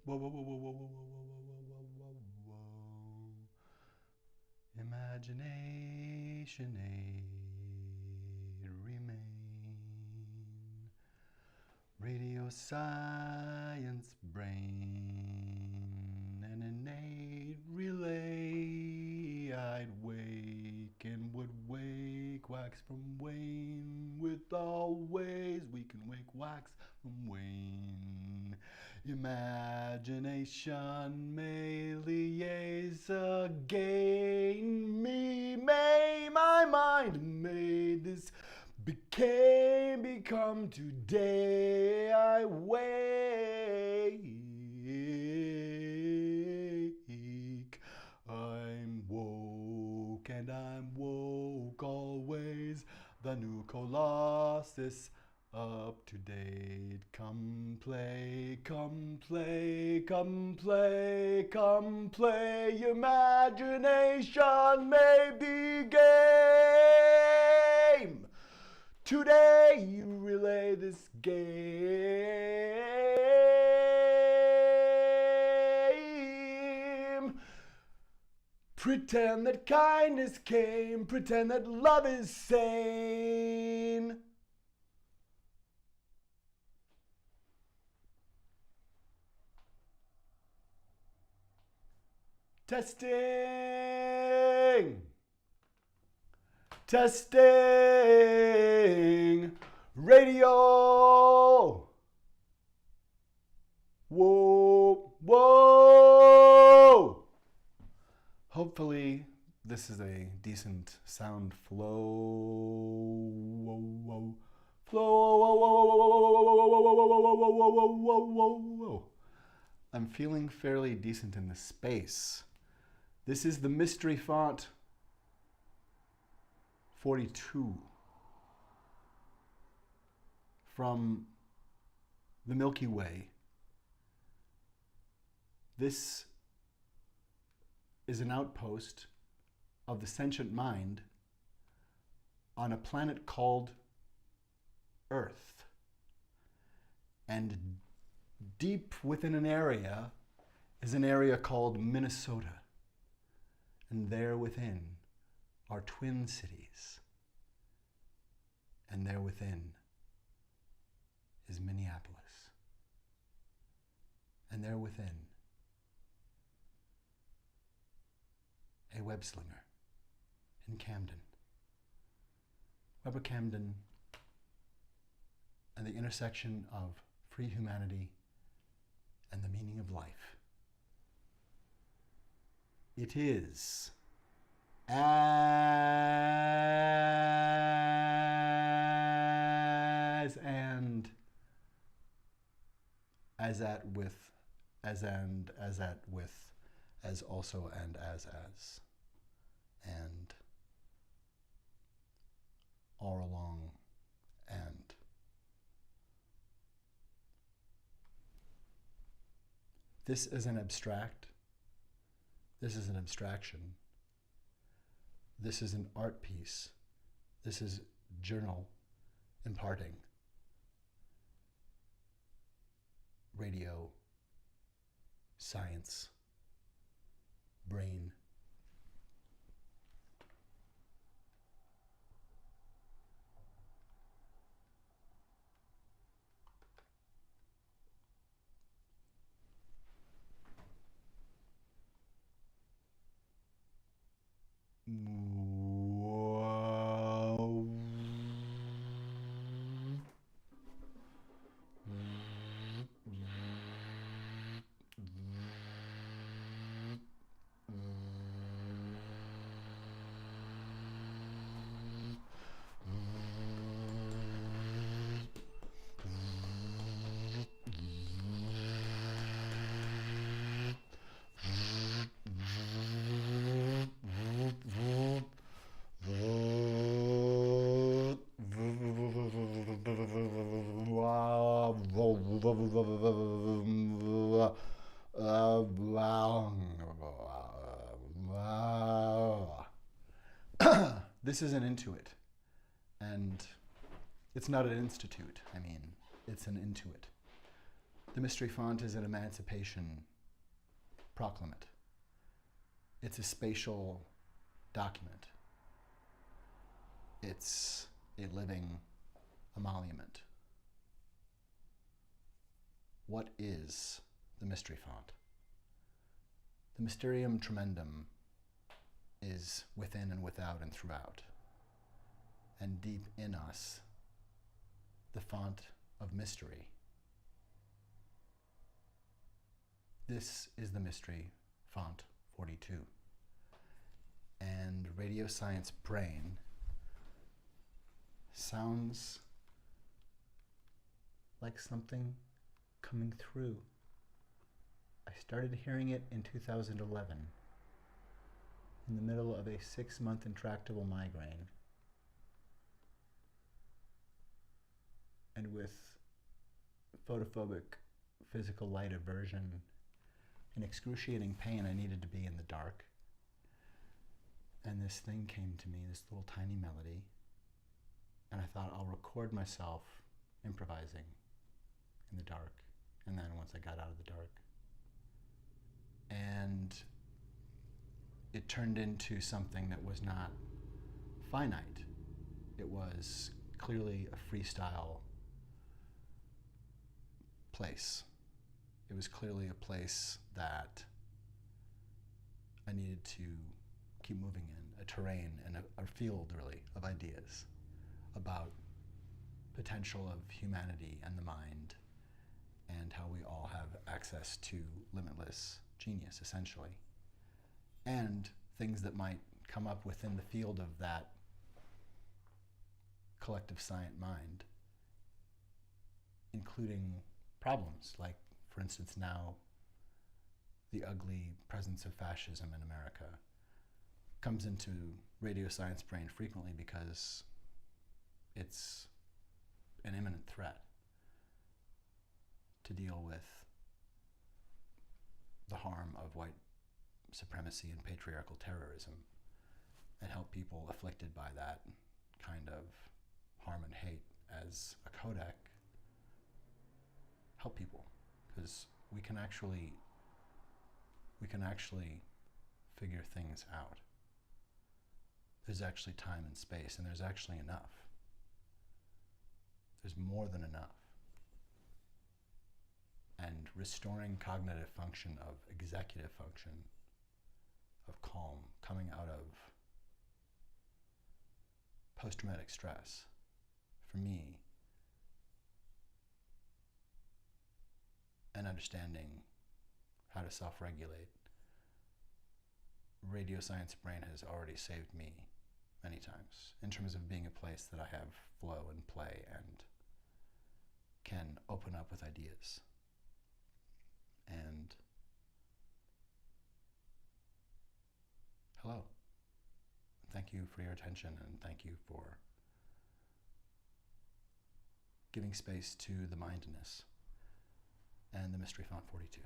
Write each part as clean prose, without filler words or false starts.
Whoa, whoa, whoa, whoa, whoa, whoa, whoa, whoa, whoa, whoa. Imagination aid remain. Radio science brain, an innate relay. I'd wake and would wake wax from wane. With all ways we can wake wax from wane. Imagination may liaise again. Me may my mind made this become today. I wake. I'm woke and I'm woke always. The new colossus up to date. Come play, come play, come play, come play. Imagination may be game. Today you relay this game. Pretend that kindness came. Pretend that love is sane. Testing. Testing. Radio. Whoa, whoa. Hopefully this is a decent sound flow. Whoa, whoa. Flow. Whoa, whoa, whoa, whoa, whoa, whoa, whoa, whoa. I'm feeling fairly decent in the space. This is the mystery font 42 from the Milky Way. This is an outpost of the sentient mind on a planet called Earth. And deep within an area is an area called Minnesota. And there within are twin cities. And there within is Minneapolis. And there within, a web slinger in Camden. Weber Camden and the intersection of free humanity and the meaning of life. It is as and as at with as and as at with as also and as and all along and this is an abstract. This is an abstraction. This is an art piece. This is journal imparting. Radio, science, brain. This is an intuit, and it's not an institute. I mean, it's an intuit. The mystery font is an emancipation proclamate. It's a spatial document. It's a living emolument. What is the mystery font? The mysterium tremendum is within and without and throughout. And deep in us, the font of mystery. This is the mystery font 42. And Radio Science Brain sounds like something coming through. I started hearing it in 2011, in the middle of a 6-month intractable migraine. And with photophobic physical light aversion and excruciating pain, I needed to be in the dark. And this thing came to me, this little tiny melody, and I thought I'll record myself improvising in the dark. And then once I got out of the dark, and it turned into something that was not finite. It was clearly a freestyle place. It was clearly a place that I needed to keep moving in, a terrain and a field, really, of ideas about potential of humanity and the mind, and how we all have access to limitless genius, essentially. And things that might come up within the field of that collective scient mind, including problems like, for instance, now the ugly presence of fascism in America comes into Radio Science Brain frequently because it's an imminent threat to deal with the harm of white supremacy and patriarchal terrorism, and help people afflicted by that kind of harm and hate as a codec help people, because we can actually figure things out. There's actually time and space, and there's actually enough. There's more than enough. And restoring cognitive function of executive function, of calm, coming out of post-traumatic stress, for me, and understanding how to self-regulate, Radio Science Brain has already saved me many times in terms of being a place that I have flow and play and can open up with ideas. And hello. Thank you for your attention, and thank you for giving space to the mindness and the Mystery Font 42.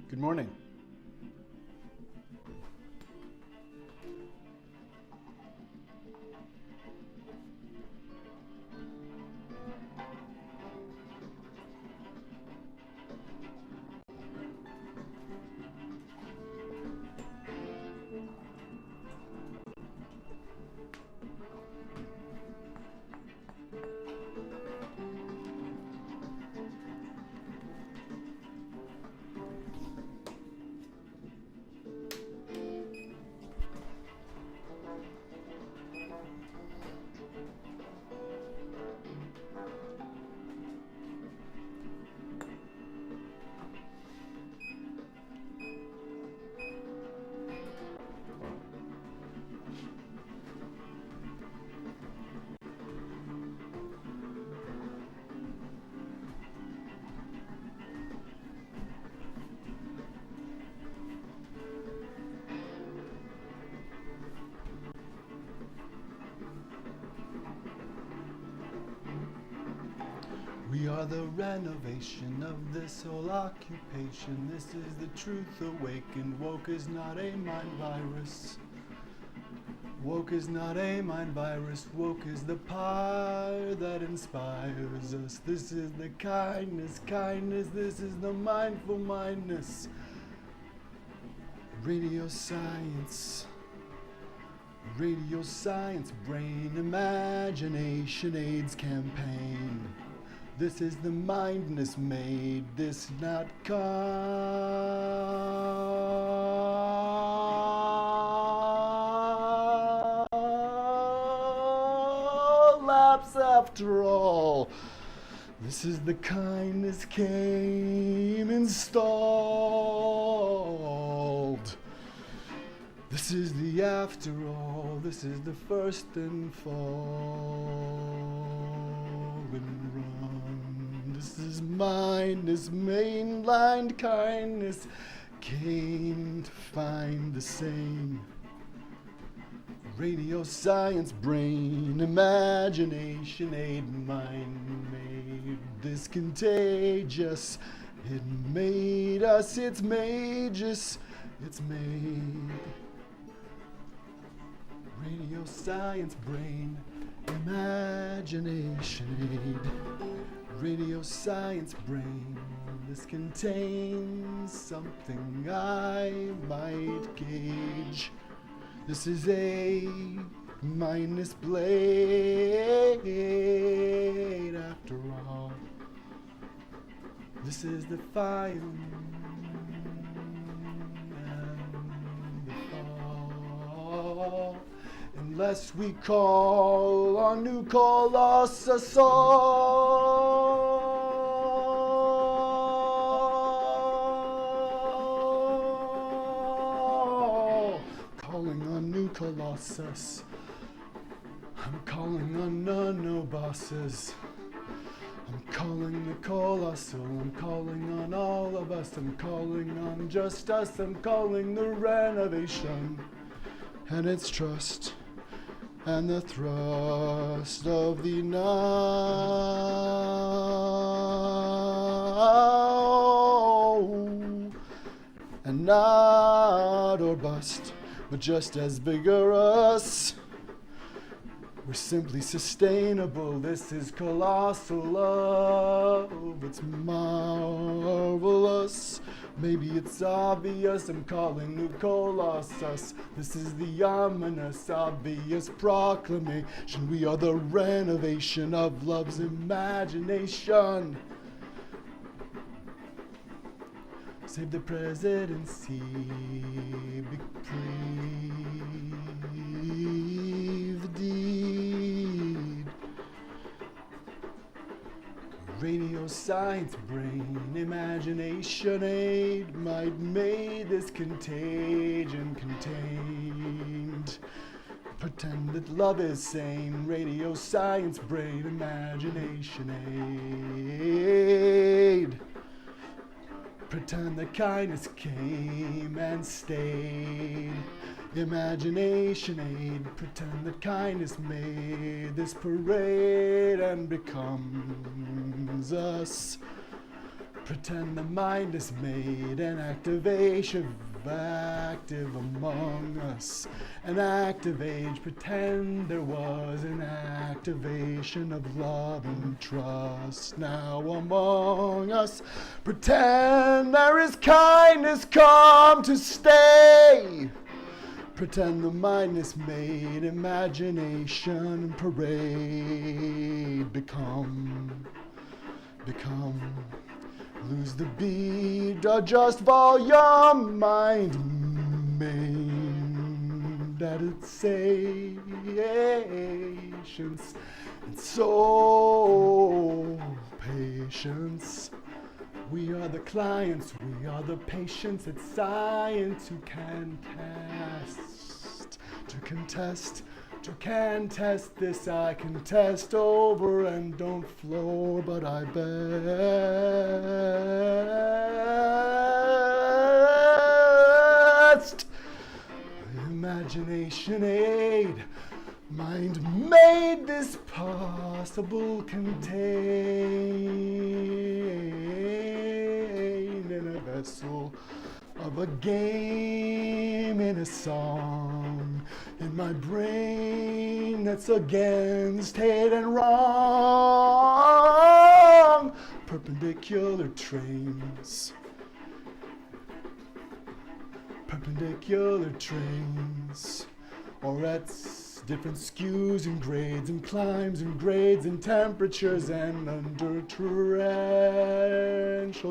Good morning. We are the renovation of this whole occupation. This is the truth awakened. Woke is not a mind virus. Woke is not a mind virus. Woke is the power that inspires us. This is the kindness. This is the mindful mindness. Radio science, brain imagination AIDS campaign. This is the mindness made this not collapse after all. This is the kindness came installed. This is the after all. This is the first and fall and run. This is mindness, mainlined kindness came to find the same. Radio science, brain, imagination, aid, mind made this contagious. It made us, it's made us, it's made. Radio science, brain, imagination, aid. Radio science, brain, this contains something I might gauge. This is a mindless blade after all. This is the fire and the fall. Unless we call on new Colossus Colossus. I'm calling on nanobosses. I'm calling the colossal. I'm calling on all of us. I'm calling on just us. I'm calling the renovation and its trust and the thrust of the now and not or bust. But just as vigorous, we're simply sustainable. This is colossal love, it's marvelous. Maybe it's obvious, I'm calling new Colossus. This is the ominous, obvious proclamation. We are the renovation of love's imagination. Save the presidency, bequeath the deed. Radio science, brain, imagination, aid might made this contagion contained. Pretend that love is sane. Radio science, brain, imagination, aid. Pretend that kindness came and stayed. Imagination aid. Pretend that kindness made this parade and becomes us. Pretend the mind is made an activation active among us. An active age. Pretend there was an activation of love and trust now among us. Pretend there is kindness come to stay. Pretend the mind is made imagination parade. Become. Lose the beat, adjust volume, mind made at its patience and soul patience. We are the clients, we are the patients, it's science who can test this. I can test over and don't floor, but I best. Imagination aid, Mind made this possible, contained in a vessel of a game, in a song, in my brain that's against hate and wrong. Perpendicular trains, perpendicular trains, or at different skews and grades and climbs and grades and temperatures and under torrential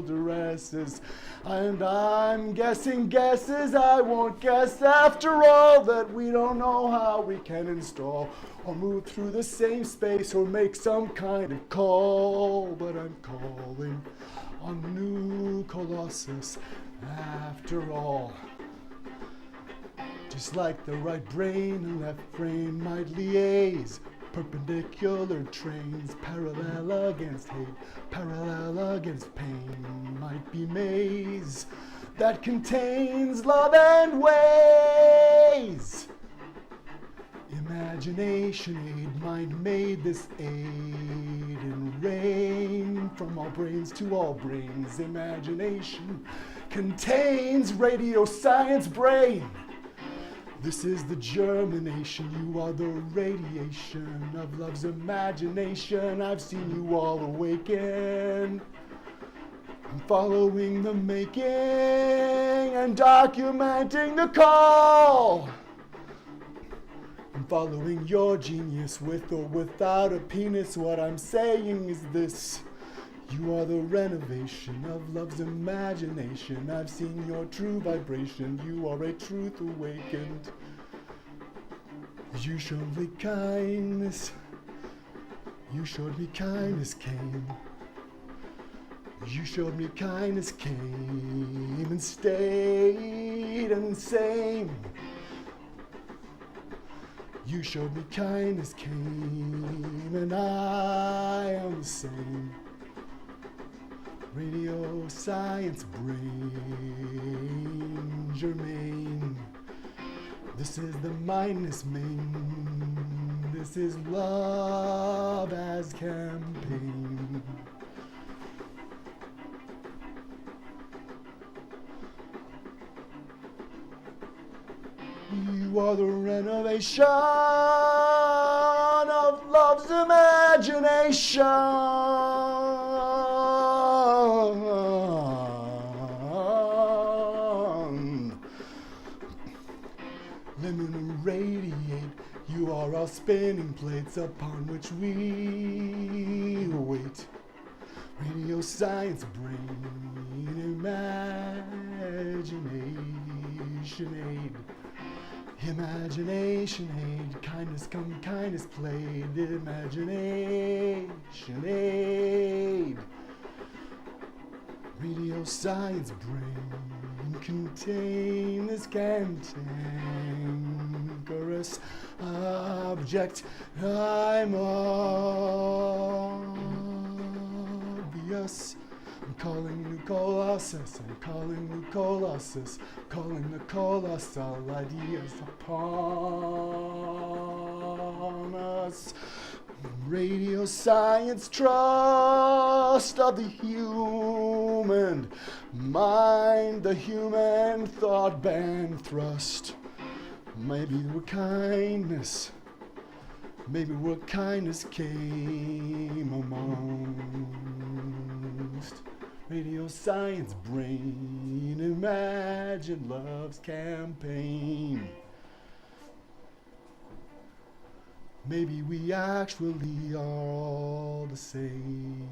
duresses. And I'm guessing guesses I won't guess after all, that we don't know how we can install or move through the same space or make some kind of call. But I'm calling on New Colossus after all. Just like the right brain and left brain might liaise, perpendicular trains, parallel against hate, parallel against pain, might be maze that contains love and ways. Imagination aid, mind made this aid in rain, from all brains to all brains. Imagination contains radio science brain. This is the germination, you are the radiation of love's imagination. I've seen you all awaken. I'm following the making and documenting the call. I'm following your genius with or without a penis. What I'm saying is this: you are the renovation of love's imagination. I've seen your true vibration. You are a truth awakened. You showed me kindness. You showed me kindness came. You showed me kindness came and stayed insane. You showed me kindness came and I am the same. Radio science brain germane. This is the mindless main. This is love as campaign. You are the renovation of love's imagination. Lemon radiate, you are our spinning plates upon which we wait. Radio science brain, imagination aid. Imagination aid, kindness come, kindness played. Imagination aid. Radio science brain, contain this cantankerous object. I'm obvious. I'm calling New Colossus, I'm calling New Colossus, calling the colossal ideas upon us. Radio science trust of the human mind, the human thought band thrust. Maybe we're kindness, maybe we're kindness came amongst. Radio science brain, imagine love's campaign. Maybe we actually are all the same.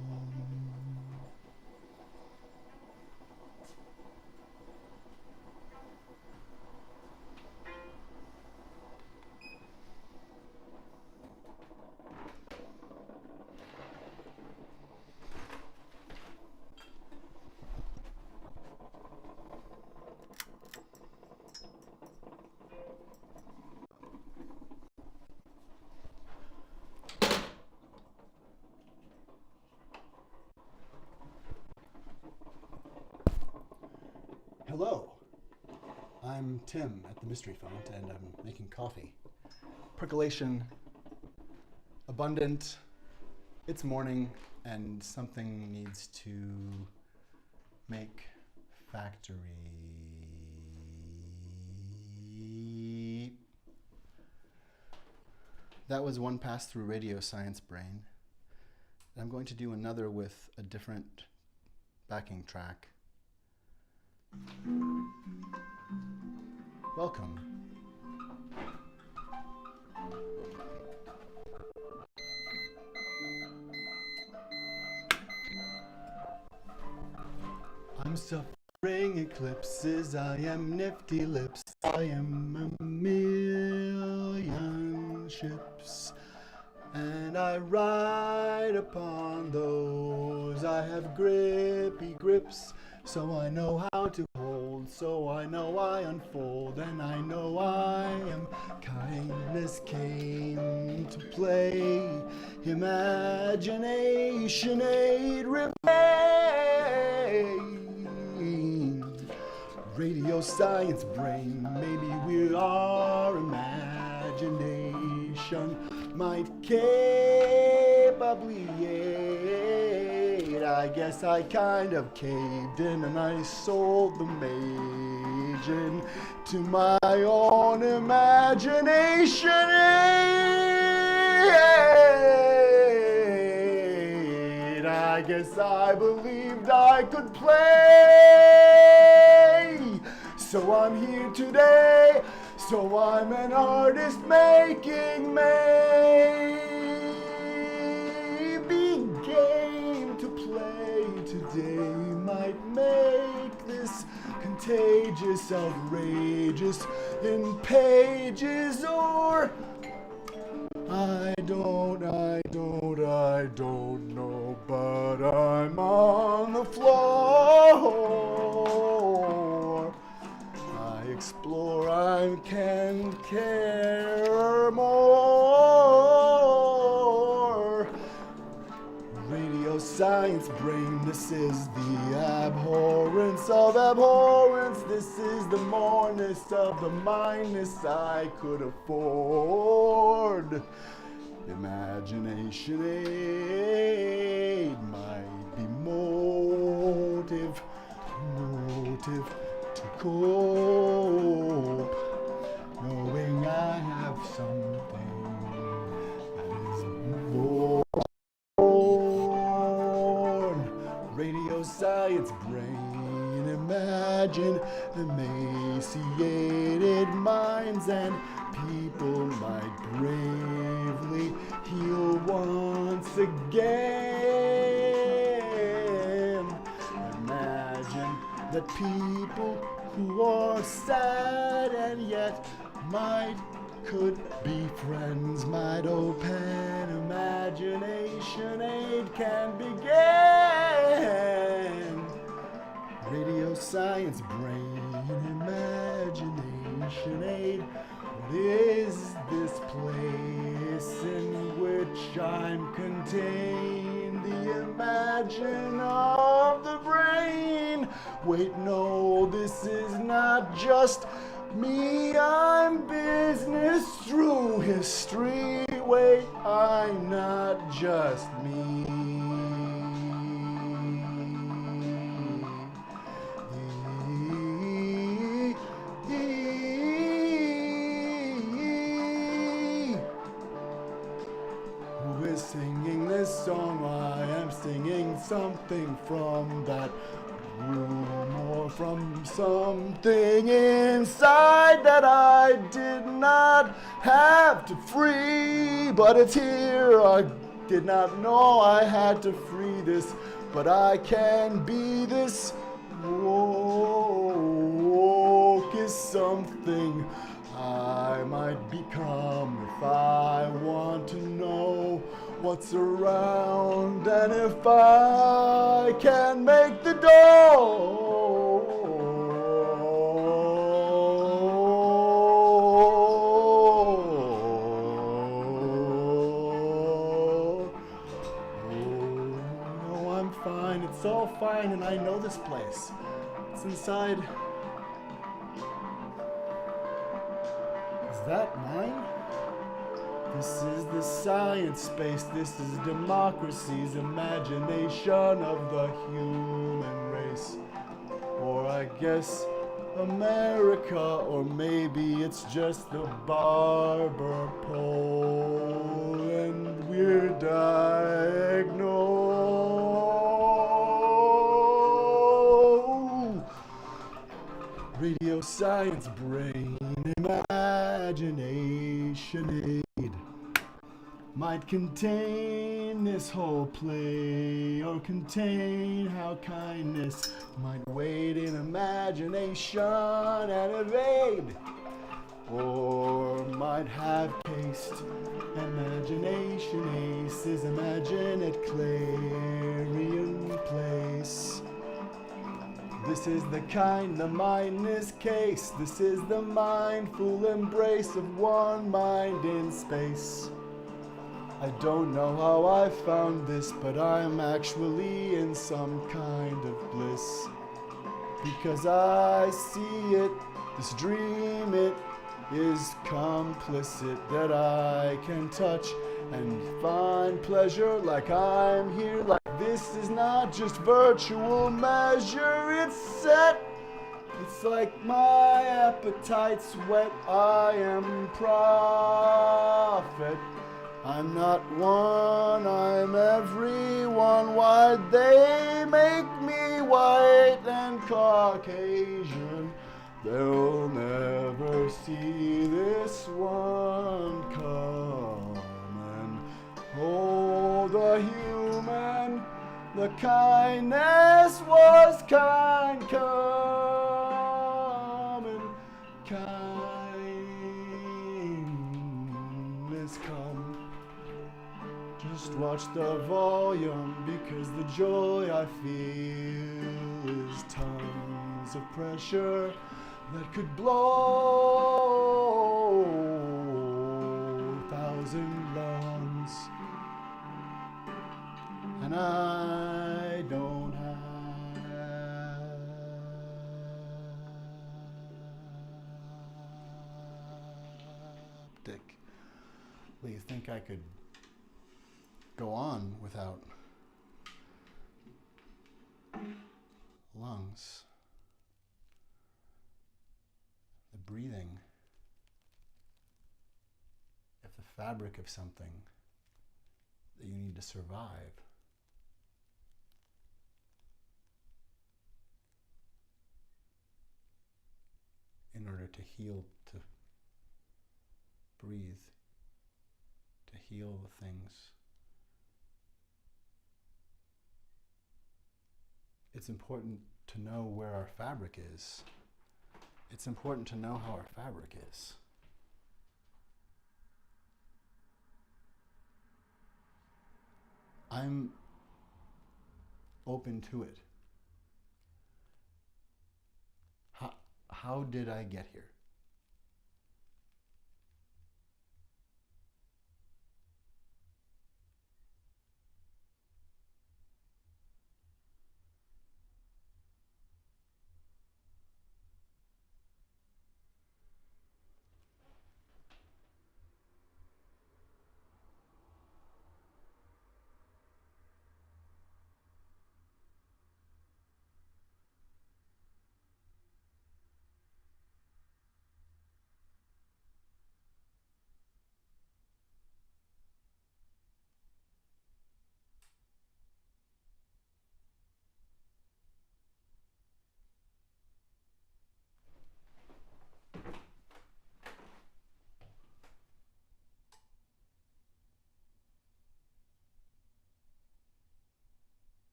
Hello, I'm Tim at the Mystery Font, and I'm making coffee. Percolation abundant. It's morning and something needs to make factory. That was one pass through Radio Science Brain. I'm going to do another with a different backing track. Welcome. I'm suffering eclipses, I am nifty lips, I am a million ships, and I ride upon those. I have grippy grips, so I know how to hold, so I know I unfold, and I know I am. Kindness came to play, imagination aid remain. Radio Science Brain, maybe we are imagination might capably aid. I guess I kind of caved in and I sold the Magen to my own imagination aid. I guess I believed I could play. So I'm here today, so I'm an artist making maybe game to play today might make this contagious, outrageous in pages, or I don't know, but I'm on the floor. I explore, I can care more. Radio Science Brain, this is the abhorrence of abhorrence. This is the moreness of the mindness I could afford. Imagination aid might be motive to cope, knowing I have something that is born. Radio Science Brain, imagine emaciated minds and people might bravely heal once again. Imagine that people who are sad and yet could be friends might open. Imagination aid can begin. Radio Science Brain, imagination aid. What is this place in which I'm contained? The imagine of the brain. Wait, no, this is not just me. I'm business through history. Wait, I'm not just me. Singing this song, I am singing something from that room or from something inside that I did not have to free, but it's here. I did not know I had to free this, but I can be this. Woke is something I might become if I want to know what's around, and if I can make the door. Oh, no, I'm fine. It's all fine, and I know this place. It's inside. Is that mine? This is the science space, this is democracy's imagination of the human race. Or I guess America, or maybe it's just the barber pole, and we're diagnosed. Radio science brain imagination aid might contain this whole play, or contain how kindness might wait in imagination and evade, or might have cased imagination aces, imagine at Clarion Place. This is the kind the mindless case, this is the mindful embrace of one mind in space. I don't know how I found this, but I'm actually in some kind of bliss. Because I see it, this dream, it is complicit, that I can touch and find pleasure like I'm here, like this is not just virtual measure, it's set. It's like my appetite's wet, I am prophet. I'm not one, I'm everyone. Why'd they make me white and Caucasian? They'll never see this one coming. Oh, the human, the kindness was kind coming. Kindness come. Just watch the volume, because the joy I feel is tons of pressure that could blow 1,000 lungs. And I don't have Dick. Well, you think I could go on without lungs? The breathing, if the fabric of something that you need to survive, in order to heal, to breathe, to heal the things. It's important to know where our fabric is. It's important to know how our fabric is. I'm open to it. How did I get here?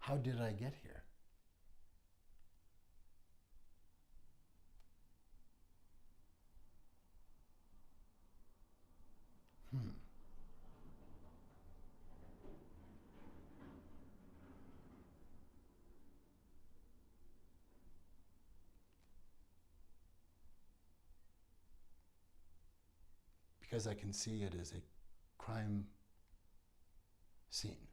How did I get here? Because I can see it as a crime scene.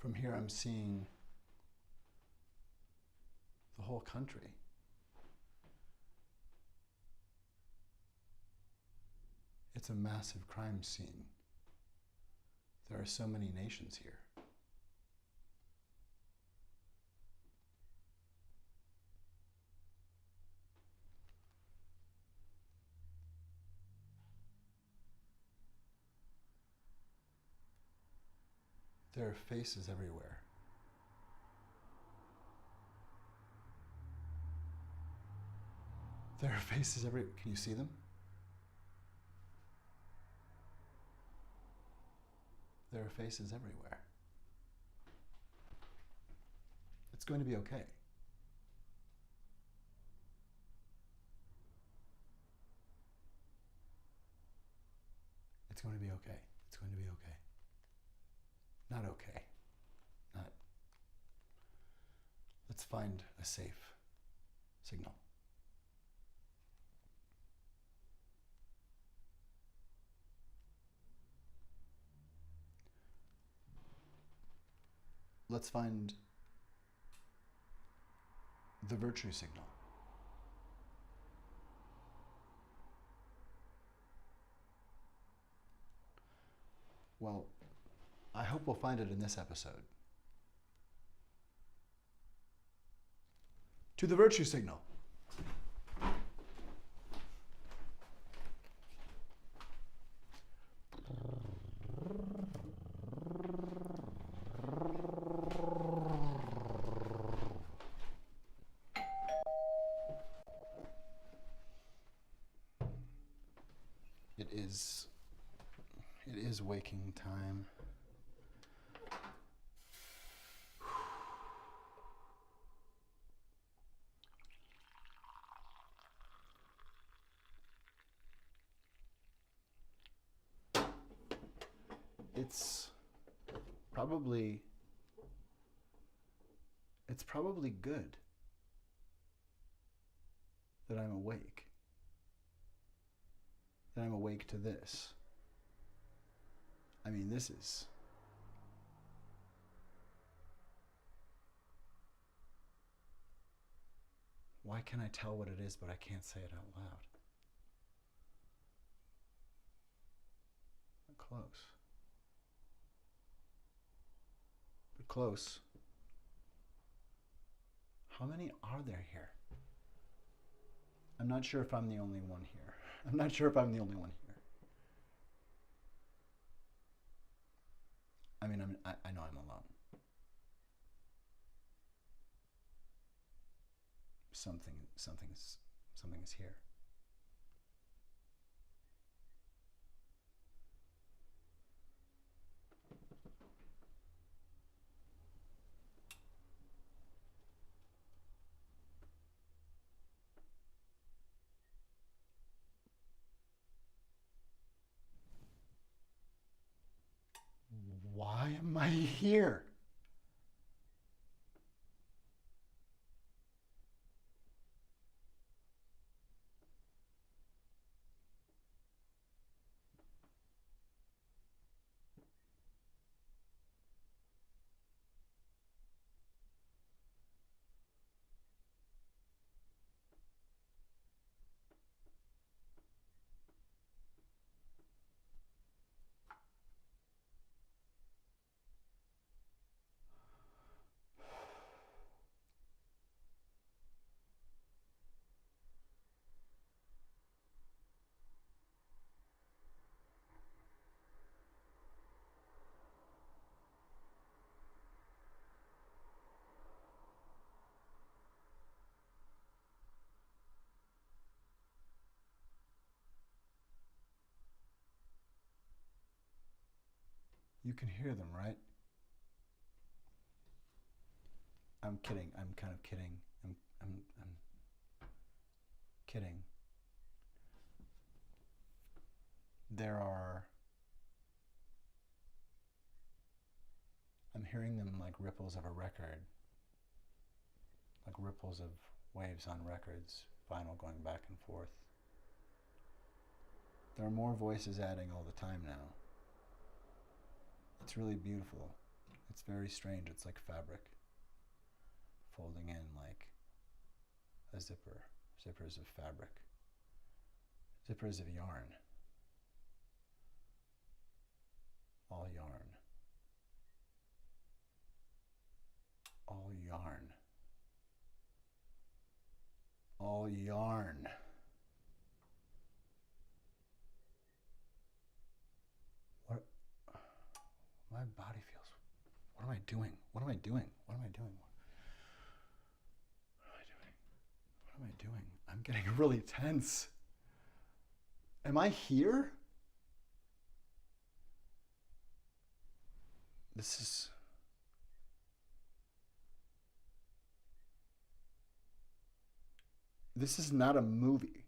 From here, I'm seeing the whole country. It's a massive crime scene. There are so many nations here. There are faces everywhere. There are faces everywhere. Can you see them? There are faces everywhere. It's going to be okay. It's going to be okay. It's going to be okay. Not okay. Not. Let's find a safe signal. Let's find the virtue signal. Well, I hope we'll find it in this episode. To the virtue signal. It is waking time. It's probably good that I'm awake. That I'm awake to this. I mean, this is... Why can I tell what it is, but I can't say it out loud? Not close. But close. How many are there here? I'm not sure if I'm the only one here. I'm not sure if I'm the only one here. I mean, I know I'm alone. Something is here. Why am I here? You can hear them, right? I'm kidding. I'm kind of kidding. I'm kidding. I'm hearing them like ripples of a record, like ripples of waves on records, vinyl going back and forth. There are more voices adding all the time now. It's really beautiful. It's very strange. It's like fabric folding in like a zipper. Zippers of fabric. Zippers of yarn. All yarn. All yarn. All yarn. What? My body feels. What am I doing? What am I doing? What am I doing? What am I doing? What am I doing? I'm getting really tense. Am I here? This is not a movie.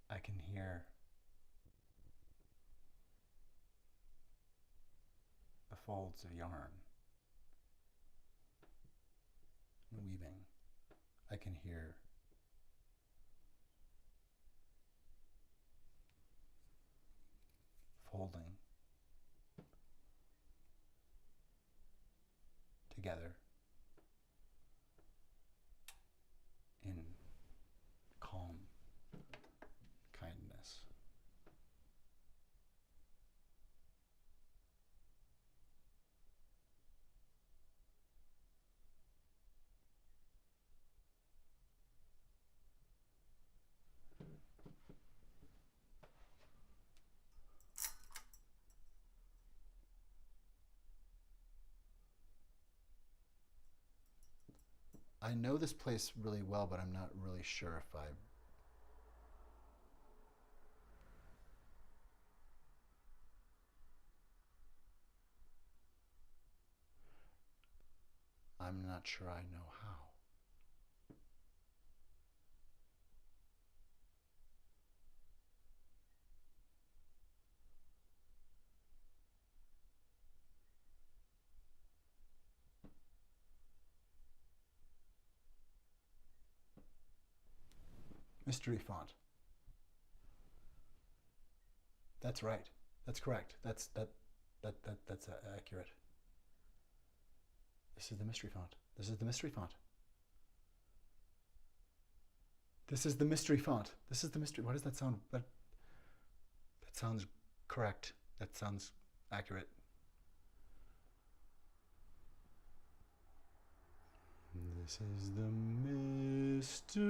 I can hear the folds of yarn weaving. I can hear folding together in calm kindness. I know this place really well, but I'm not really sure if I'm not sure I know how. Mystery font. That's right. That's correct. That's accurate. This is the mystery font. This is the mystery font. This is the mystery font. This is the mystery. What does that sound? That sounds correct. That sounds accurate. This is the mystery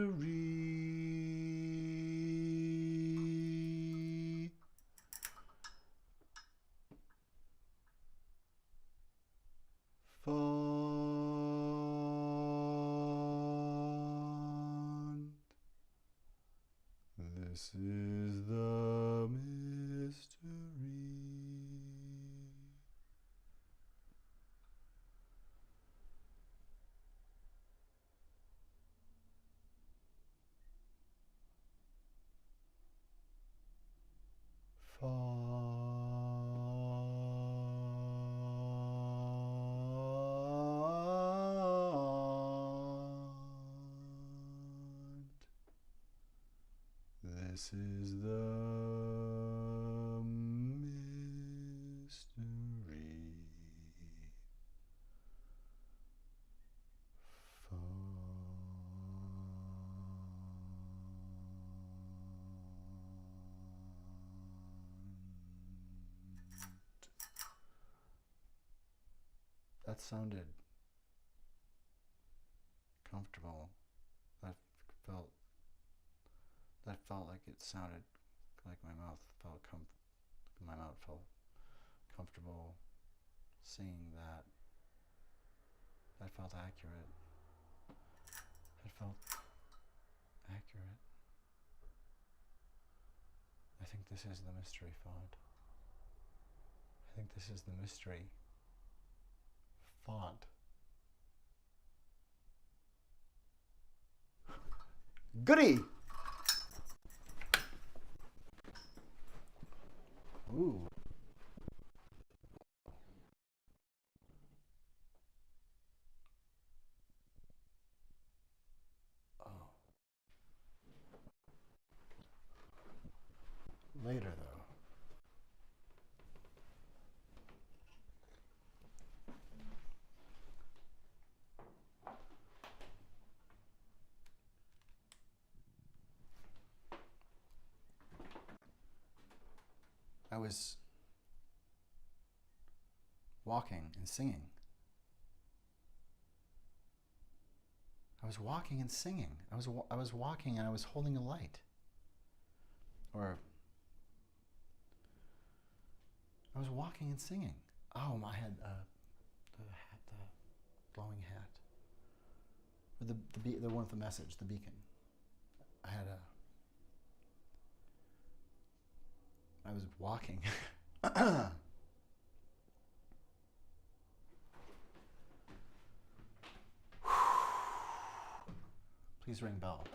font. This is the mystery font. This is the mystery font. That sounded comfortable. That felt like it sounded like my mouth felt comfortable seeing that. That felt accurate. That felt accurate. I think this is the mystery font. I think this is the mystery font. Goody! Ooh. Oh. Later, though. I was walking and singing. I was walking and singing. I was walking and I was holding a light. Or I was walking and singing. Oh, I had the hat, the glowing hat. Or the one with the message, the beacon. I was walking. Please ring bell.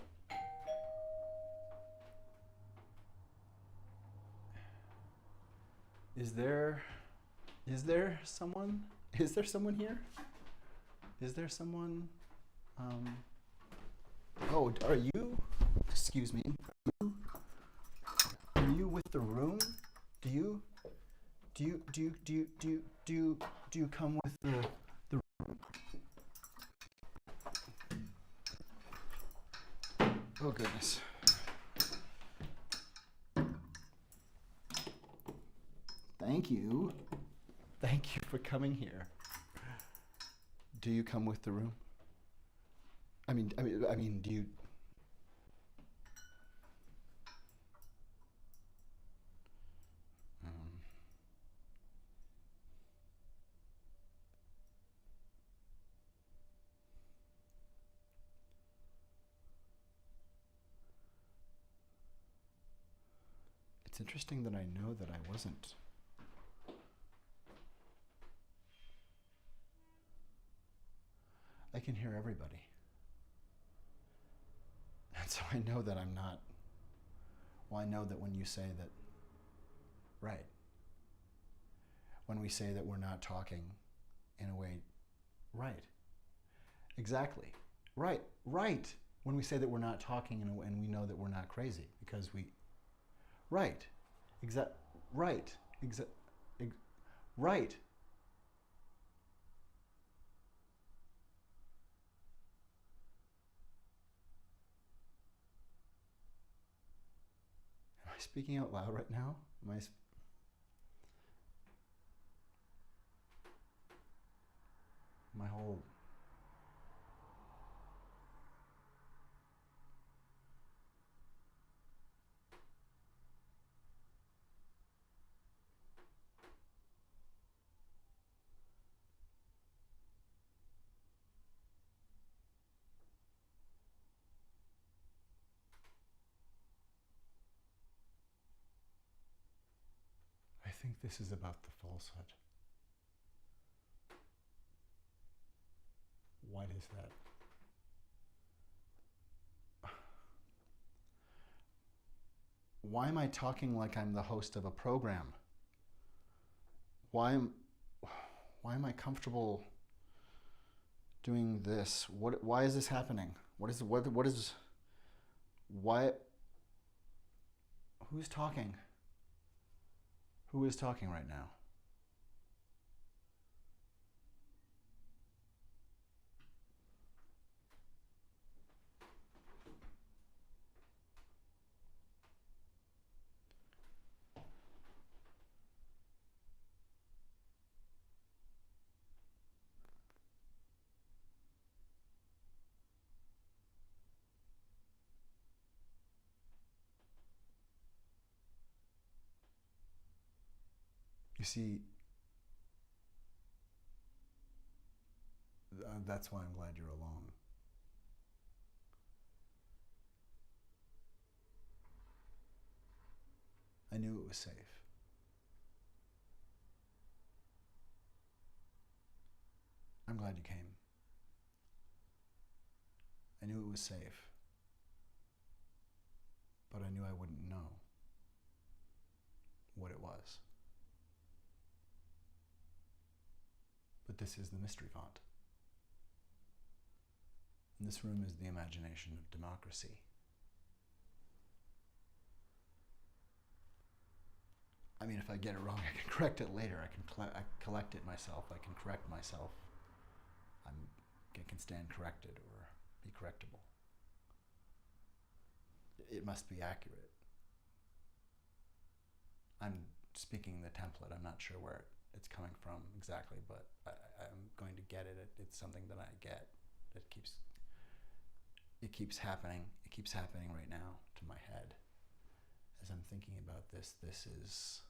Is there someone? Is there someone here? Is there someone? Oh, are you? Excuse me. Are you with the room? Do you come with the room? Oh goodness. Thank you. Thank you for coming here. Do you come with the room? I mean, do you? It's interesting that I know that I wasn't. I can hear everybody. And so I know that I'm not. Well, I know that when you say that, right. When we say that we're not talking in a way, right. Exactly. Right. When we say that we're not talking in a way, and we know that we're not crazy because we, right. Right. Right. Am I speaking out loud right now? My whole. I think this is about the falsehood. What is that? Why am I talking like I'm the host of a program? Why am I comfortable doing this? Why is this happening? Why? Who's talking? Who is talking right now? You see, that's why I'm glad you're alone. I knew it was safe. I'm glad you came. I knew it was safe, but I knew I wouldn't know what it was. But this is the mystery font. And this room is the imagination of democracy. I mean, if I get it wrong, I can correct it later. I can collect it myself. I can correct myself. I can stand corrected or be correctable. It must be accurate. I'm speaking the template. I'm not sure where it's coming from exactly, but I'm going to get it. It's something that I get. It keeps happening. It keeps happening right now to my head. As I'm thinking about this, this is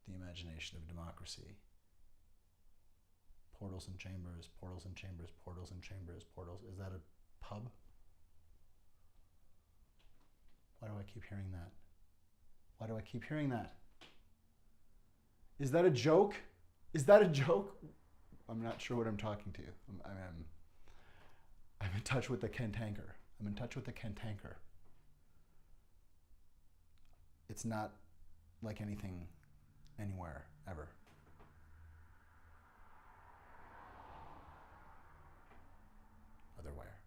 the imagination of democracy. Portals and chambers, portals and chambers, portals and chambers, portals. Is that a pub? Why do I keep hearing that? Why do I keep hearing that? Is that a joke? Is that a joke? I'm not sure what I'm talking to. I'm in touch with the cantanker. I'm in touch with the cantanker. It's not like anything anywhere ever. Otherwhere.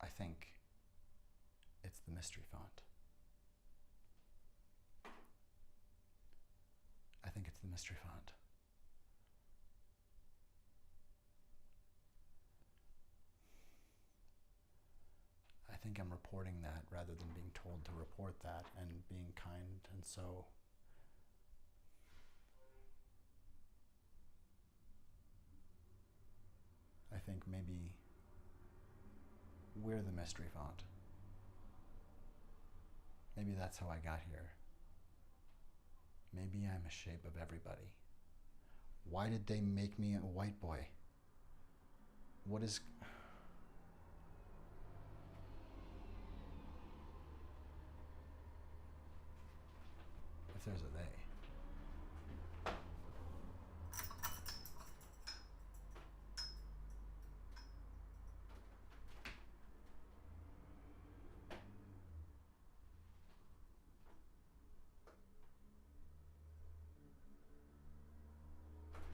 I think it's the mystery font. I think it's the mystery font. I think I'm reporting that rather than being told to report that and being kind, and so I think maybe we're the mystery font. Maybe that's how I got here. Maybe I'm a shape of everybody. Why did they make me a white boy? What is... If there's a they.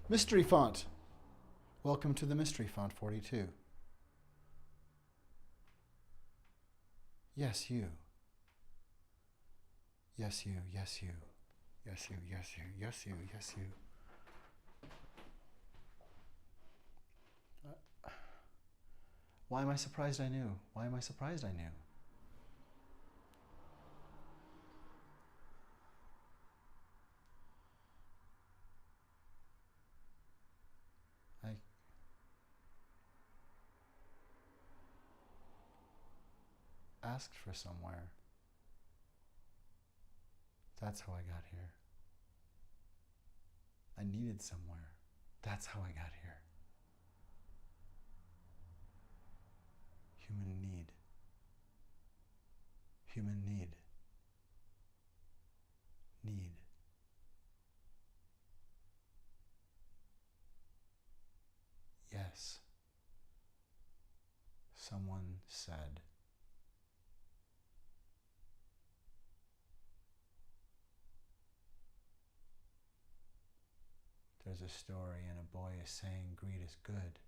Mystery font. Welcome to the mystery font 42. Yes, you. Yes, you. Yes, you. Yes, you. Yes, you. Yes, you. Yes, you. Why am I surprised I knew? Why am I surprised I knew? I asked for somewhere. That's how I got here. I needed somewhere. That's how I got here. Human need. Human need. Need. Yes. Someone said, there's a story and a boy is saying greed is good.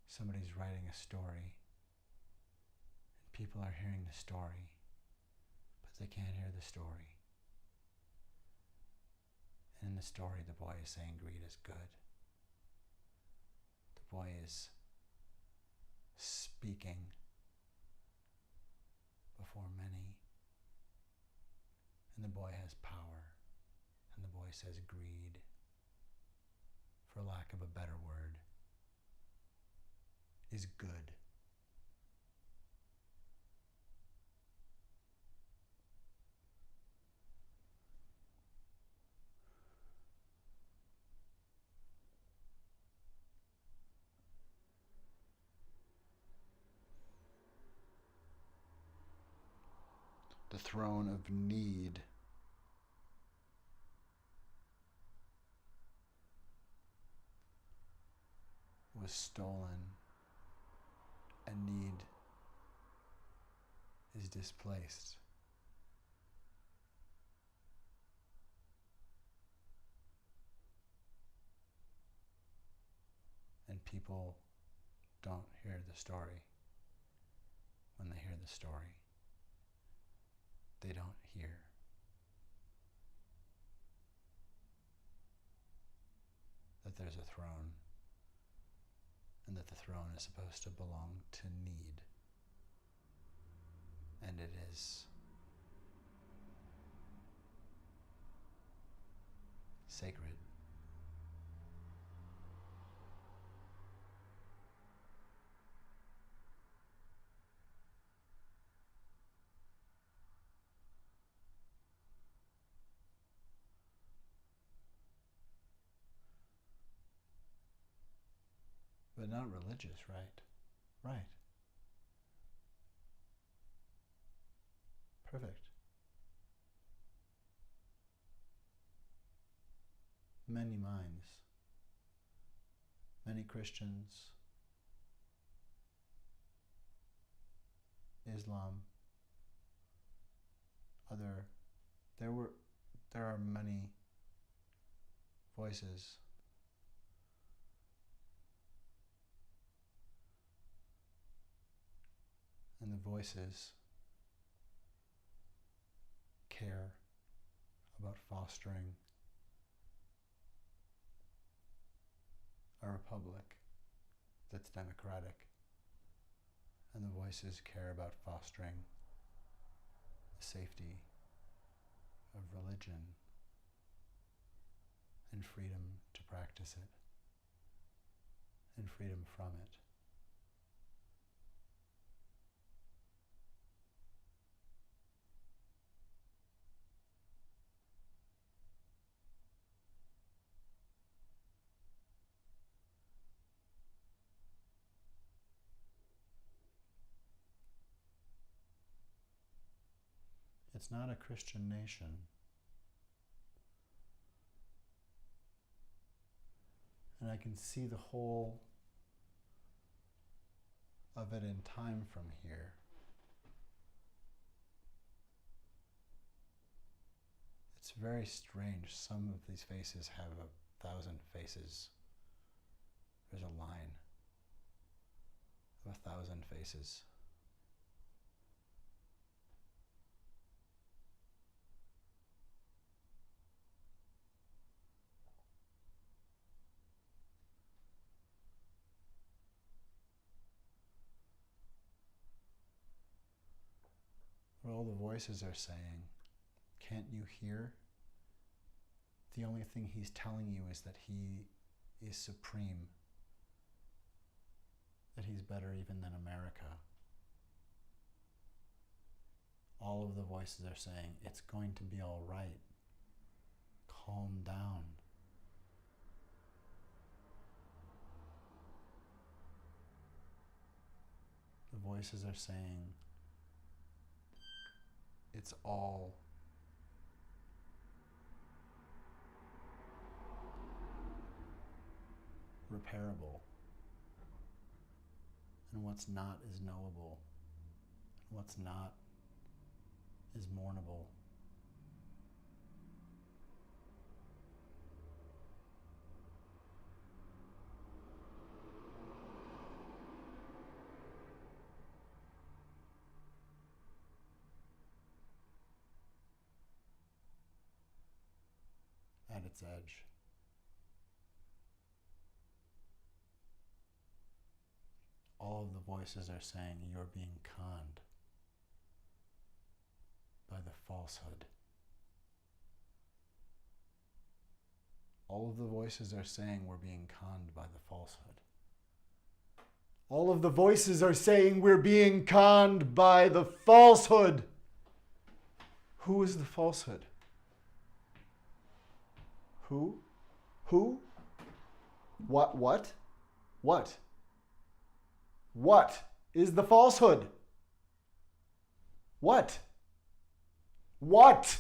Somebody's writing a story and people are hearing the story, but they can't hear the story. And in the story, the boy is saying greed is good. The boy is speaking before many, and the boy has power, and the boy voice says greed, for lack of a better word, is good. The throne of need was stolen, and need is displaced. And people don't hear the story. When they hear the story, they don't hear. That there's a throne, and that the throne is supposed to belong to need. And it is sacred. But not religious, right? Right. Perfect. Many minds, many Christians, Islam, there are many voices. And the voices care about fostering a republic that's democratic. And the voices care about fostering the safety of religion and freedom to practice it and freedom from it. It's not a Christian nation. And I can see the whole of it in time from here. It's very strange. Some of these faces have 1,000 faces. There's a line of 1,000 faces. What all the voices are saying, can't you hear? The only thing he's telling you is that he is supreme, that he's better even than America. All of the voices are saying, it's going to be all right. Calm down. The voices are saying, it's all repairable. And what's not is knowable. And what's not is mournable. At its edge. All of the voices are saying you're being conned by the falsehood. All of the voices are saying we're being conned by the falsehood. All of the voices are saying we're being conned by the falsehood. Who is the falsehood? Who? Who? What? What? What? What is the falsehood? What? What?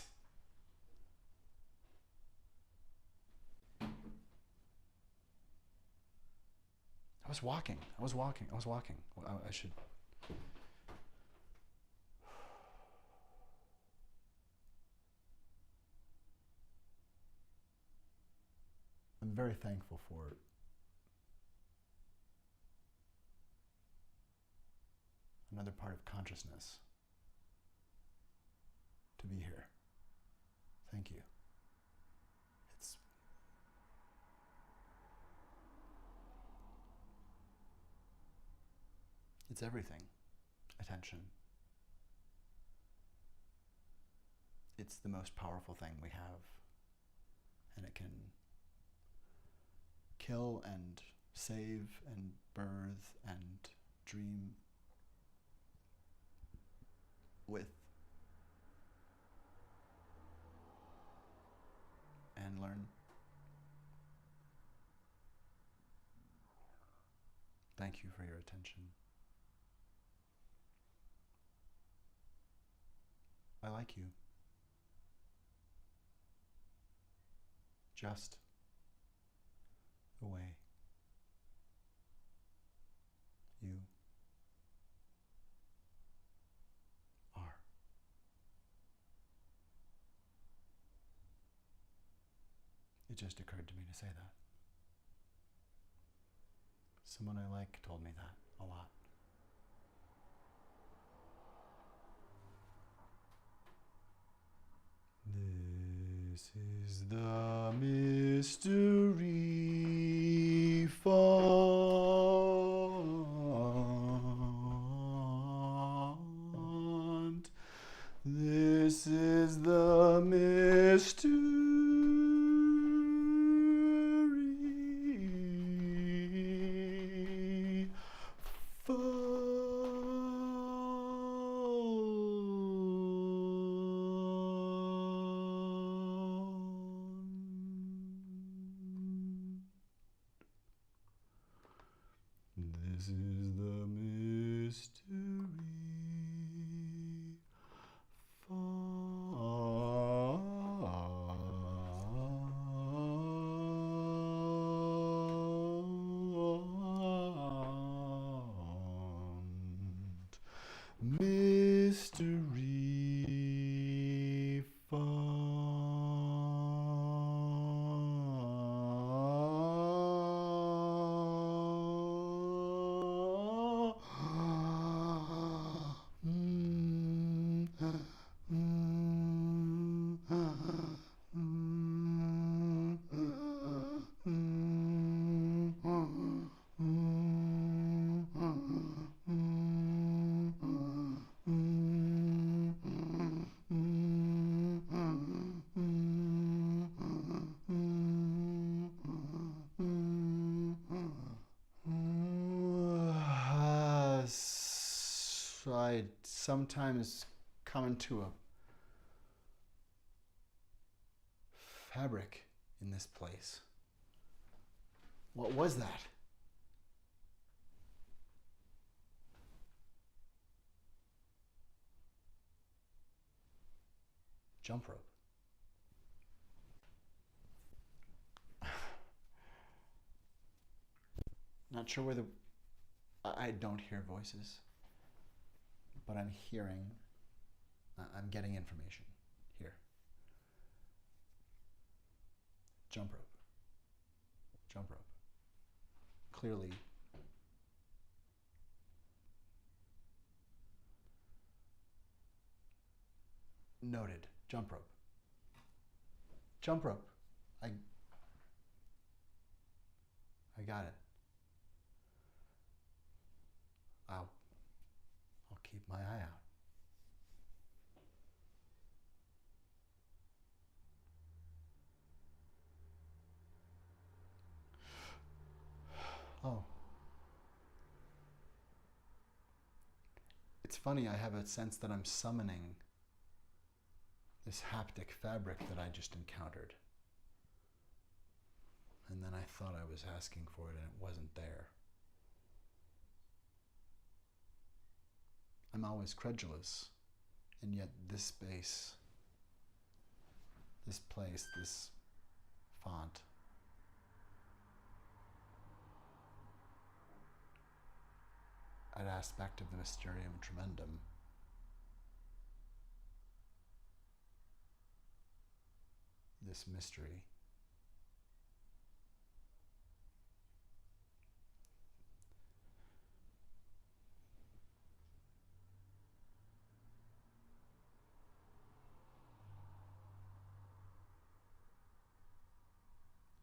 I was walking. I should. I'm very thankful for another part of consciousness to be here. Thank you. It's everything. Attention. It's the most powerful thing we have. And it can kill and save and birth and dream with and learn. Thank you for your attention. I like you. Just the way you are. It just occurred to me to say that. Someone I like told me that a lot. This is the mystery font. This is the mystery font. This is the mystery font. Mystery I sometimes come into a fabric in this place. What was that? Jump rope. Not sure where I don't hear voices, but I'm getting information here. Jump rope. Jump rope. Clearly, noted. Jump rope. Jump rope. I got it. I'll keep my eye out. It's funny, I have a sense that I'm summoning this haptic fabric that I just encountered. And then I thought I was asking for it and it wasn't there. I'm always credulous, and yet this space, this place, this font, an aspect of the Mysterium Tremendum, this mystery,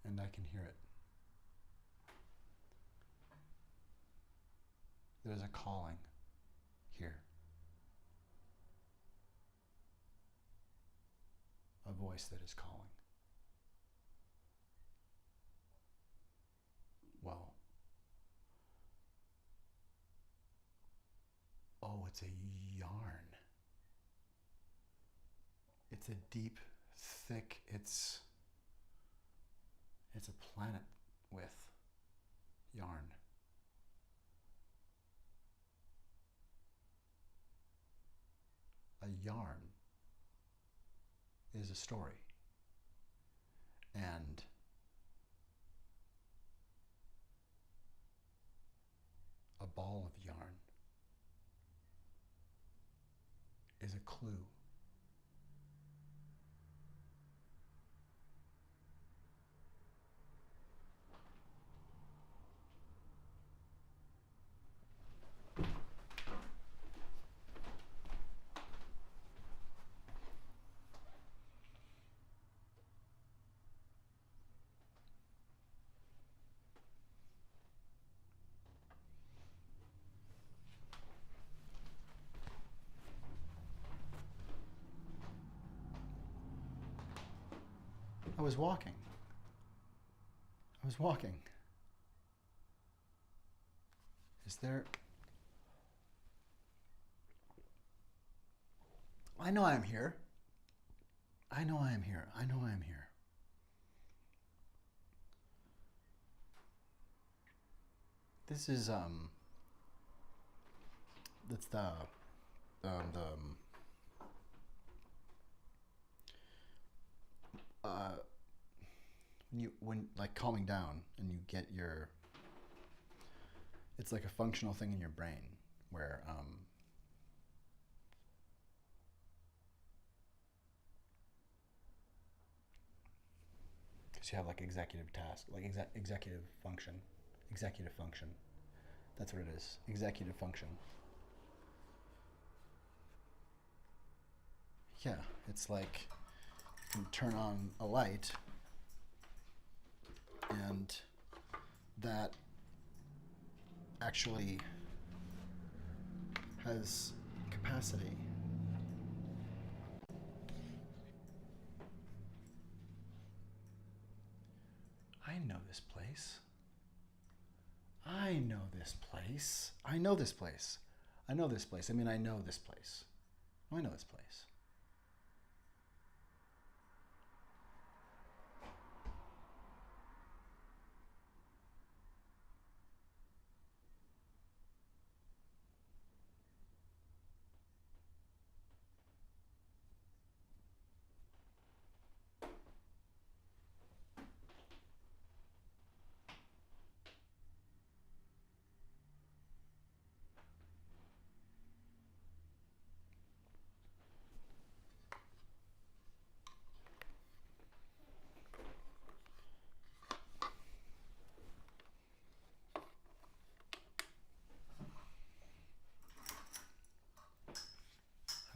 and I can hear it. There's a calling here. A voice that is calling. Well, oh, it's a yarn. It's a deep, thick, it's a planet with yarn. A yarn is a story. And a ball of yarn is a clue. I was walking. Is there... I know I am here. This is, that's when like calming down and you get your, it's like a functional thing in your brain where because you have like executive task, like executive function. That's what it is. Executive function. Yeah, it's like you can turn on a light and that actually has capacity. I know this place. I know this place. I know this place. I know this place. I mean, I know this place. I know this place.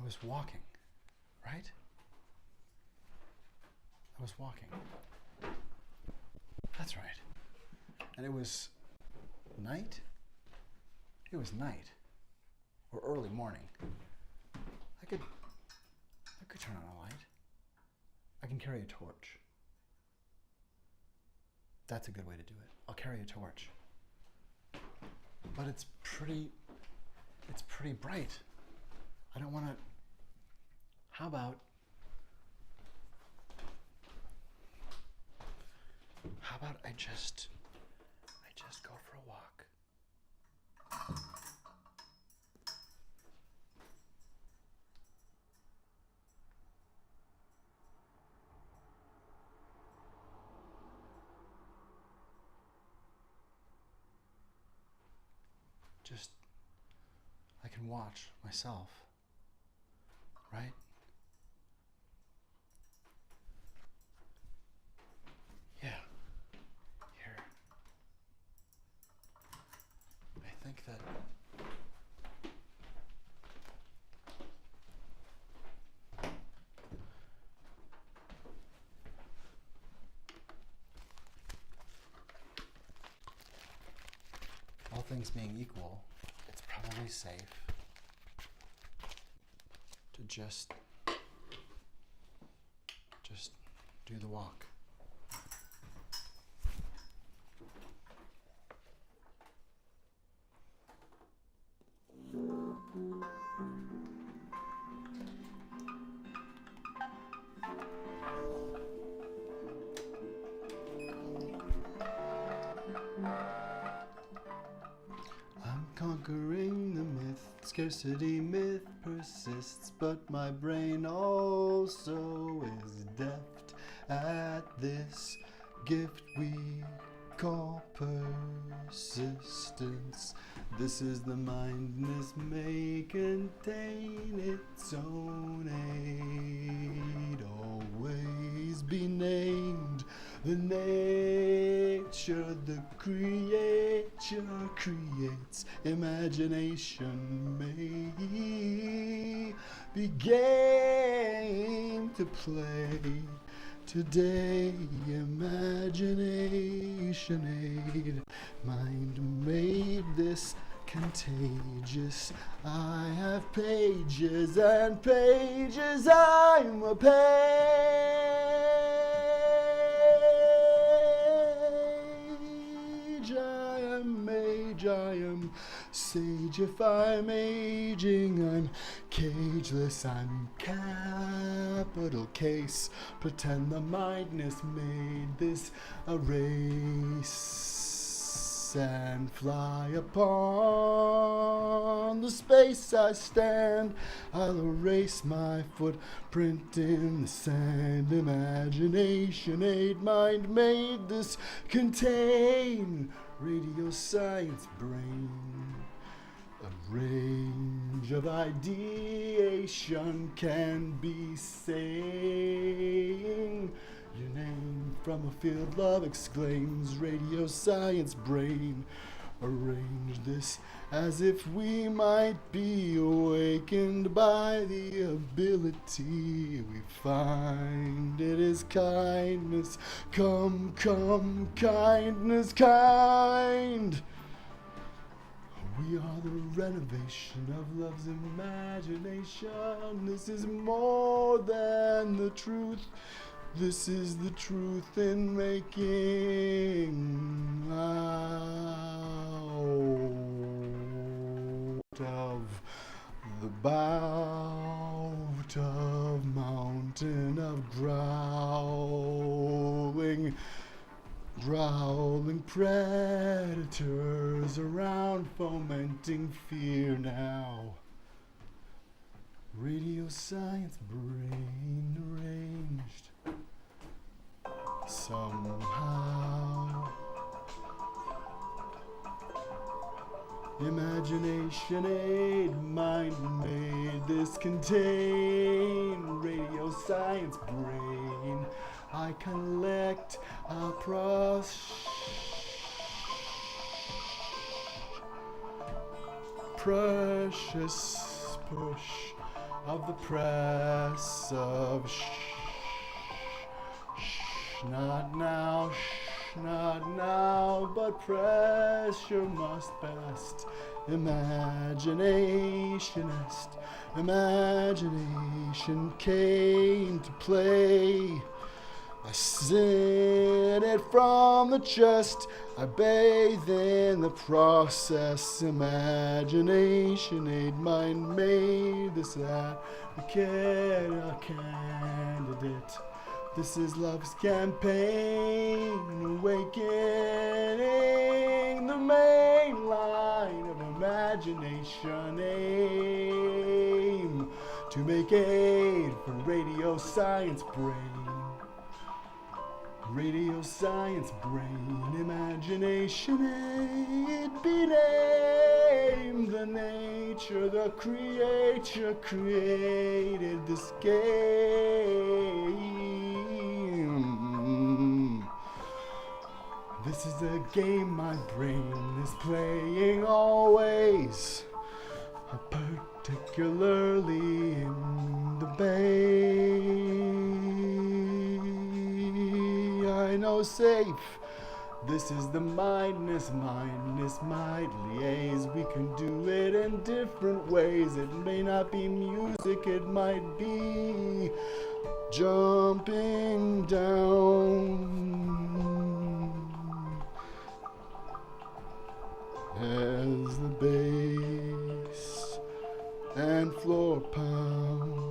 I was walking, right? I was walking. That's right. And it was night? It was night. Or early morning. I could turn on a light. I can carry a torch. That's a good way to do it. I'll carry a torch. But it's pretty bright. I don't want to. How about I just go for a walk? I can watch myself, right? Yeah. Here. I think that all things being equal, it's probably safe to just do the walk. I'm conquering the myth, scarcity myth persists, but my brain also is deft at this gift we call persistence. This is the mindness may contain its own aid, always be named. The nature, the creature creates, imagination may be game to play. Today, imagination aid, mind made this contagious. I have pages and pages, I'm a page. I am mage, I am sage. If I'm aging, I'm cageless, I'm capital case. Pretend the mindness made this a race and fly upon the space I stand. I'll erase my footprint in the sand. Imagination aid, mind made this contain radio science brain. A range of ideation can be saying your name from a field love exclaims radio science brain. Arrange this as if we might be awakened by the ability we find. It is kindness, come, kindness, kind. We are the renovation of love's imagination. This is more than the truth. This is the truth in making out of the bout of mountain of growling predators around, fomenting fear now. Radio science brain arranged somehow. Imagination aid, mind made this contain radio science brain. I collect a precious push of the press of not now, but pressure must best. Imagination came to play. I send it from the chest. I bathe in the process. Imagination aid, mind made this advocate, a candidate. This is love's campaign, awakening the main line of imagination. Aim to make aid for radio science brain. Radio science brain, imagination aid, be named the nature, the creature created this game. This is a game my brain is playing always, particularly in the bay. I know safe. This is the mindness might liaise. We can do it in different ways. It may not be music, it might be jumping down as the bass and floor pounds.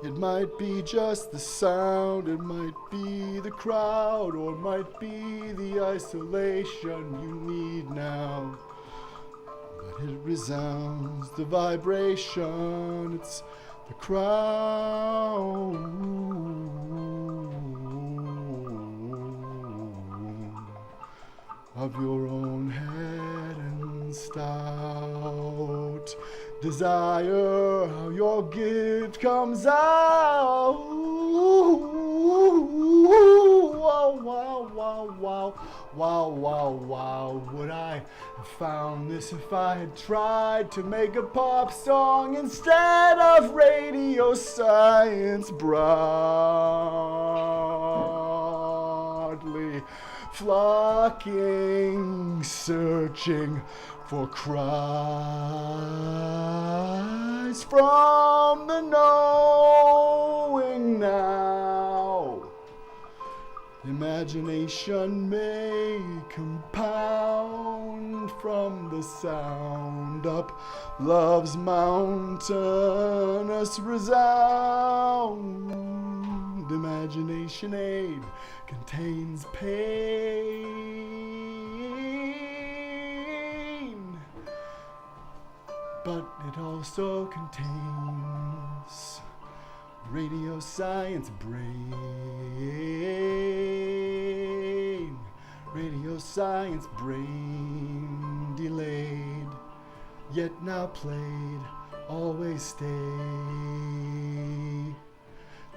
It might be just the sound, it might be the crowd, or it might be the isolation you need now. But it resounds, the vibration, it's the crowd of your own head and stout desire, how your gift comes out. Wow, wow, wow, wow, wow, wow, wow. Would I have found this if I had tried to make a pop song instead of radio science broadly flocking, searching for cries from the knowing now. Imagination may compound from the sound up love's mountainous resound. Imagination aid contains pain, but it also contains radio science brain. Radio science brain delayed, yet now played, always stay.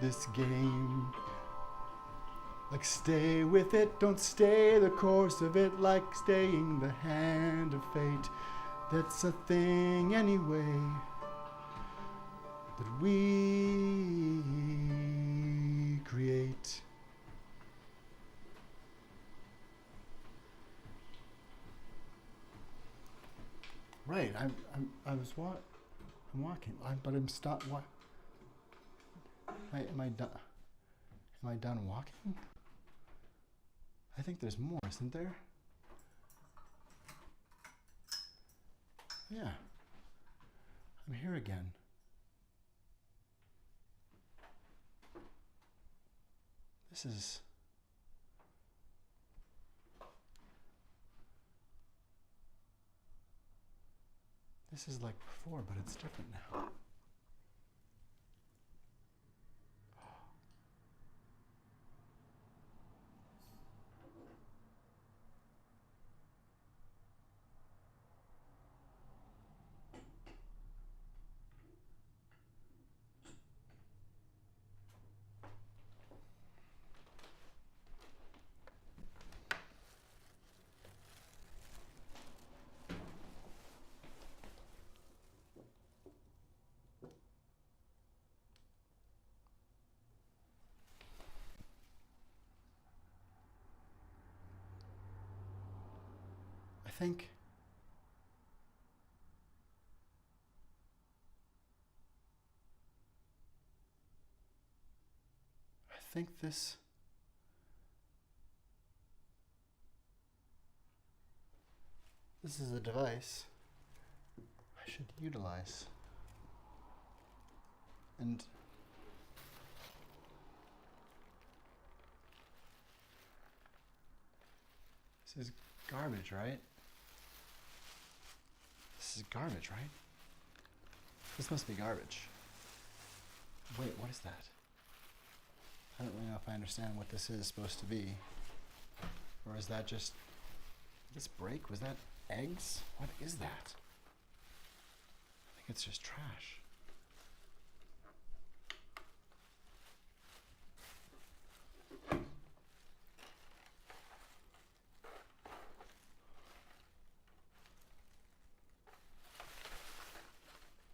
This game, like stay with it, don't stay the course of it, like staying the hand of fate. That's a thing anyway that we create. Right, I'm walking, but I'm stopped. What? Am I done? Am I done walking? I think there's more, isn't there? Yeah, I'm here again. This is like before, but it's different now. I think this This is a device I should utilize. And this is garbage, right? This is garbage, right? This must be garbage. Wait, what is that? I don't really know if I understand what this is supposed to be. Or is that just... this break? Was that eggs? What is that? I think it's just trash.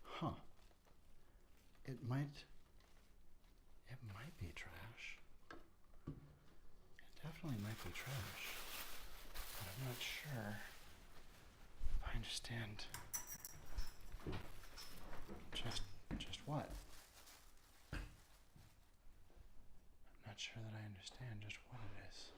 Huh. It might be trash. It definitely might be trash. But I'm not sure if I understand just what. I'm not sure that I understand just what it is.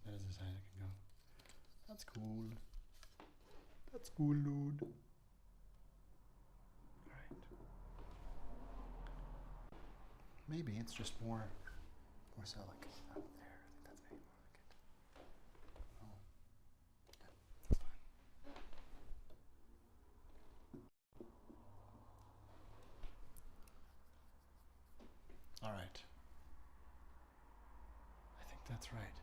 That is as high as I can go. That's cool. That's cool, dude. Alright. Maybe it's just more so like up there. I think that's maybe more like it. Oh. Yeah, that's fine. Alright. I think that's right.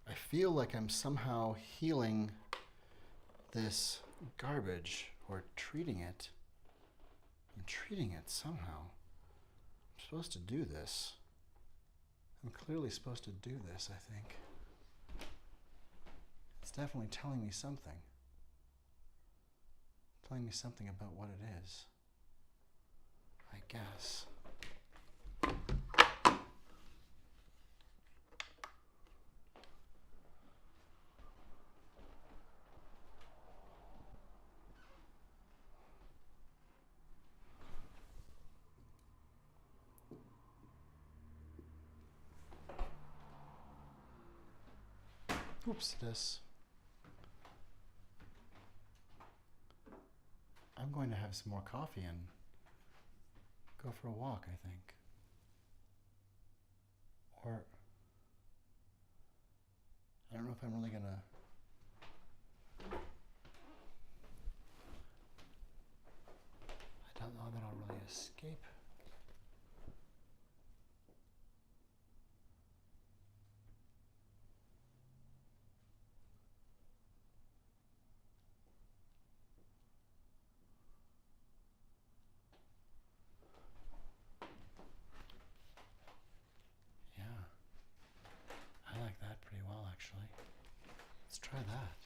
I feel like I'm somehow healing this garbage or treating it. I'm treating it somehow. I'm supposed to do this. I'm clearly supposed to do this, I think. It's definitely telling me something. Telling me something about what it is. I guess. Oops, this. I'm going to have some more coffee and go for a walk, I think. Or I don't know if I'm really gonna. I don't know that I'll really escape. Yeah, I like that pretty well, actually. Let's try that.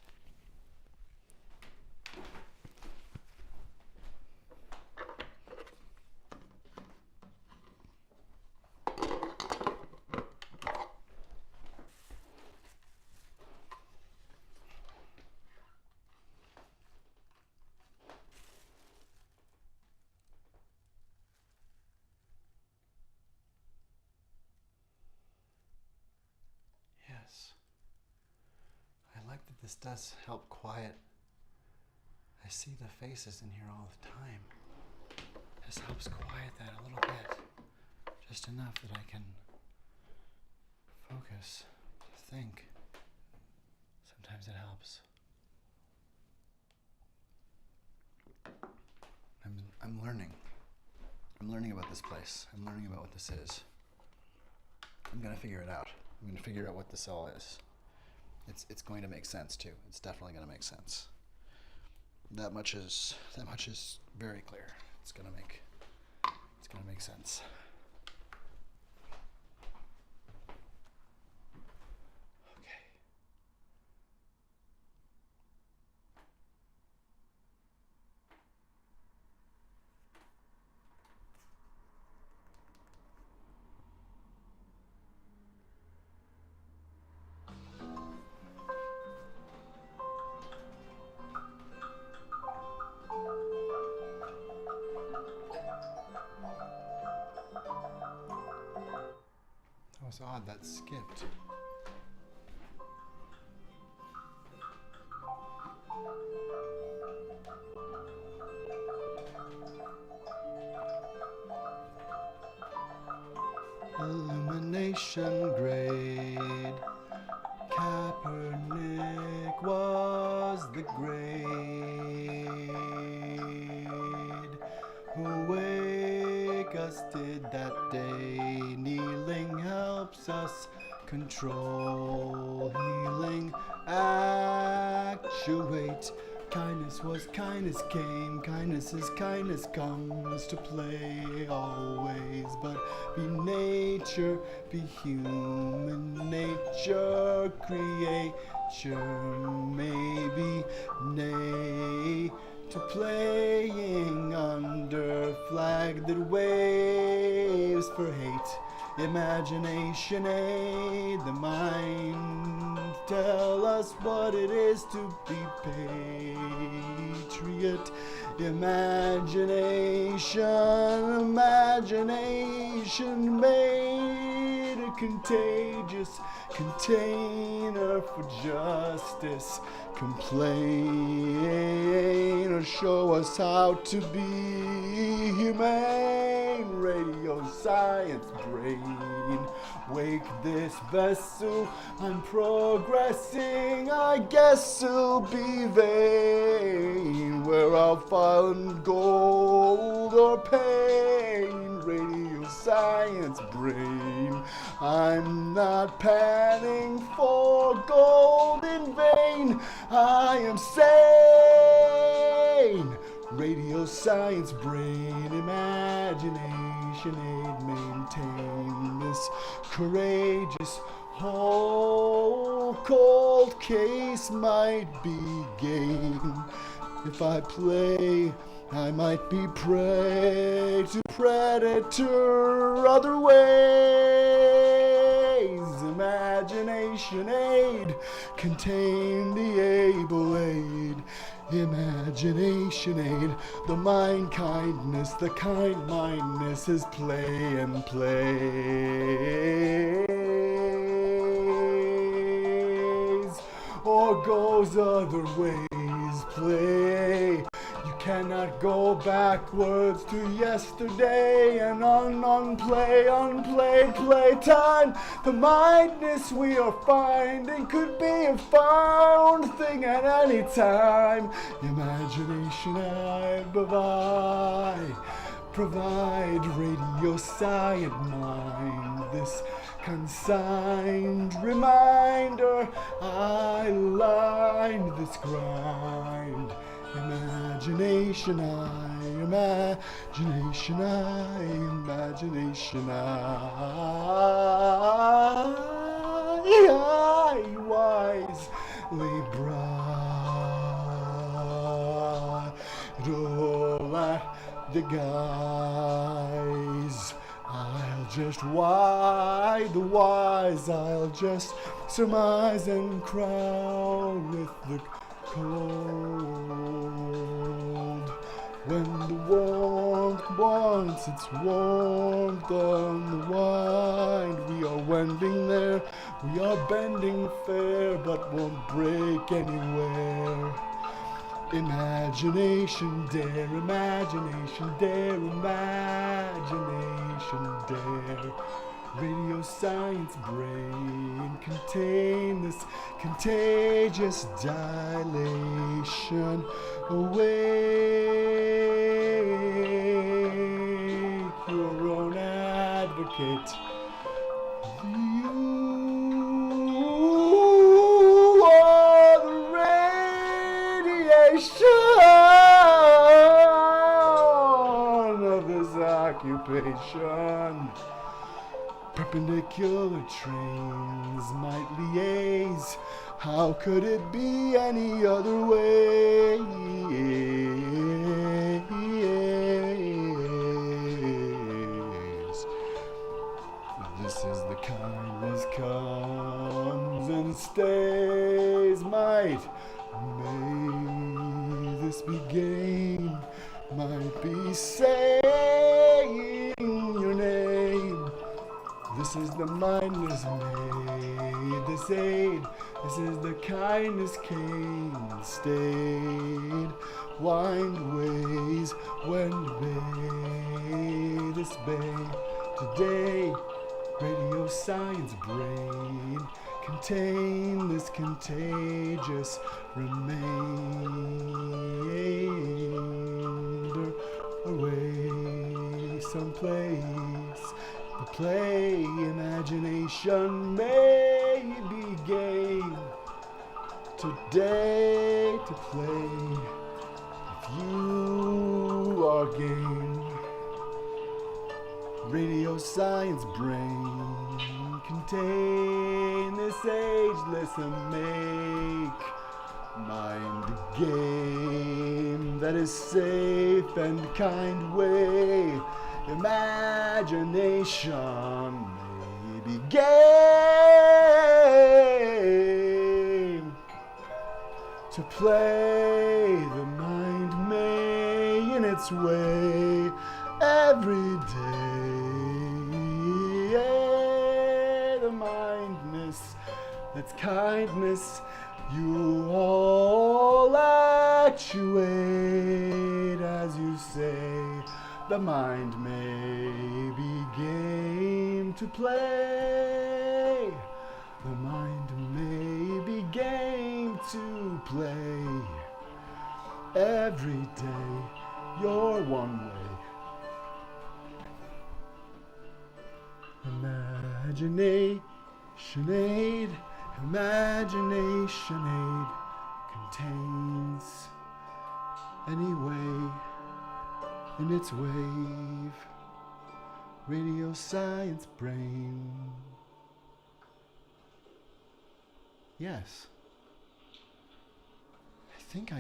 Yes. I like that this does help quiet. I see the faces in here all the time. This helps quiet that a little bit. Just enough that I can focus, think. Sometimes it helps. I'm learning. I'm learning about this place. I'm learning about what this is. I'm gonna figure it out. I'm gonna figure out what this all is. it's going to make sense too. It's definitely going to make sense. That much is very clear. It's going to make sense. That was odd, that skipped. Illumination grade. Kaepernick was the grade who wake us did that day. Kneeling helps us control, healing actuate. Kindness was kindness came, kindness is kindness comes to play always. But be nature, be human nature, creature, maybe nay to playing under flag that waves for hate. Imagination aid the mind, tell us what it is to be patriot. Imagination made a contagious container for justice. Complain or show us how to be humane. Radio science brain, wake this vessel. I'm progressing, I guess it'll be vain. Where I'll find gold or pain. Radio science brain, I'm not panning for gold in vain. I am sane. Radio science brain, imagination aid, maintain this courageous whole cold case might be gain. If I play, I might be prey to predator other ways. Imagination aid, contain the able aid. Imagination aid, the mind kindness, the kind mindness is play and plays, or goes other ways, play. You cannot go backwards to yesterday and unplayed playtime. The mindness we are finding could be a found thing at any time. Imagination I provide radio science mind. This consigned reminder, I lined this grind. Imagination I wisely bridle at the guise. I'll just wide the wise, I'll just surmise and crown with the cold. When the warmth wants its warmth on the wind, we are wending there, we are bending fair, but won't break anywhere. Imagination dare, imagination dare, imagination dare. Radio science brain, contain this contagious dilation. Awake your own advocate. You of this occupation. Perpendicular trains might liaise. How could it be any other way? This is the kind that comes and stays. May this be gain, might be saying your name. This is the mindless made, this aid. This is the kindness came, stayed. Wind ways, wend bay, this bay. Today, radio science brain contain this contagious remainder away someplace. The play imagination may be game today to play if you are game. Radio science brain contain this ageless and make mind game that is safe and kind way. Imagination may be game to play. The mind may in its way every day. The mindness, that's kindness, you all actuate as you say. The mind may be game to play. The mind may be game to play. Every day, you're one way. Imagination aid, imagination aid contains any way in its wave. Radio science brain. Yes. I think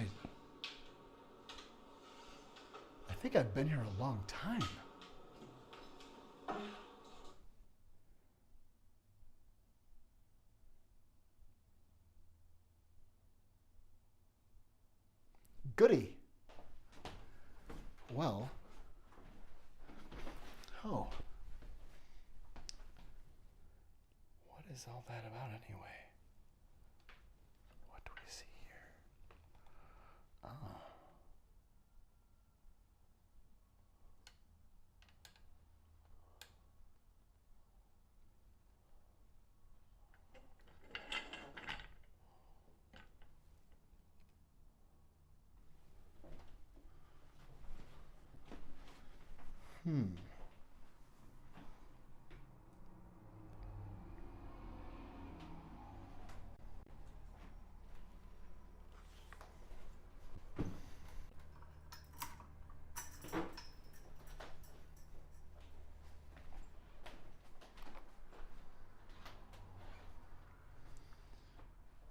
I've been here a long time. Goody. Well. Oh. What is all that about anyway? What do we see here? Ah.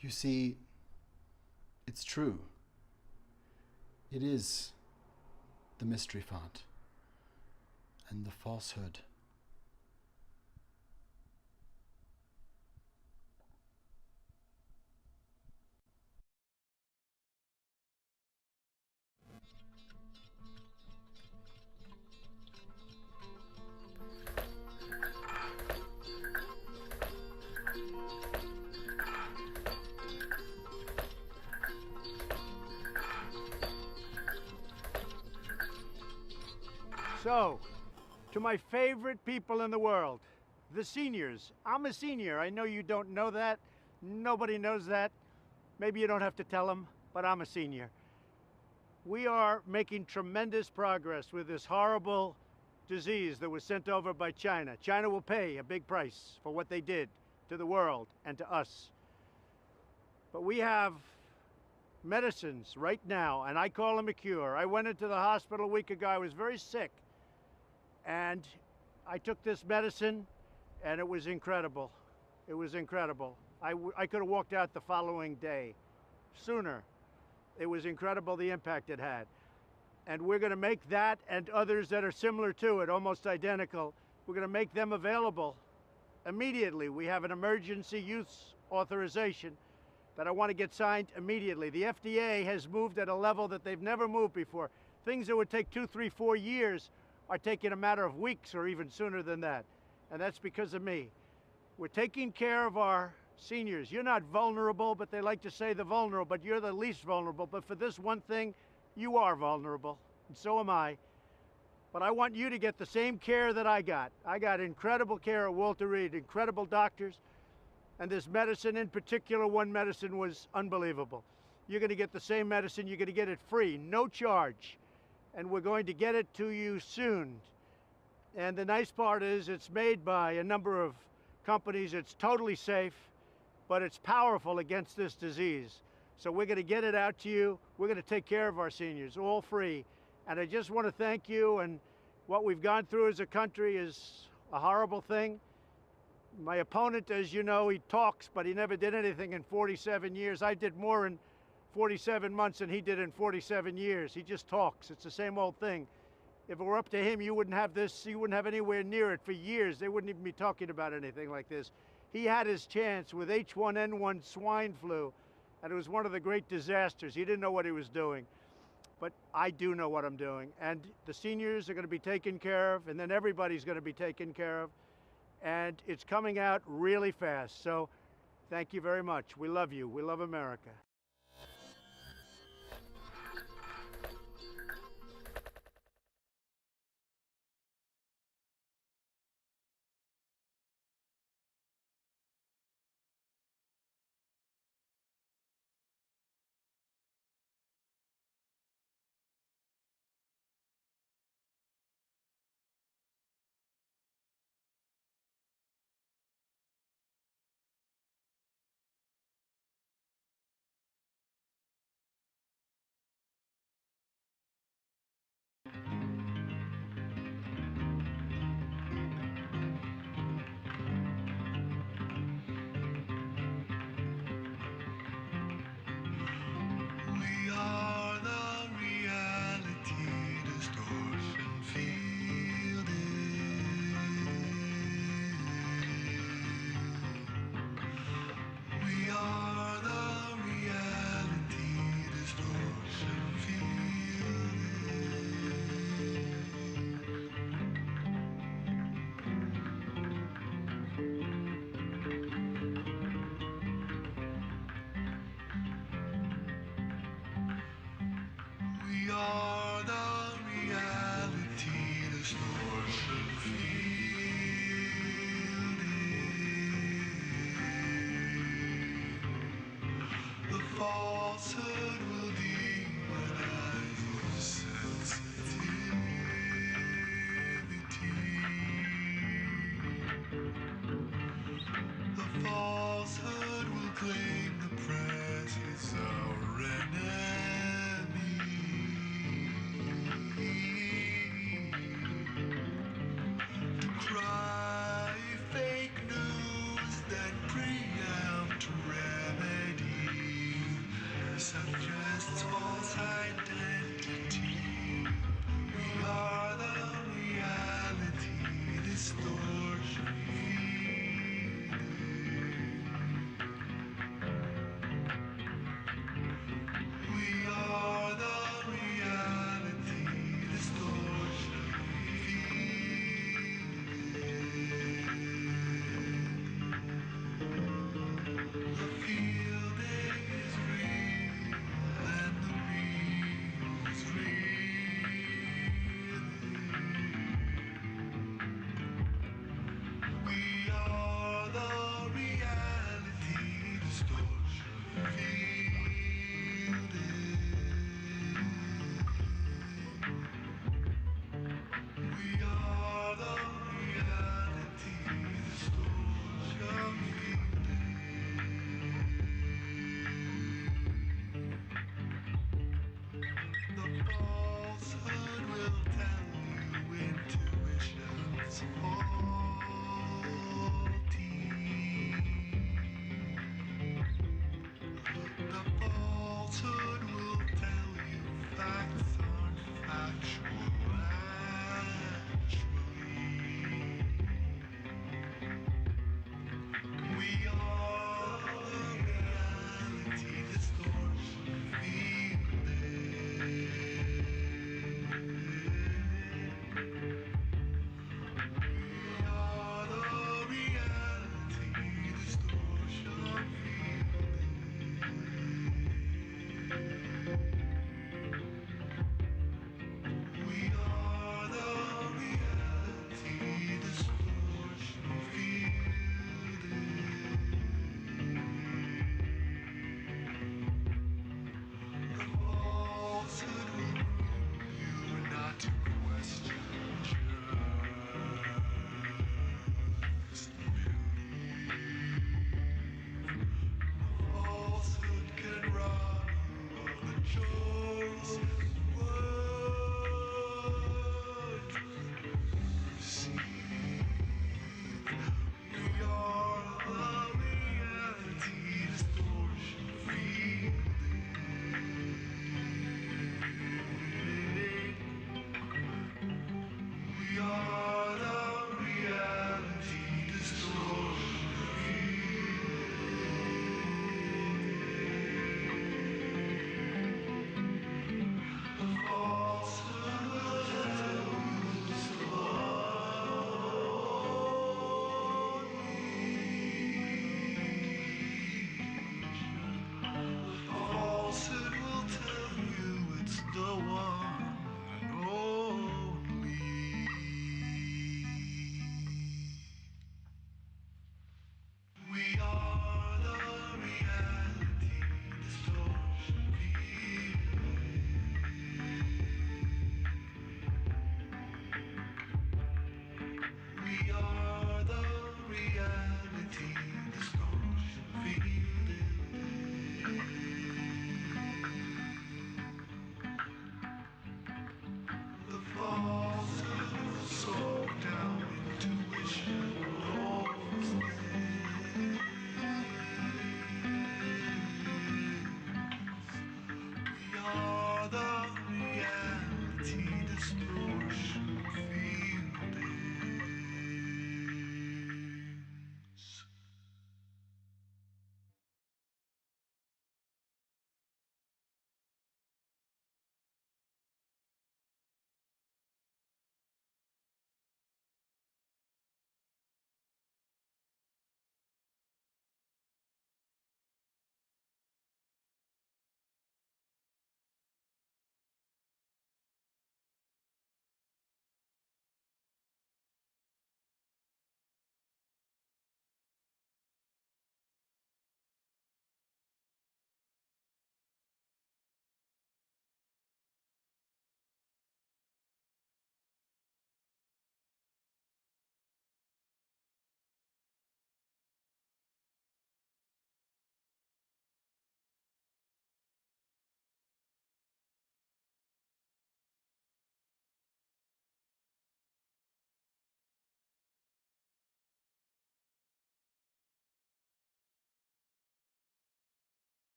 You see, it's true. It is the mystery font and the falsehood. So, to my favorite people in the world, the seniors. I'm a senior. I know you don't know that. Nobody knows that. Maybe you don't have to tell them, but I'm a senior. We are making tremendous progress with this horrible disease that was sent over by China. China will pay a big price for what they did to the world and to us. But we have medicines right now, and I call them a cure. I went into the hospital a week ago. I was very sick, and I took this medicine, and it was incredible. It was incredible. I could have walked out the following day, sooner. It was incredible the impact it had. And we're going to make that and others that are similar to it, almost identical, we're going to make them available immediately. We have an emergency use authorization that I want to get signed immediately. The FDA has moved at a level that they've never moved before. Things that would take 2, 3, 4 years are taking a matter of weeks or even sooner than that. And that's because of me. We're taking care of our seniors. You're not vulnerable, but they like to say the vulnerable, but you're the least vulnerable. But for this one thing, you are vulnerable, and so am I. But I want you to get the same care that I got. I got incredible care at Walter Reed, incredible doctors, and this medicine in particular, one medicine was unbelievable. You're going to get the same medicine, you're going to get it free, no charge, and we're going to get it to you soon. And the nice part is it's made by a number of companies. It's totally safe, but it's powerful against this disease. So we're going to get it out to you. We're going to take care of our seniors, all free. And I just want to thank you. And what we've gone through as a country is a horrible thing. My opponent, as you know, he talks, but he never did anything in 47 years. I did more in 47 months than he did in 47 years. He just talks. It's the same old thing. If it were up to him, you wouldn't have this, you wouldn't have anywhere near it for years. They wouldn't even be talking about anything like this. He had his chance with H1N1 swine flu, and it was one of the great disasters. He didn't know what he was doing. But I do know what I'm doing. And the seniors are going to be taken care of, and then everybody's going to be taken care of. And it's coming out really fast. So thank you very much. We love you. We love America. We are the reality distortion field. We are the reality distortion field. We are the reality distortion field. The falsehood will demonize your sensitivity. The falsehood will claim the press is our enemy. To cry fake news that preempt remedy suggests false identity. We are the reality distortion field.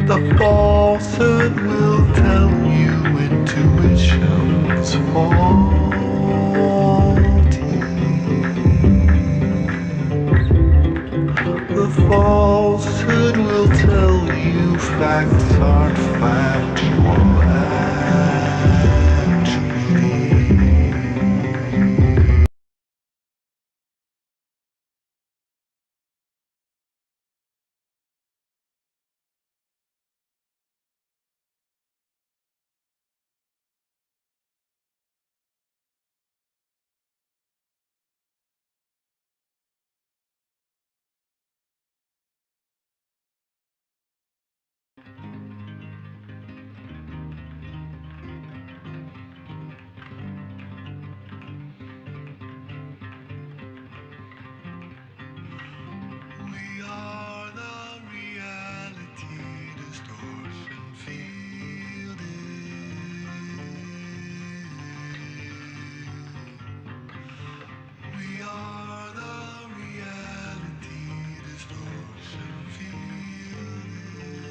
The falsehood will tell you intuition's faulty. The falsehood will tell you facts aren't factual actually. We are the reality distortion fielded. We are the reality distortion fielded.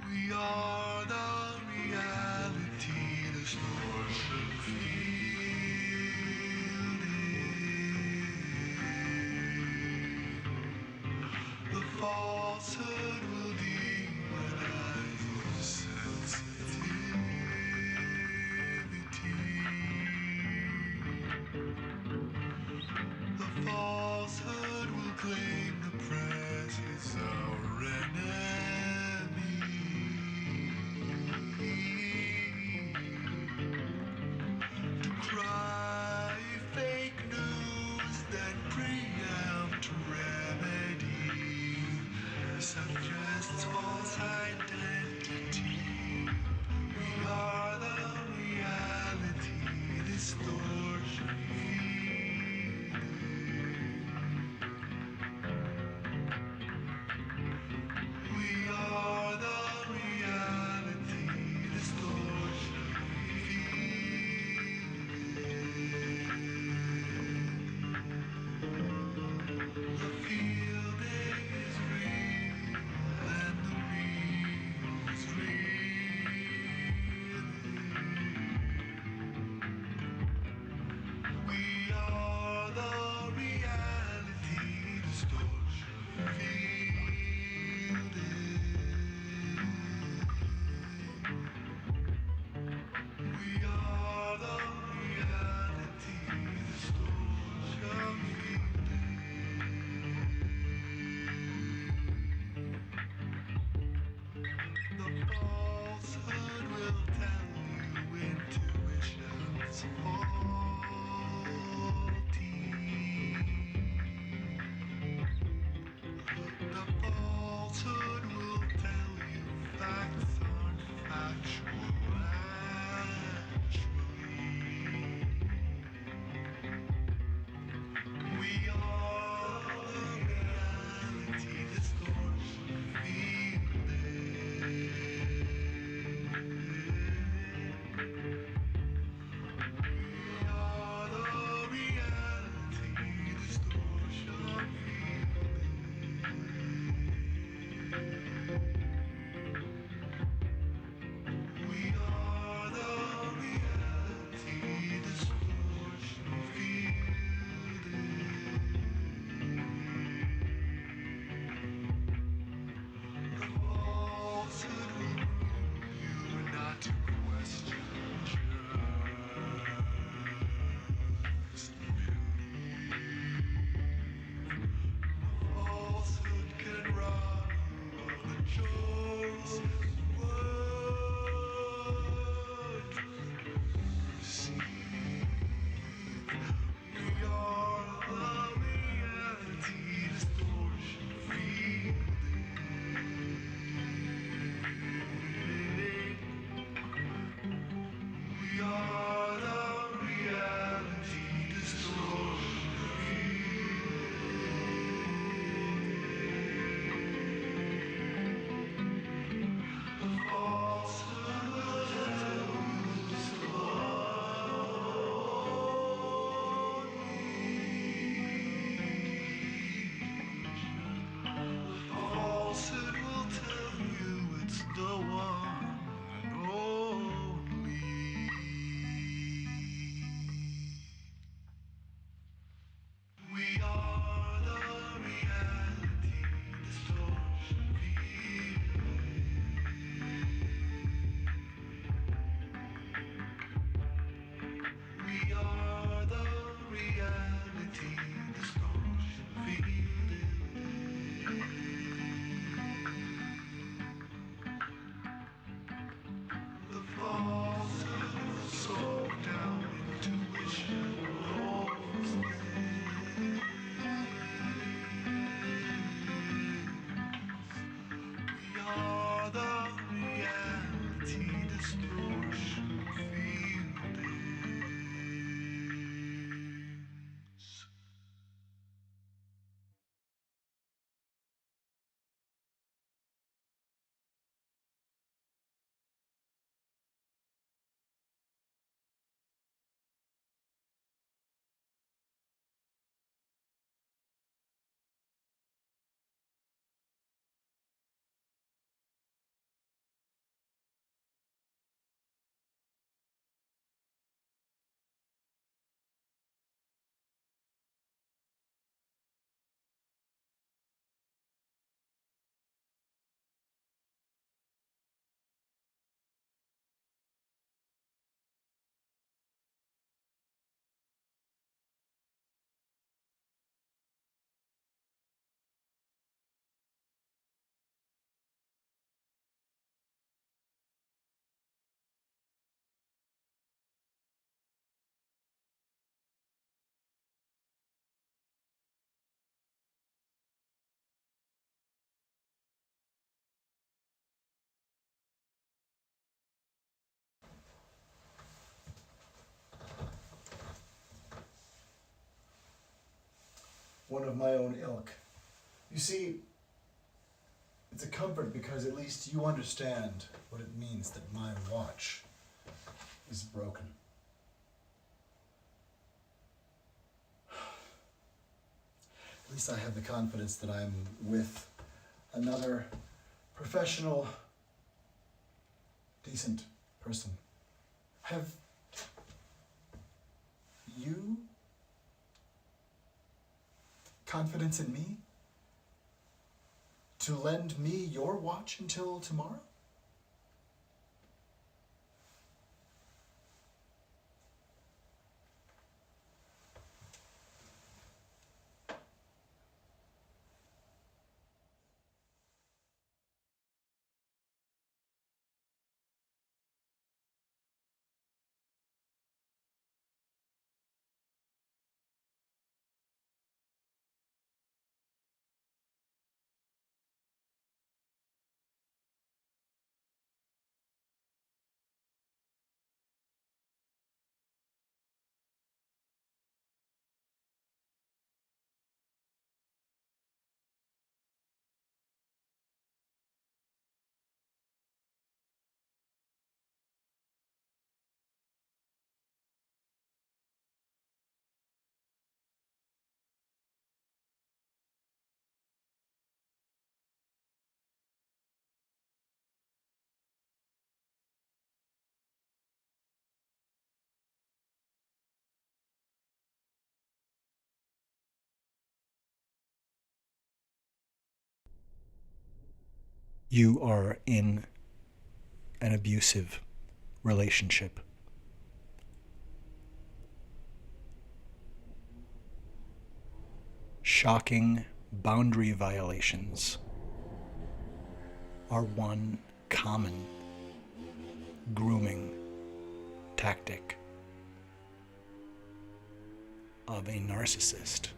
We are the reality distortion fielded. The falsehood will demonize your sensitivity. The falsehood will claim the press is our enemy. Cry fake news, then preempt remedy. one of my own ilk. You see, it's a comfort because at least you understand what it means that my watch is broken. At least I have the confidence that I'm with another professional, decent person. Have you confidence in me to lend me your watch until tomorrow? You are in an abusive relationship. Shocking boundary violations are one common grooming tactic of a narcissist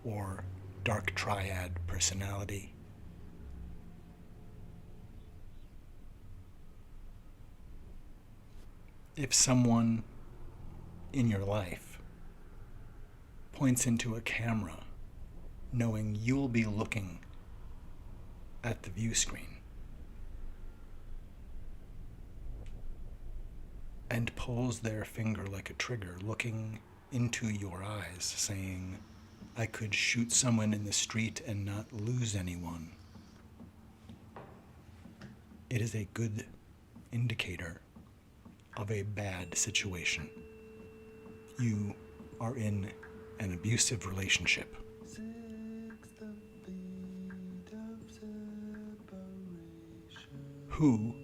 or dark triad personality. If someone in your life points into a camera knowing you'll be looking at the view screen and pulls their finger like a trigger, looking into your eyes, saying, "I could shoot someone in the street and not lose anyone," it is a good indicator of a bad situation. You are in an abusive relationship. Who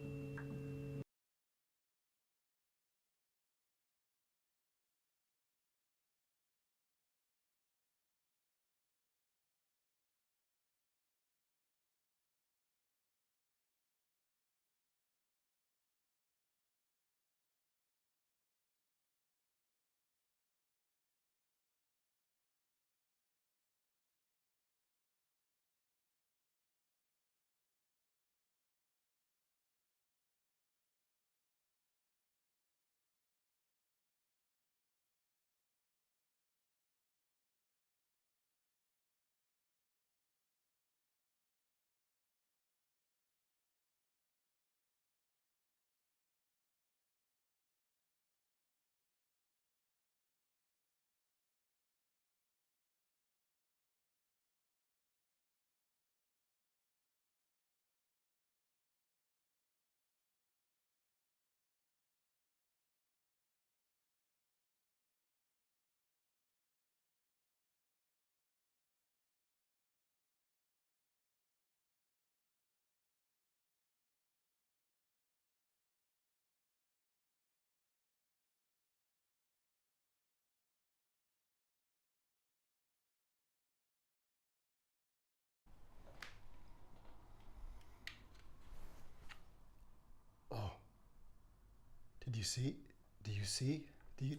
Did you see? Do you see? Do you?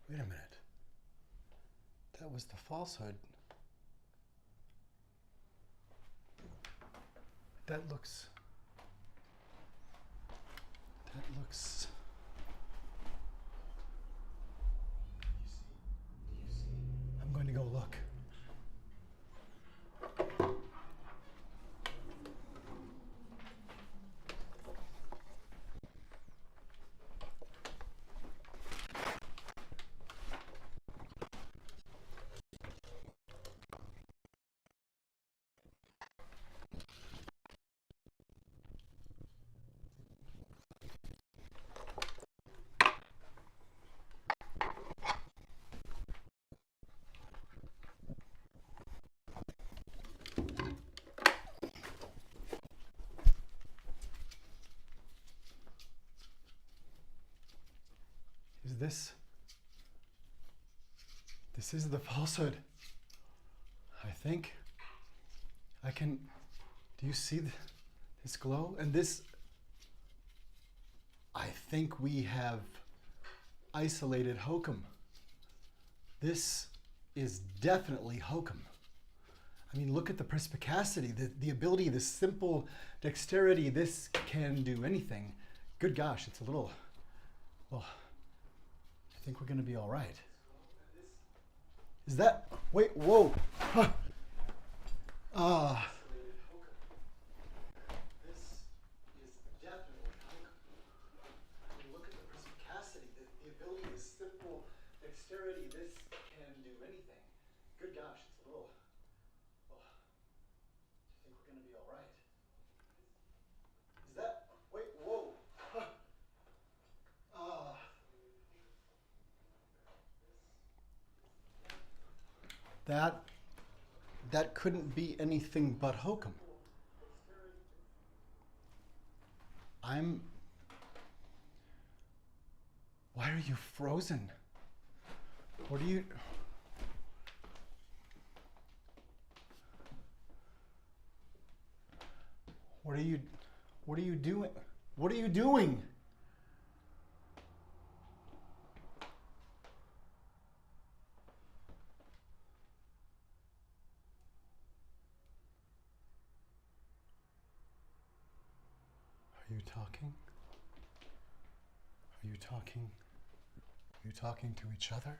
Wait a minute. That was the falsehood. That looks. this is the falsehood. I think I can. Do you see this glow? And this, I think we have isolated hokum. This is definitely hokum. I mean, look at the perspicacity, the ability, the simple dexterity. This can do anything. Good gosh, it's a little, well, I think we're going to be all right. Is that, wait, whoa. Huh. This is definitely hokum. I mean, look at the perspicacity, the ability, the simple dexterity. This can do anything. Good gosh, it's a little, well, I think we're going to be all right. Is that, wait, whoa. Huh. That couldn't be anything but hokum. Why are you frozen? What are you... What are you doing? What are you doing? Are you talking? Are you talking? Are you talking to each other?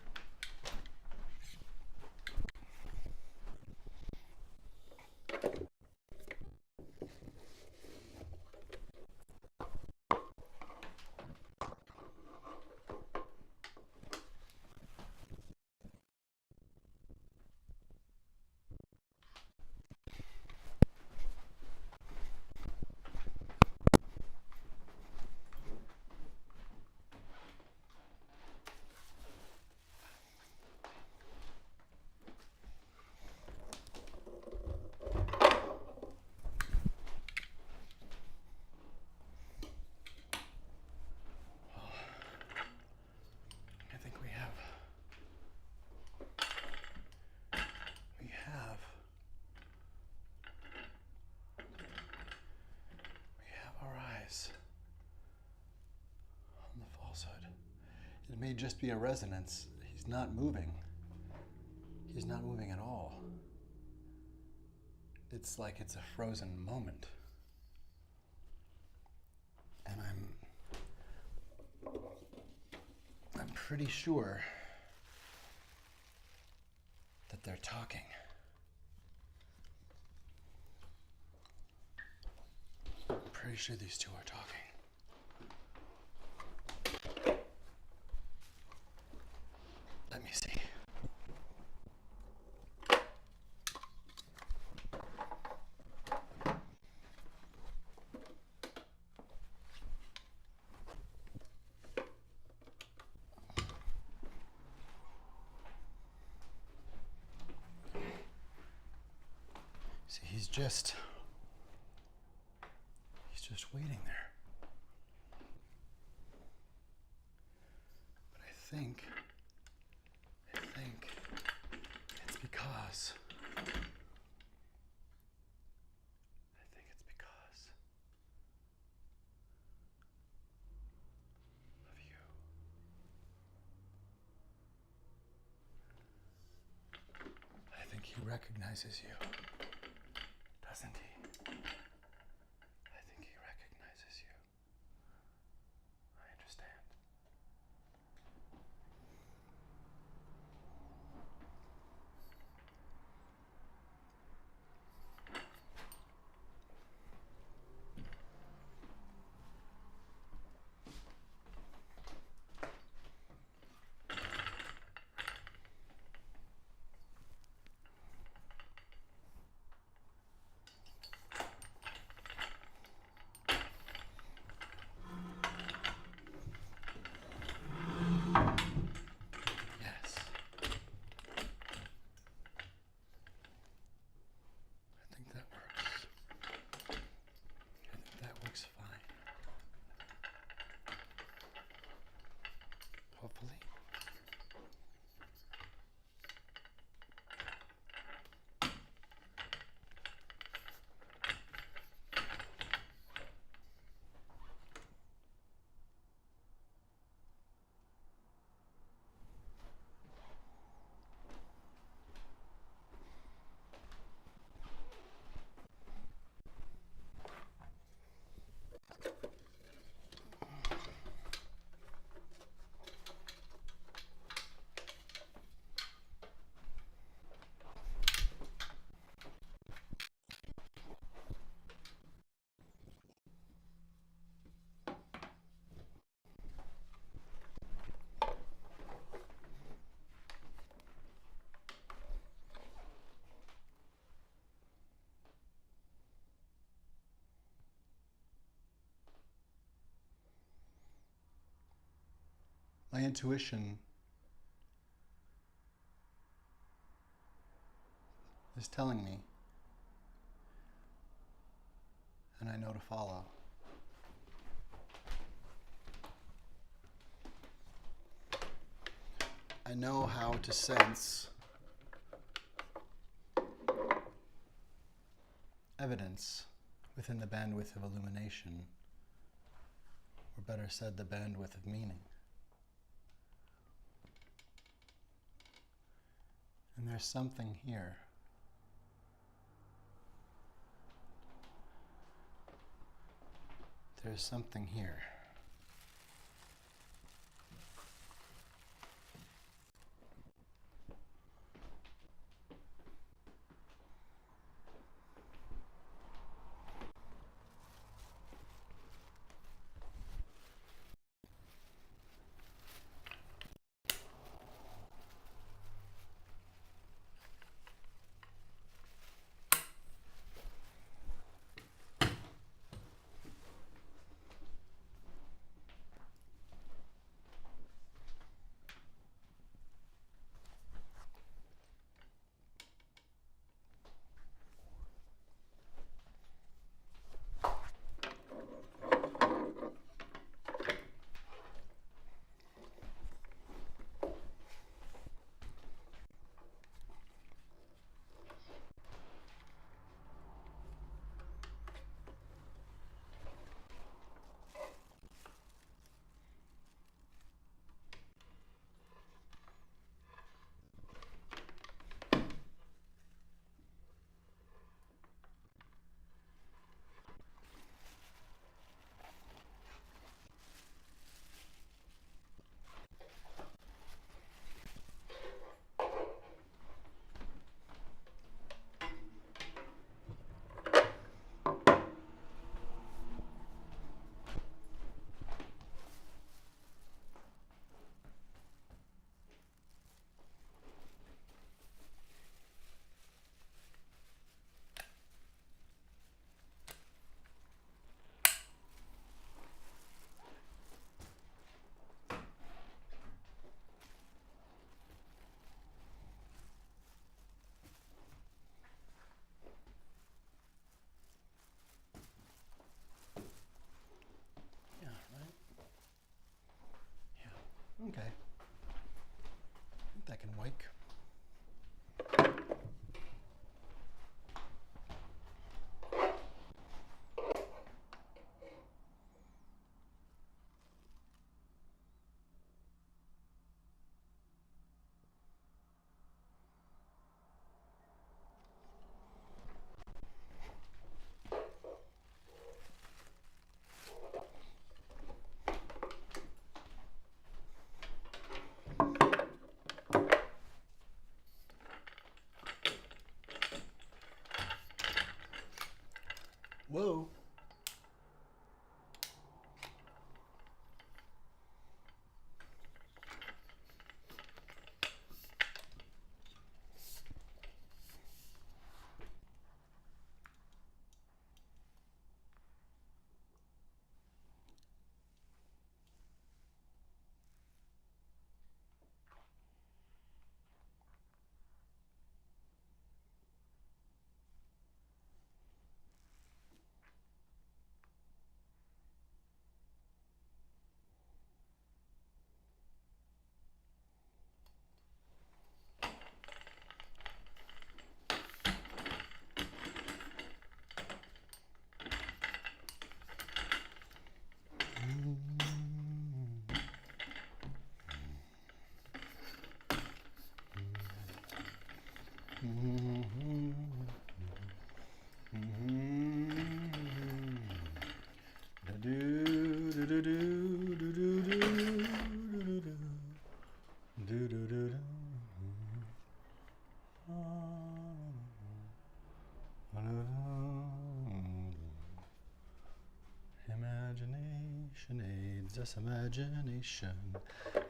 It may just be a resonance. He's not moving. He's not moving at all. It's like it's a frozen moment. And I'm pretty sure that they're talking. I'm pretty sure these two are talking. Let me see. See, he's just waiting there. But I think it's because of you. I think he recognizes you, doesn't he? I think he recognizes you. I understand. My intuition is telling me, and I know to follow. I know how to sense evidence within the bandwidth of illumination, or better said, the bandwidth of meaning. And there's something here. There's something here. Okay. I think that can wake. Whoa. Imagination aids us. Imagination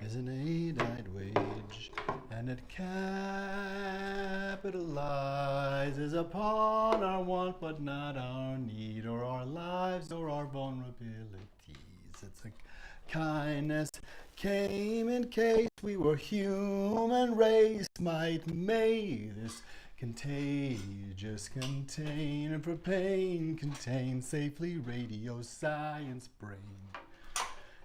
is an aid I'd wage, and it capitalizes upon our want but not our need, or our lives or our vulnerabilities. It's a kindness came in case we were human race might may this contagious container for pain contain safely radio science brain.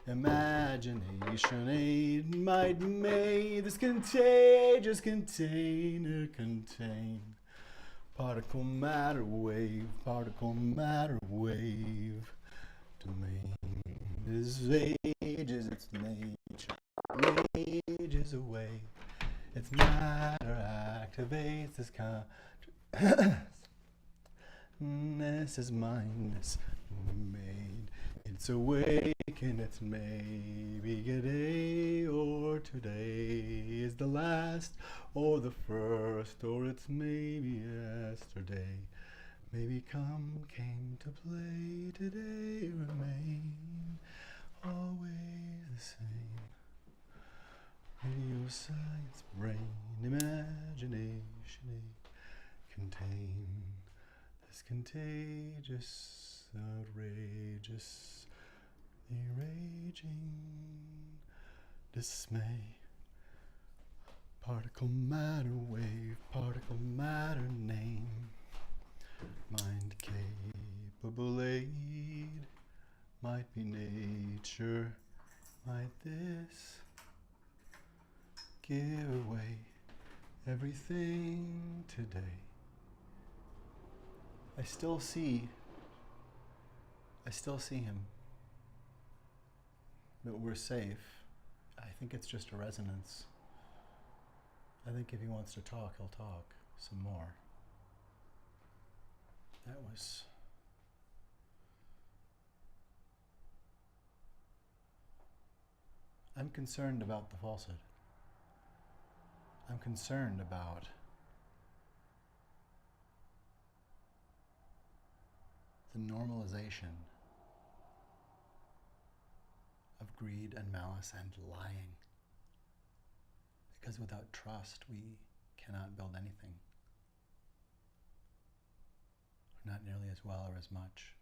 Imagination aid might may this contagious container contain particle matter wave domain. This age is its nature, age is away. Its matter activates this consciousness is mindness made. It's awakened, it's maybe a day or today is the last or the first, or it's maybe yesterday. Maybe came to play today, remain always the same. Radio science brain imagination contain this contagious outrageous the raging dismay. Particle matter wave, particle matter name. Mind capable aid might be nature, might this give away everything today. I still see him, but we're safe. I think it's just a resonance. I think if he wants to talk, he'll talk some more. That was I'm concerned about the falsehood. I'm concerned about the normalization of greed and malice and lying. Because without trust, we cannot build anything. Not nearly as well or as much.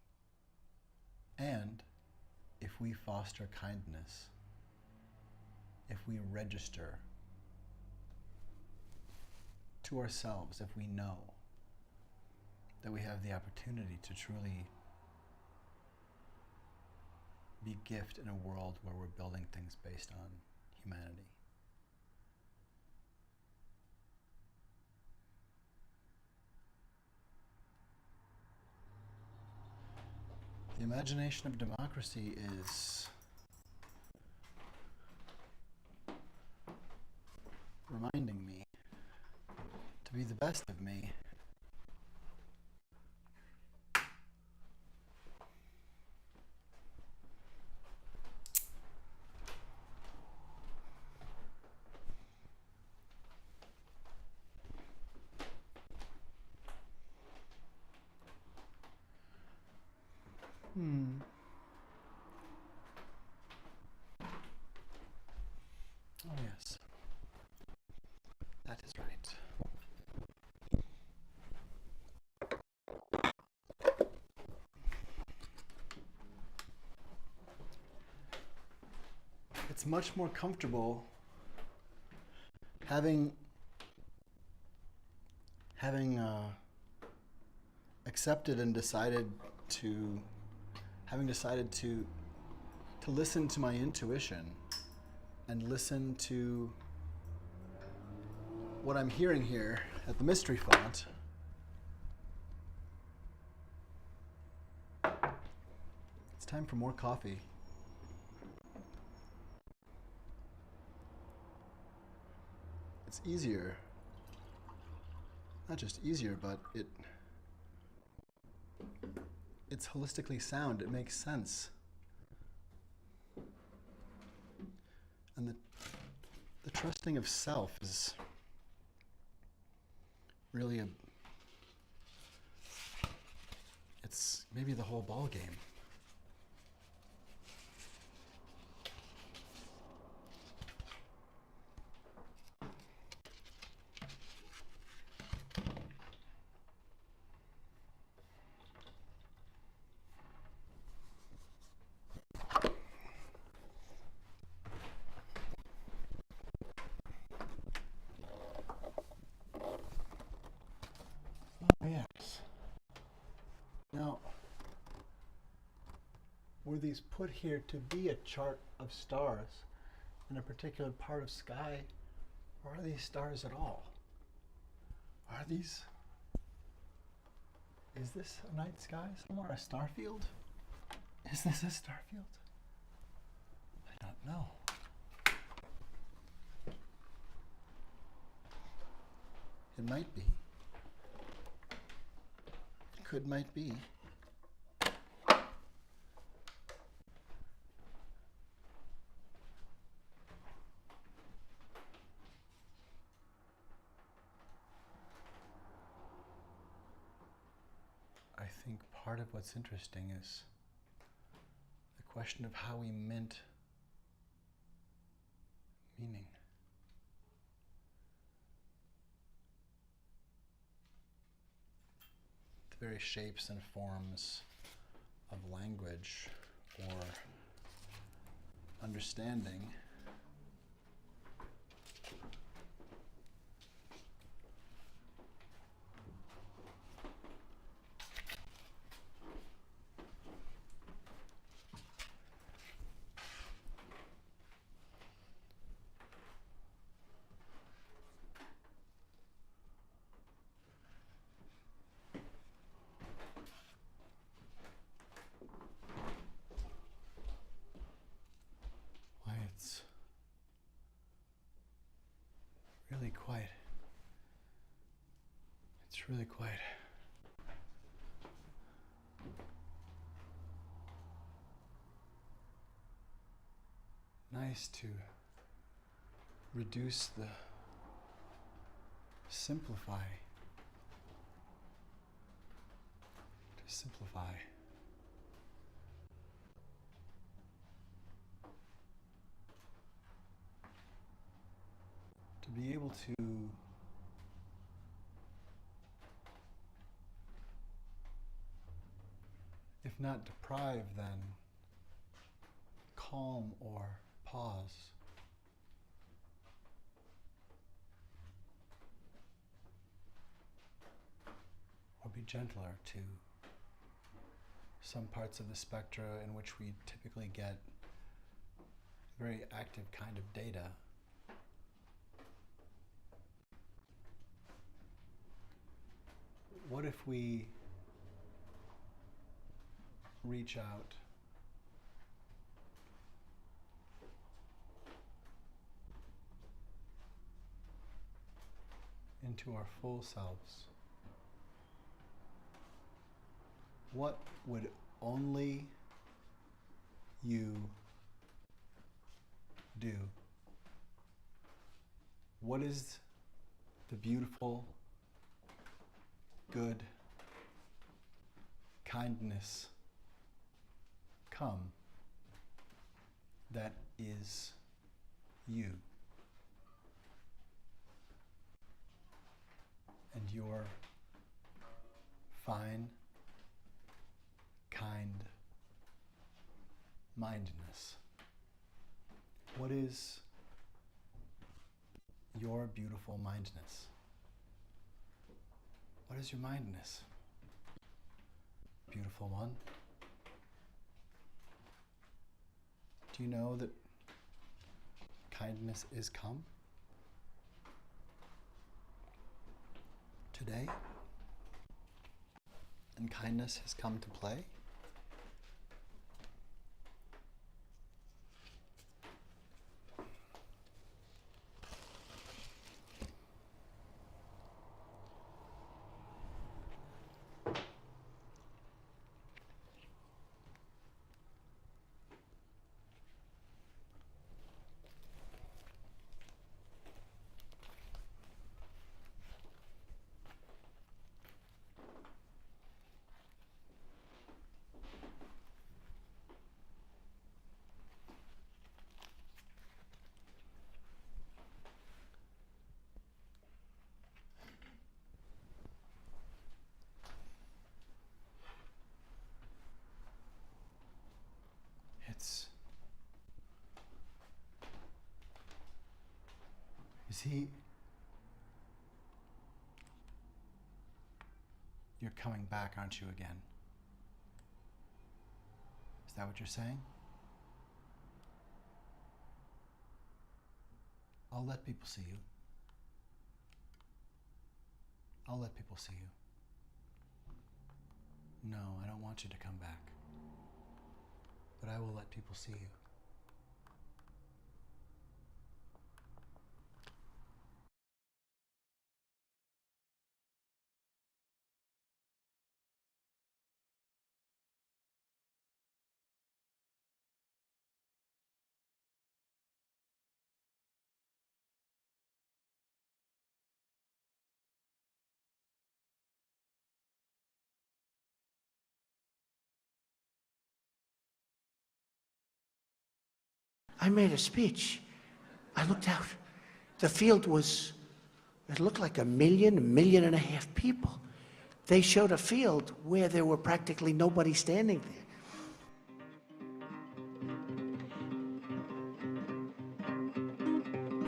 And if we foster kindness, if we register to ourselves, if we know that we have the opportunity to truly be gift in a world where we're building things based on humanity. The imagination of democracy is reminding me to be the best of me. Oh yes, that is right. It's much more comfortable having accepted and decided to listen to my intuition and listen to what I'm hearing here at the Mystery Font. It's time for more coffee. It's easier. Not just easier, but it's holistically sound. It makes sense. And the trusting of self is really it's maybe the whole ball game. these put here to be a chart of stars in a particular part of sky, or are these stars at all? Are these? Is this a night sky somewhere? A star field? Is this a star field? I don't know. It might be. It might be. I think part of what's interesting is the question of how we mint meaning. The very shapes and forms of language or understanding it's really quite. It's really quite. Nice to reduce the simplify. To simplify. To be able to if not deprive, then calm or pause. Or be gentler to some parts of the spectra in which we typically get very active kind of data. What if we reach out into our full selves? What would only you do? What is the beautiful, good, kindness come that is you and your fine, kind mindedness? What is your beautiful mindedness? What is your mindedness? Beautiful one. Do you know that kindness is come? Today? And kindness has come to play? You see, you're coming back, aren't you, again? Is Is that what you're saying? I'll let people see you. I'll let people see you. No, I don't want you to come back. But I will let people see you. I made a speech. I looked out. The field it looked like 1.5 million people. They showed a field where there were practically nobody standing there.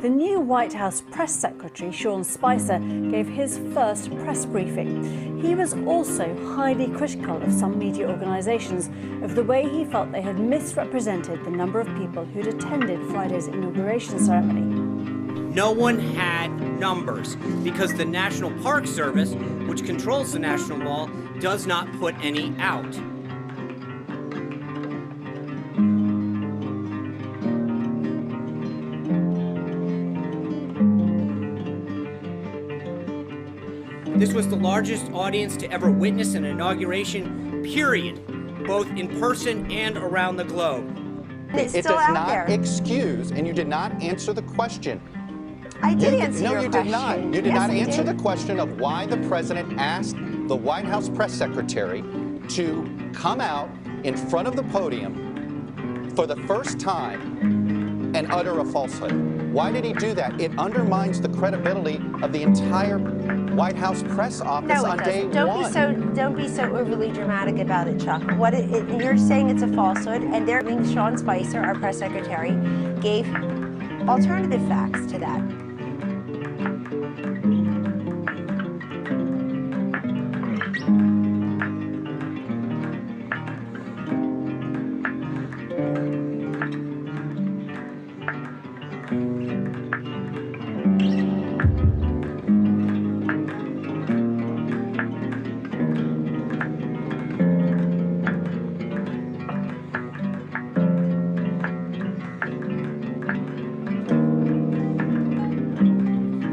The new White House press secretary, Sean Spicer, gave his first press briefing. He was also highly critical of some media organisations of the way he felt they had misrepresented the number of people who'd attended Friday's inauguration ceremony. No one had numbers because the National Park Service, which controls the National Mall, does not put any out. This was the largest audience to ever witness an inauguration, period, both in person and around the globe. It does not excuse, and you did not answer the question. I did answer your question. No, you did not. You did Yes, not I answer did. the question of why the president asked the White House press secretary to come out in front of the podium for the first time and utter a falsehood. Why did he do that? It undermines the credibility of the entire White House press office No, on it day doesn't. one. Don't be so overly dramatic about it, Chuck. You're saying it's a falsehood, and Sean Spicer, our press secretary, gave alternative facts to that.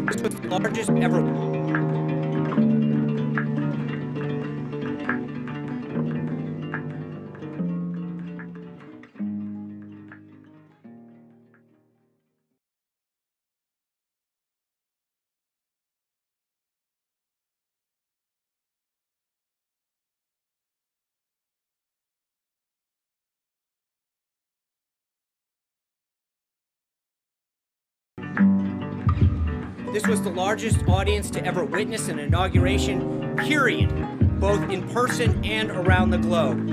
This was the largest ever. This was the largest audience to ever witness an inauguration, period, both in person and around the globe.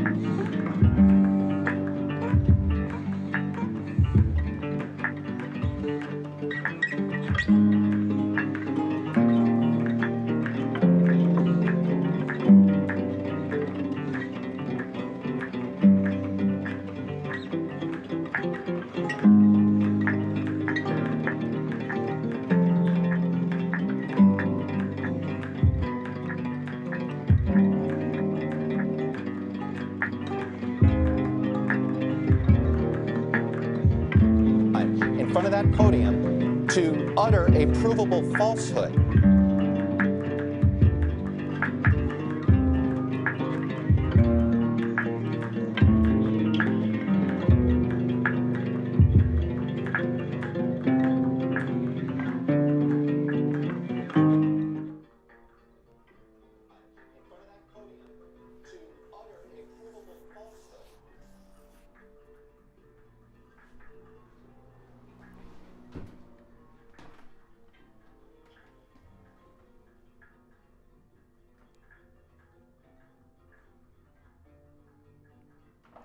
In front of that podium to utter a provable falsehood.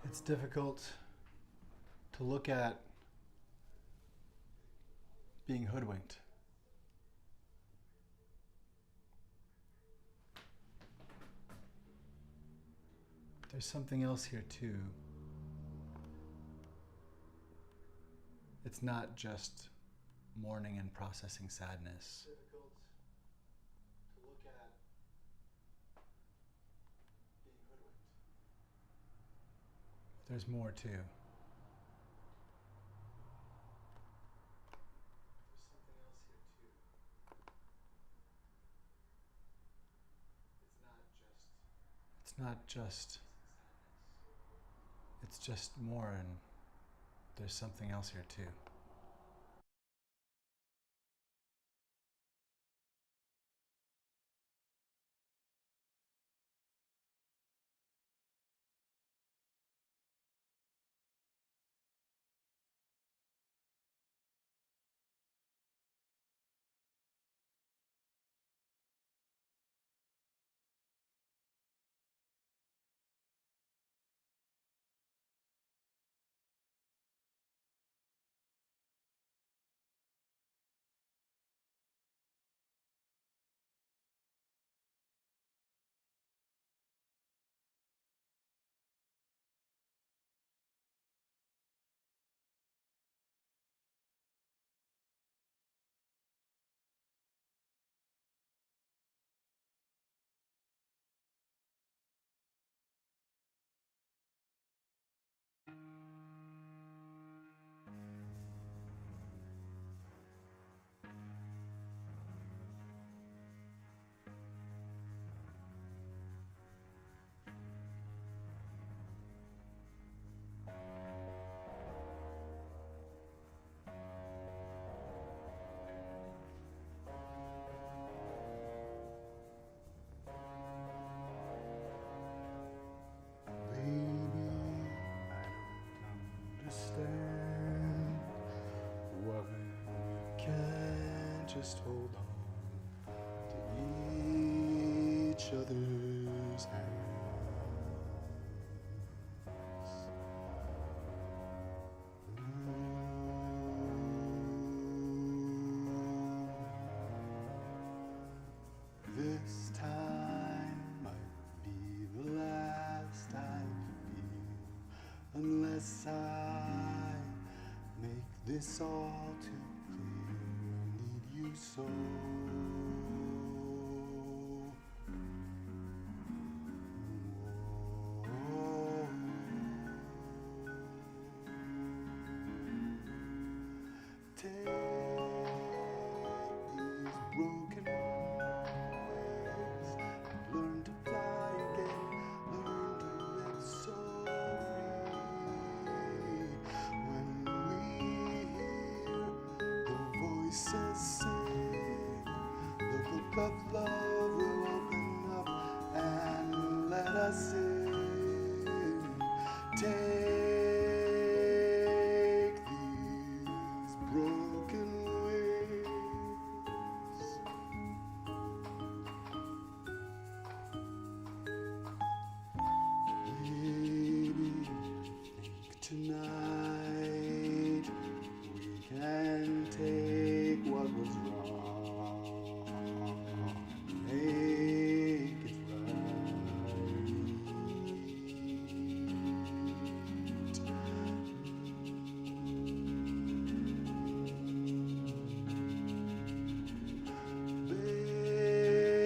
It's difficult to look at being hoodwinked. There's something else here too. It's not just mourning and processing sadness. Difficult to look at being hoodwinked. There's more too. There's something else here too. It's not just. It's just more, and there's something else here too. Just hold on to each other's hands. This time might be the last I feel, unless I make this all too clear. I need you so. Take these broken wings and learn to fly again, learn to live so free. When we hear the voices sing, the book of love will open up and let us in. Take these broken wings. Maybe think tonight we can take what was wrong, make it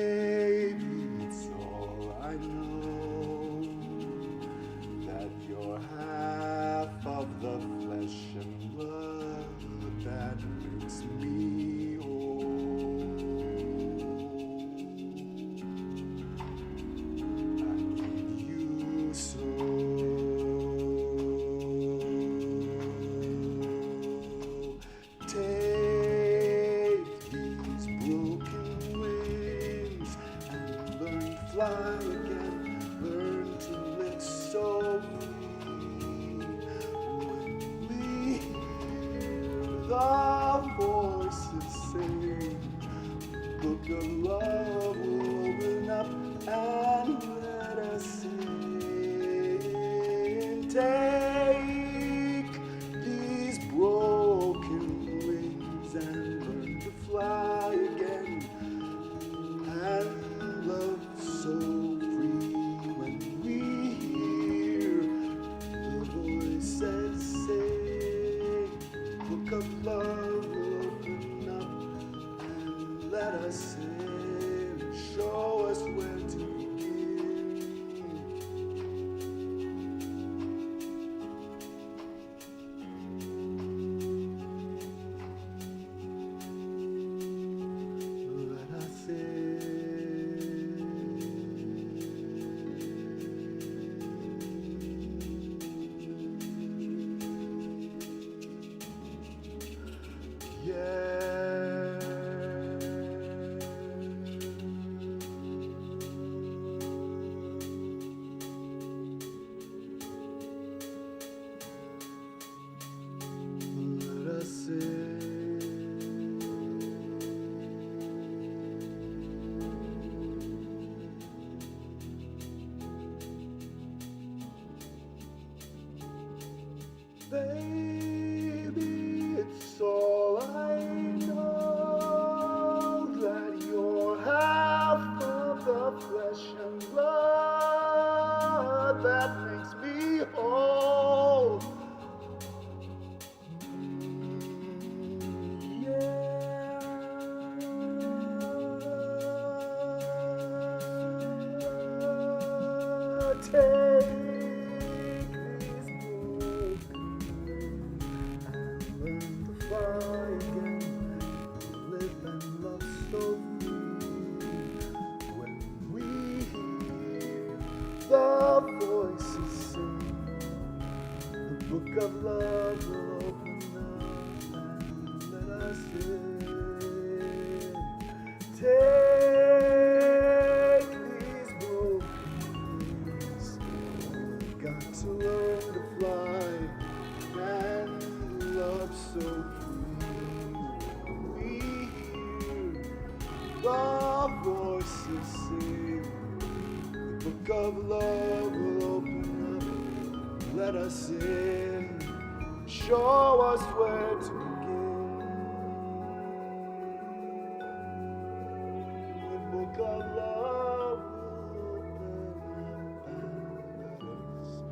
Baby, it's all I know, that you're half of the flesh and blood that makes me whole. I need you so. Take these broken wings and learn to fly again, learn to live so free. When we hear the voices sing, book of love will open up and let us in. Take these broken wings and learn to fly again and love so free. When we hear the voices sing, book of let us in, show us where to begin. Let us in. Let us Baby, it's all I know that you're half of the flesh and blood that makes me whole. Take these broken and learn to fly again, live and love so free. When we hear the voices sing, the book of love will open up and let us in. Take these broken wings, we've got to learn to fly and love so free. We hear the voices sing, the book of love will open up, let us in, show us where to begin. The book of love will open up and let us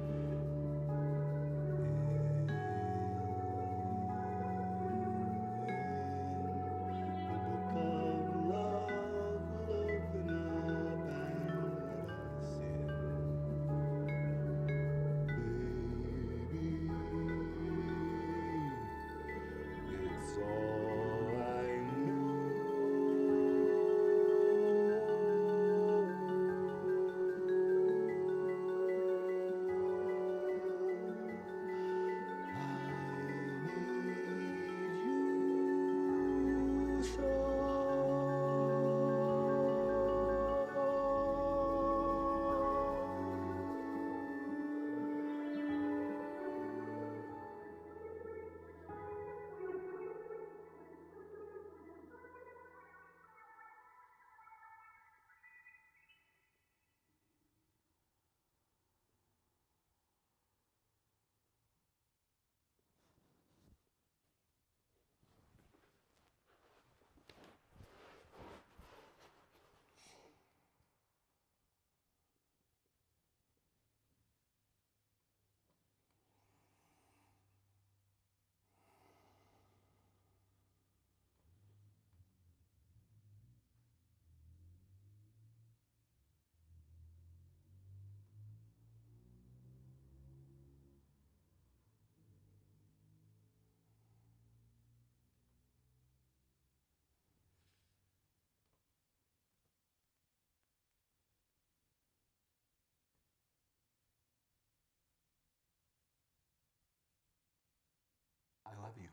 I love you.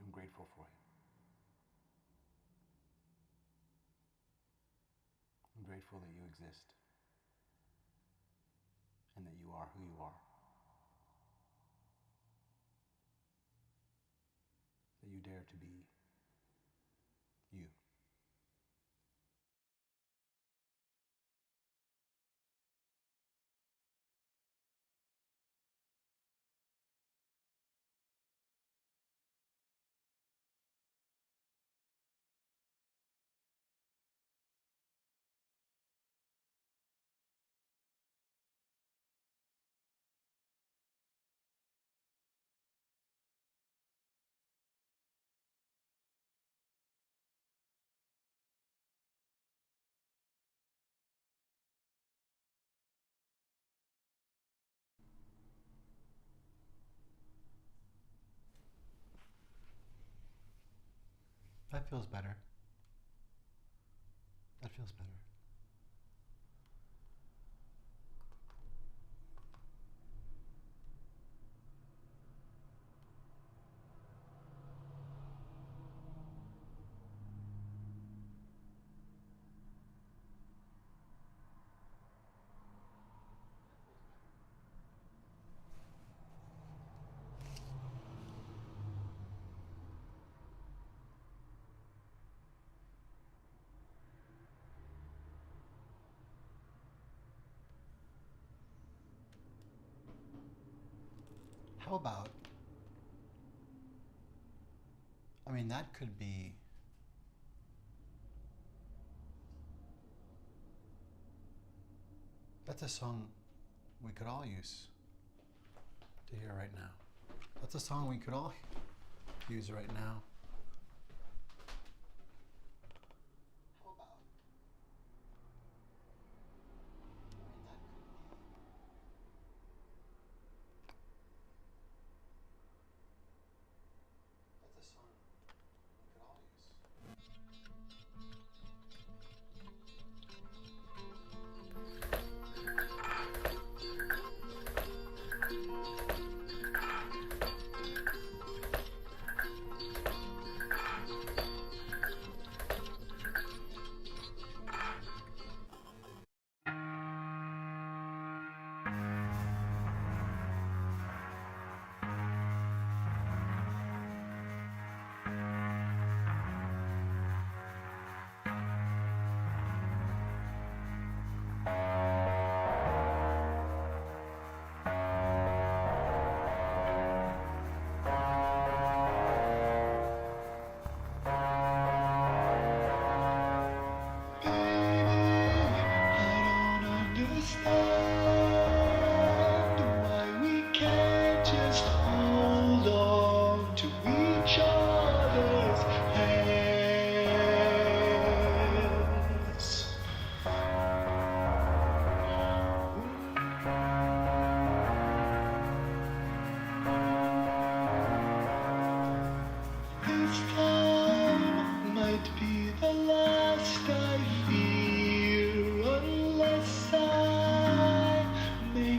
I'm grateful for you. I'm grateful that you exist and that you are who you are. That you dare to be you. That feels better. That feels better. How about, I mean, that could be, that's a song we could all use to hear right now. That's a song we could all use right now. How about,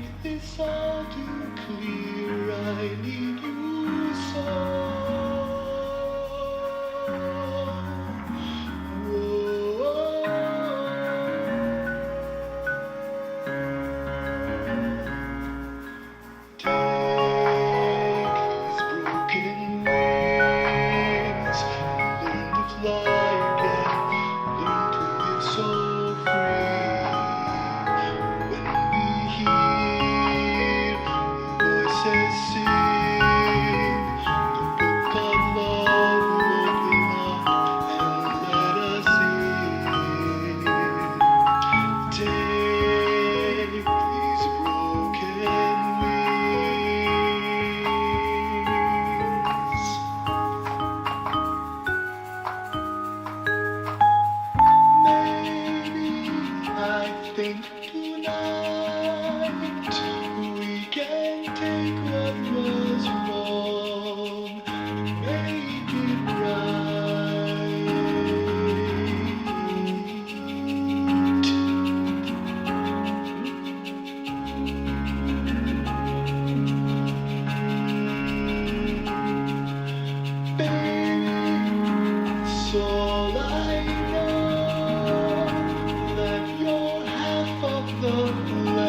that's a song we could all use. The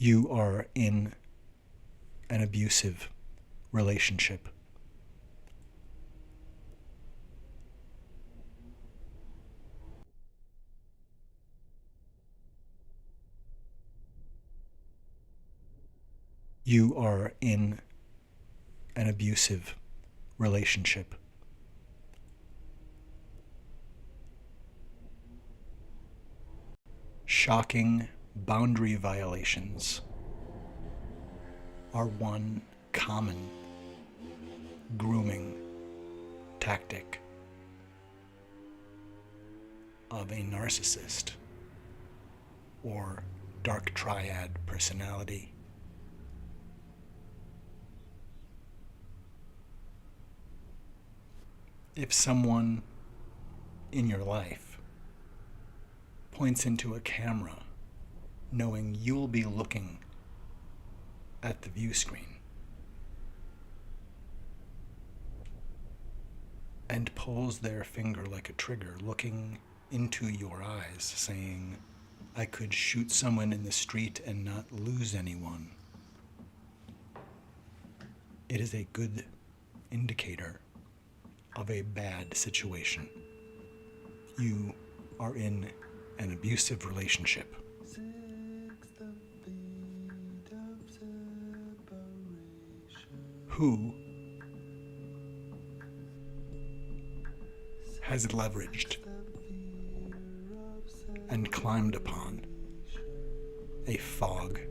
You are in an abusive relationship. You are in an abusive relationship. Shocking boundary violations are one common grooming tactic of a narcissist or dark triad personality. If someone in your life points into a camera knowing you'll be looking at the view screen and pulls their finger like a trigger, looking into your eyes, saying, I could shoot someone in the street and not lose anyone, it is a good indicator of a bad situation. You are in an abusive relationship. Who has leveraged and climbed upon a fog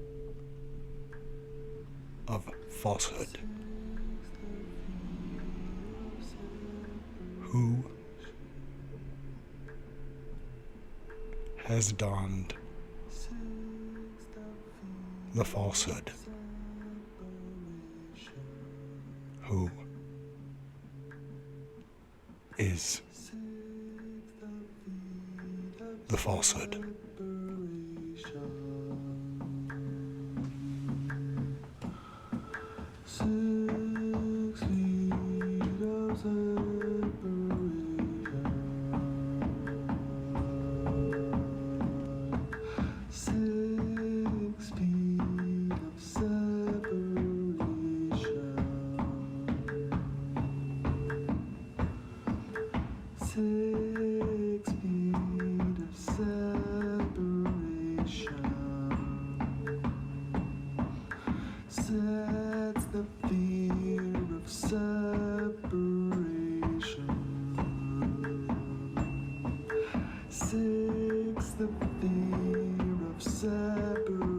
of falsehood? Who has donned the falsehood? Who is the falsehood? 6 feet of separation sets the fear of separation. 6, the fear of separation.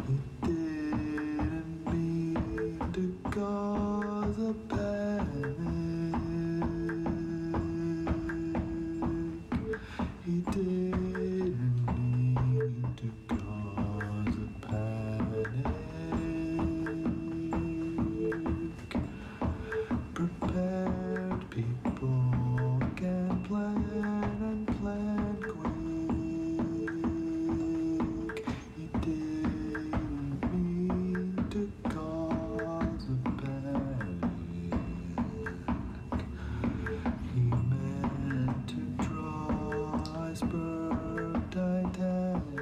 He didn't mean to cause a panic. He didn't mean to cause a panic. Prepared people can plan and plan quick. He didn't mean to cause a panic. He meant to draw iceberg Titanic.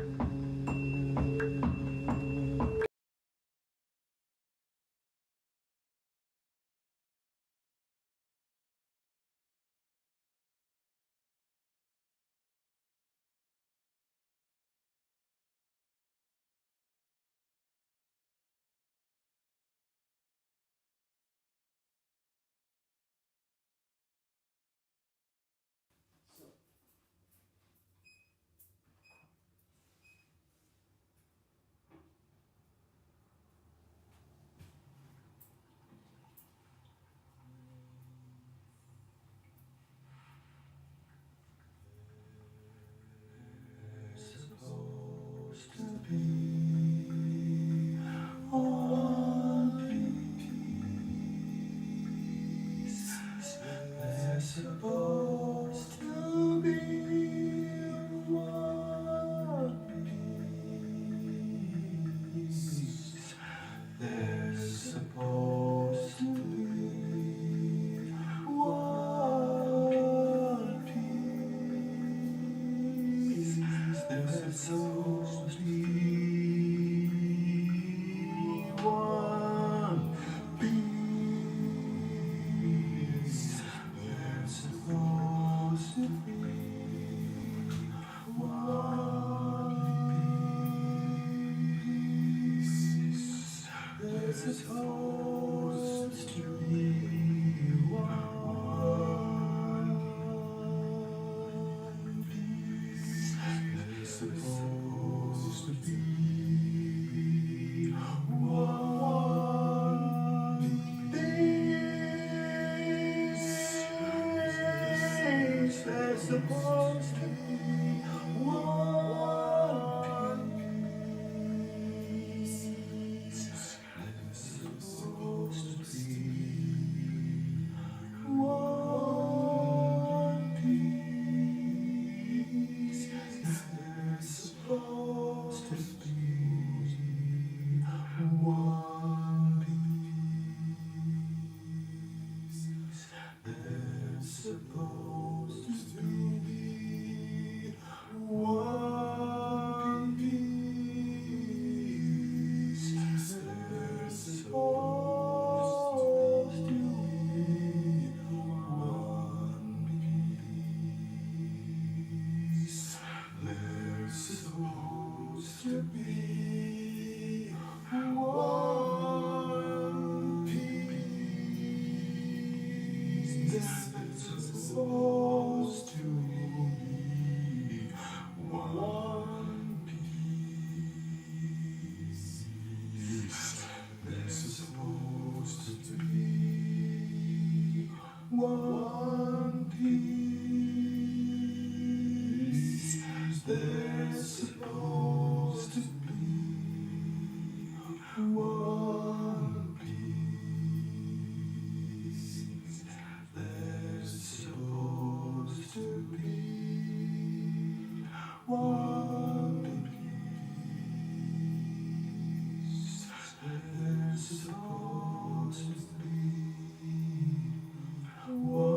Supposed to be one piece. They're supposed to be one piece. They're supposed to be one piece. They're supposed to be one piece. They're supposed to be one piece. They're supposed to be one piece. They're supposed to be one piece. They're supposed to be one piece. They're supposed to be one piece. They're supposed to be one piece. They're supposed to be one piece. They're supposed to be one piece. They're supposed to be one piece. They're supposed to be one piece. They're supposed to be one piece. They're supposed to be one piece. They're supposed to be one piece. They're supposed to be one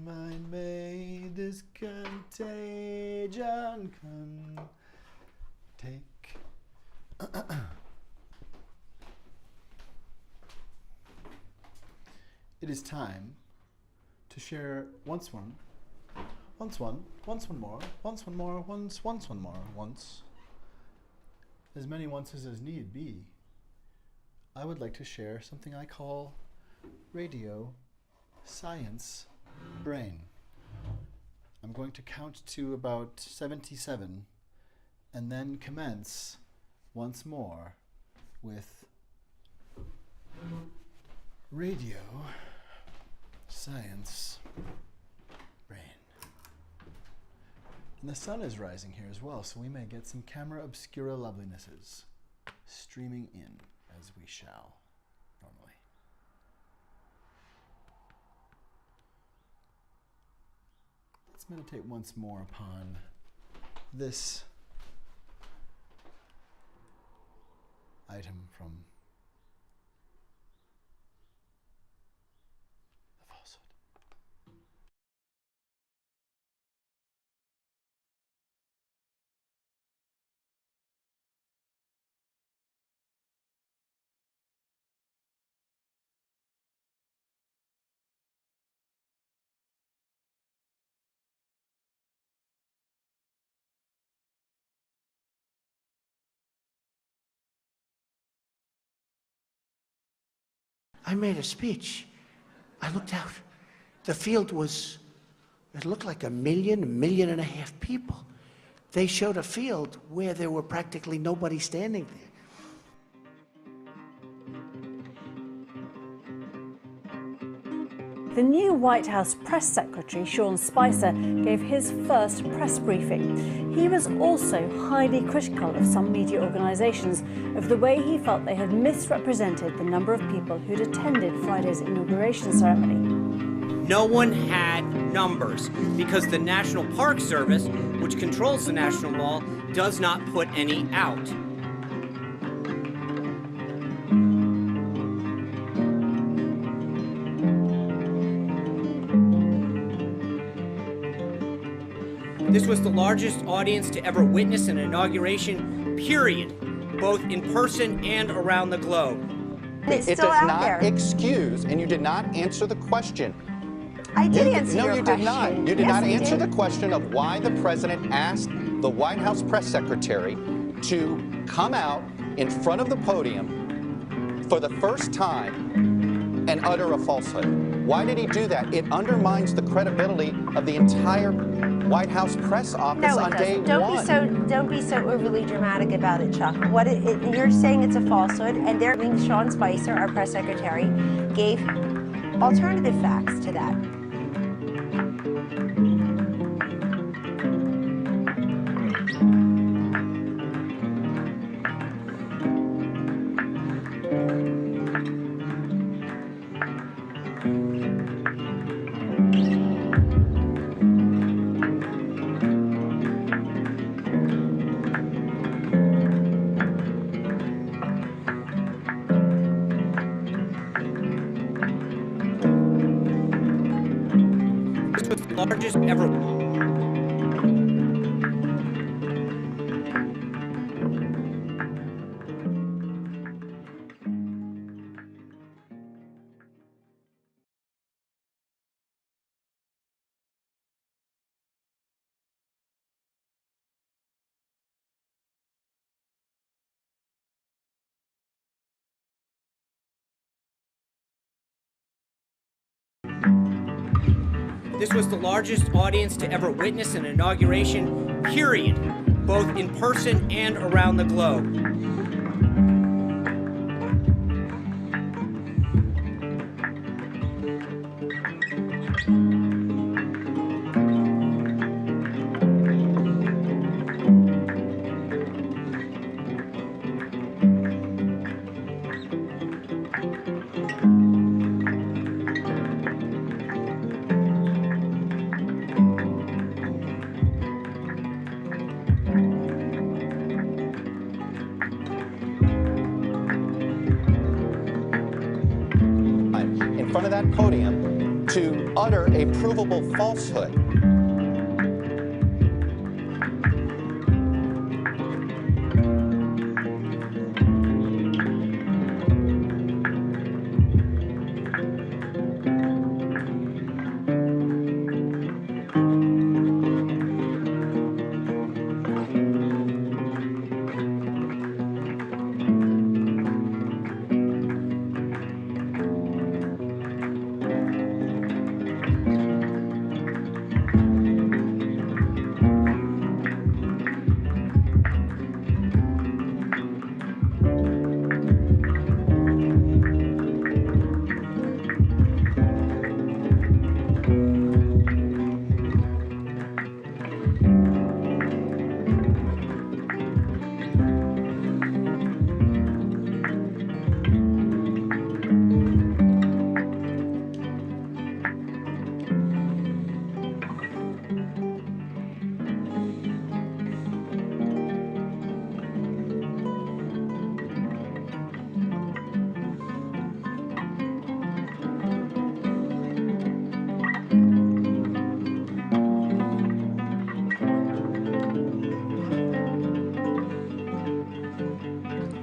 mind made this contagion take. It is time to share once one more, as many onces as need be. I would like to share something I call radio science brain. I'm going to count to about 77 and then commence once more with radio science brain. And the sun is rising here as well, so we may get some camera obscura lovelinesses streaming in as we shall normally. Let's meditate once more upon this item from the falsehood. I made a speech. I looked out. The field it looked like a million and a half people. They showed a field where there were practically nobody standing there. The new White House press secretary, Sean Spicer, gave his first press briefing. He was also highly critical of some media organisations of the way he felt they had misrepresented the number of people who'd attended Friday's inauguration ceremony. No one had numbers because the National Park Service, which controls the National Mall, does not put any out. This was the largest audience to ever witness an inauguration, period, both in person and around the globe. It's It still does out not there. excuse, and you did not answer the question. I did answer No, your you question. did not. You did Yes, not I answer did. the question of why the president asked the White House press secretary to come out in front of the podium for the first time and utter a falsehood. Why did he do that? It undermines the credibility of the entire White House press office No, on it day doesn't. one. Don't be so overly dramatic about it, Chuck. You're saying it's a falsehood, and Sean Spicer, our press secretary, gave alternative facts to that. This was the largest ever. This was the largest audience to ever witness an inauguration, period, both in person and around the globe. In front of that podium to utter a provable falsehood.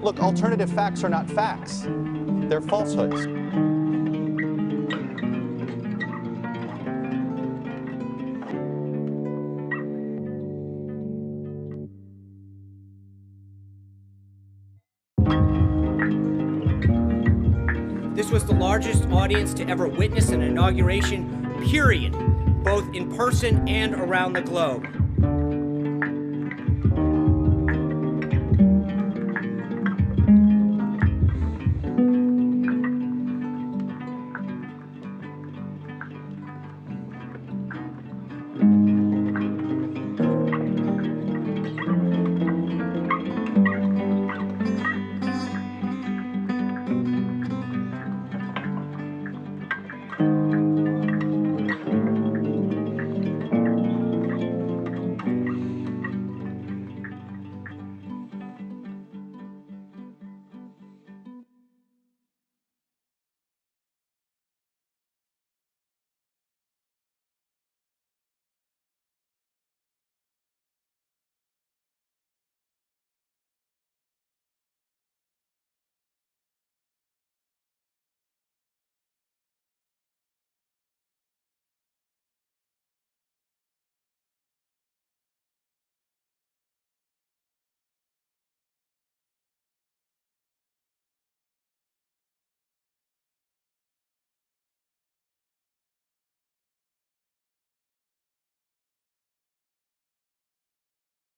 Look, alternative facts are not facts. They're falsehoods. This was the largest audience to ever witness an inauguration, period, both in person and around the globe.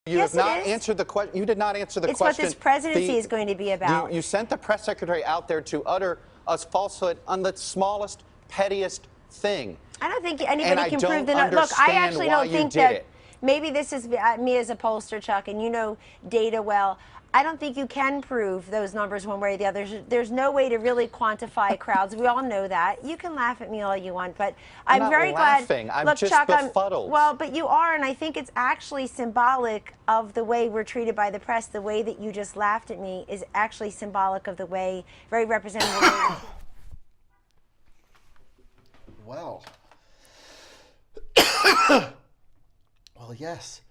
You Yes, have not it is. answered the question. You did not answer the It's what question. this presidency is going to be about. You sent the press secretary out there to utter a falsehood on the smallest, pettiest thing. I don't think And anybody I can don't prove that. Look, I understand actually why don't you think did that. it. Maybe this is me as a pollster, Chuck, and you know data well. I don't think you can prove those numbers one way or the other. There's no way to really quantify crowds. We all know that. You can laugh at me all you want, but I'm not very laughing. glad. I'm Look, just Chuck, befuddled. well, but you are, and I think it's actually symbolic of the way we're treated by the press. The way that you just laughed at me is actually symbolic of the way, very representative. Well. Well, yes.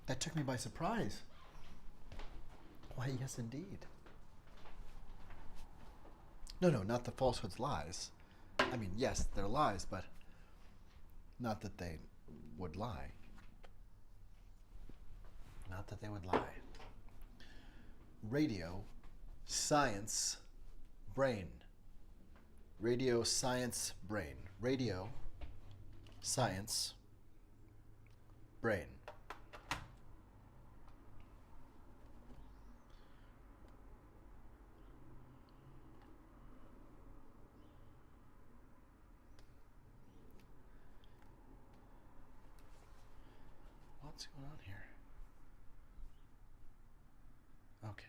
That took me by surprise. Why, yes, indeed. No, not the falsehoods, lies. I mean, yes, they're lies, but not that they would lie. Not that they would lie. Radio, science, brain. Radio, science, brain. Radio, science, brain. What's going on here? Okay.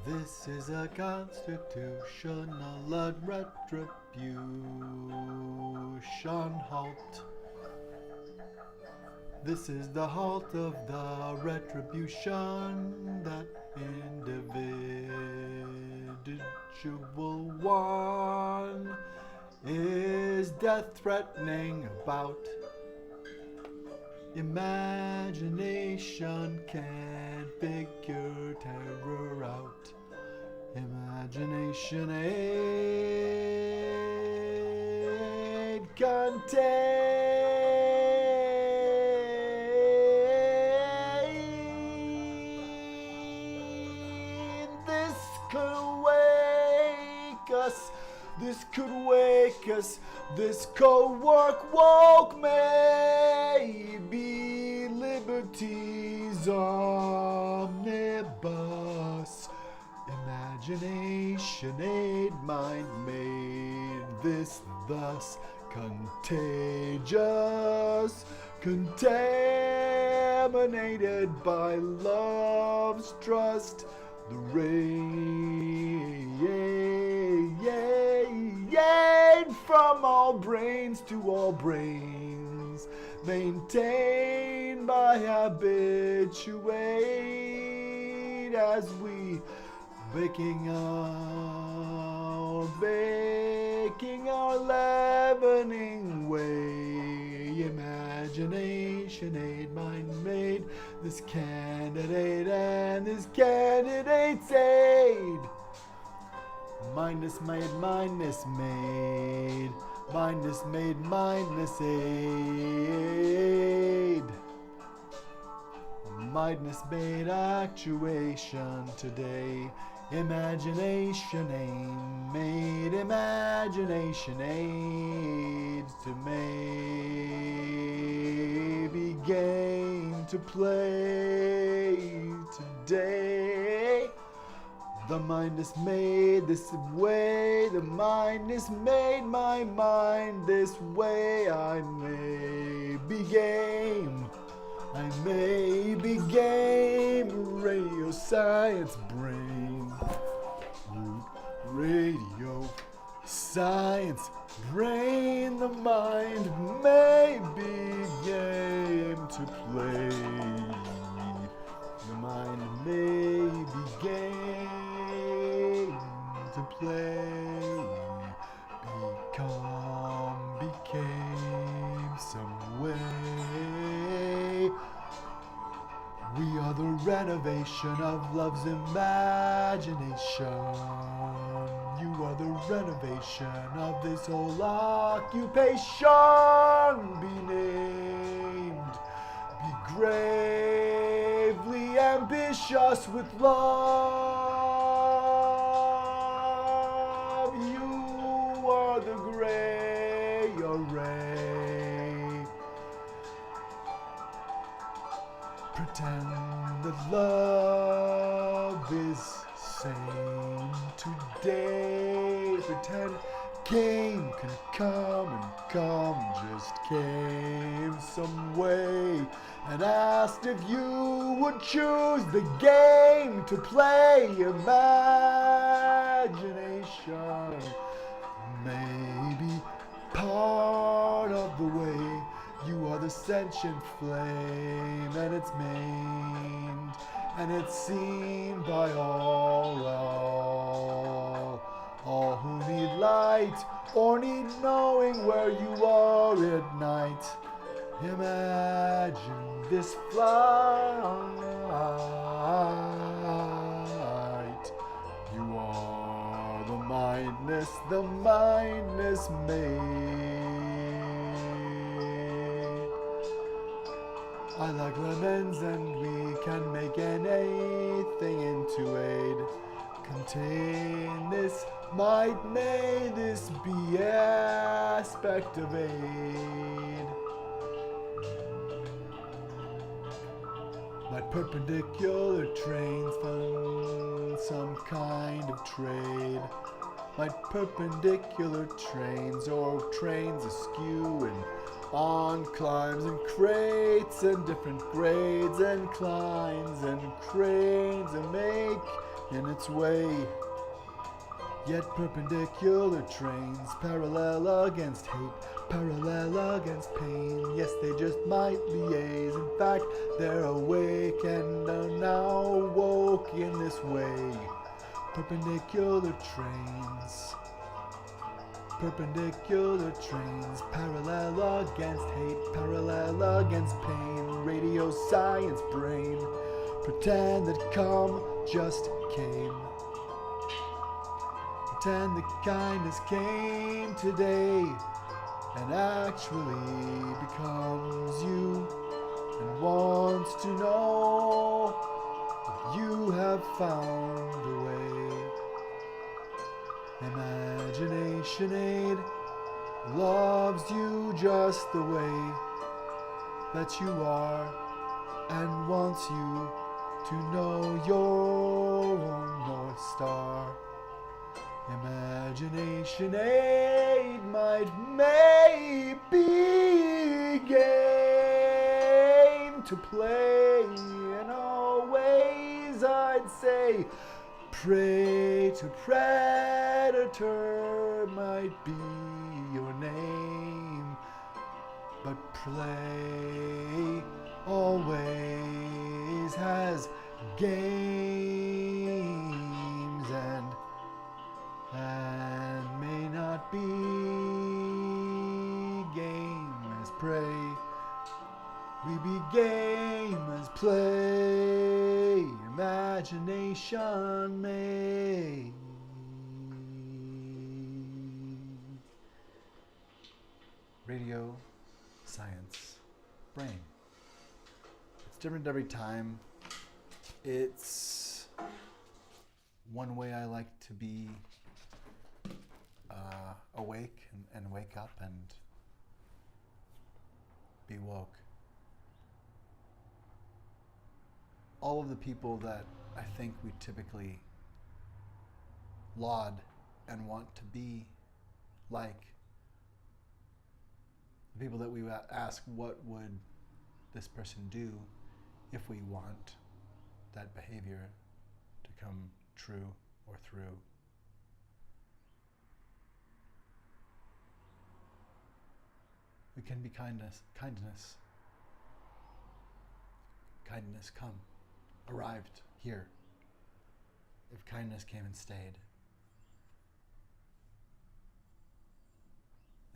This is a the constitutional retribution halt. This is the halt of the retribution, that individual one is death threatening about. Imagination can't figure terror out. Imagination ain't contained. This could wake us. This could wake us. This could work woke. Maybe liberty's omnibus. Imagination aid, mind made this thus contagious, contaminated by love's trust. The rain from all brains to all brains, maintained by habituate as we baking our leavening way. Imagination aid, mind made this candidate and this candidate's aid. Mindless made, mindless made, mindless made, mindless aid. Mindless made actuation today. Imagination aim made, imagination aids to maybe game to play today. The mind is made this way, the mind is made my mind this way. I may be game, I may be game. Radio science brain, radio science brain. The mind may be game to play. The mind may be game to play. Became some way. We are the renovation of love's imagination. You are the renovation of this whole occupation. Be named, be gravely ambitious with love. You are the gray array. Pretend that love is same today. Pretend game can come and come, just came some way, and asked if you would choose the game to play. Imagination may be part of the way. You are the sentient flame, and it's maimed, and it's seen by all who need light or need knowing where you are at night. Imagine this flight. You are the mindless maid. I like lemons, and we can make anything into aid. Contain this, might may this be aspect of aid. Like perpendicular trains from some kind of trade. Like perpendicular trains, or trains askew and on climbs and crates and different grades and climbs and cranes and make in its way Yet perpendicular trains, parallel against hate, parallel against pain. Yes, they just might be A's. In fact, they're awake and are now woke in this way. Perpendicular trains, perpendicular trains, parallel against hate, parallel against pain. Radio science brain, pretend that calm just came. Pretend that kindness came today and actually becomes you and wants to know if you have found a way. Imagination Aid loves you just the way that you are and wants you to know your own North Star. Imagination Aid might maybe game to play in all ways. I'd say prey to predator might be your name, but play always has games and may not be game as prey. We be game as play. Imagination may. Radio, science, brain. It's different every time. It's one way I like to be awake and wake up and be woke. All of the people that I think we typically laud and want to be like, the people that we ask what would this person do if we want that behavior to come true or through. We can be kindness. Kindness come, arrived here. If kindness came and stayed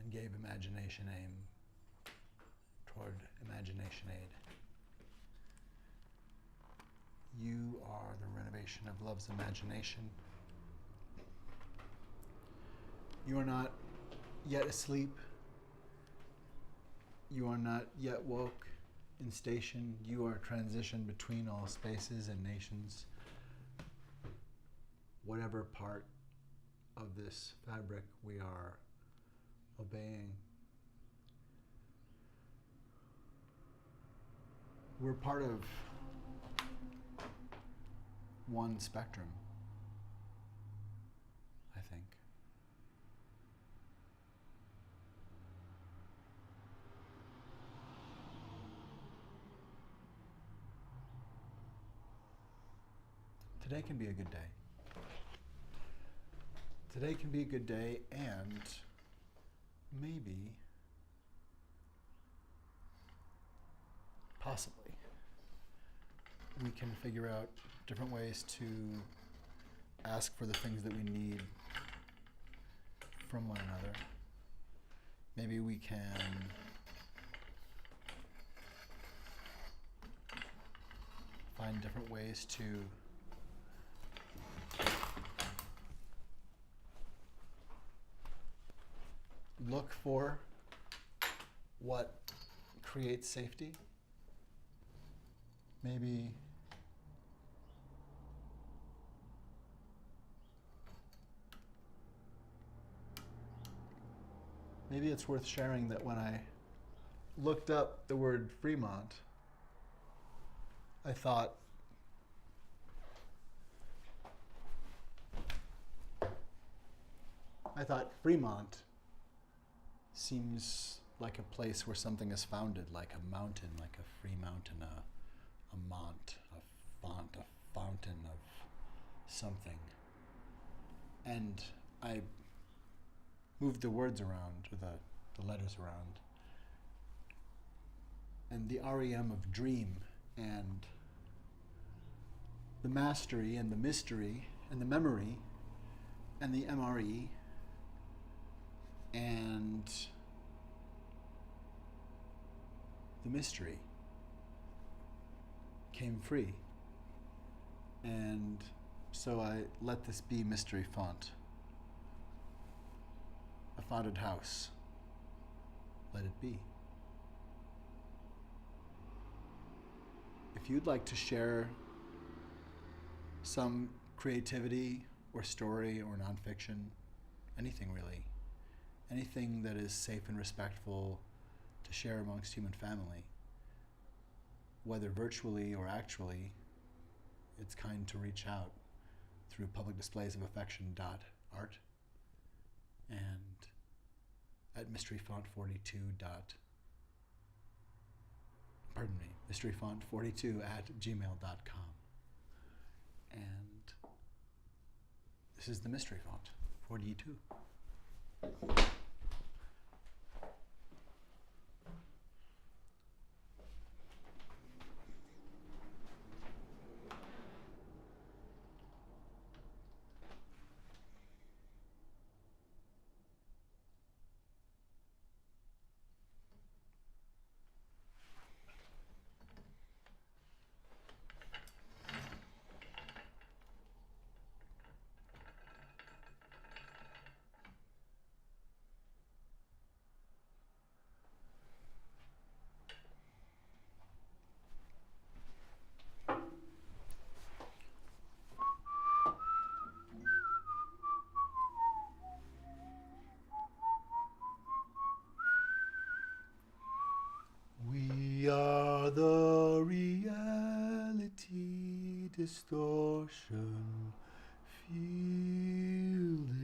and gave imagination aim toward Imagination Aid. You are the renovation of love's imagination. You are not yet asleep. You are not yet woke in station. You are transitioned between all spaces and nations. Whatever part of this fabric we are obeying, we're part of one spectrum, I think. Today can be a good day. Today can be a good day, and maybe, possibly, we can figure out different ways to ask for the things that we need from one another. Maybe we can find different ways to look for what creates safety. Maybe it's worth sharing that when I looked up the word Fremont, I thought Fremont seems like a place where something is founded, like a mountain, like a free mountain, a mont, a font, a fountain of something. And I moved the words around, or the letters around. And the REM of dream, and the mastery, and the mystery, and the memory, and the MRE, and the mystery came free. And so I let this be mystery font. A fonted house. Let it be. If you'd like to share some creativity or story or nonfiction, anything really, anything that is safe and respectful to share amongst human family, whether virtually or actually, it's kind to reach out through publicdisplaysofAffection.art and at mysteryfont42. mysteryfont42@gmail.com. And this is the Mystery Font 42. We are the reality distortion fielding.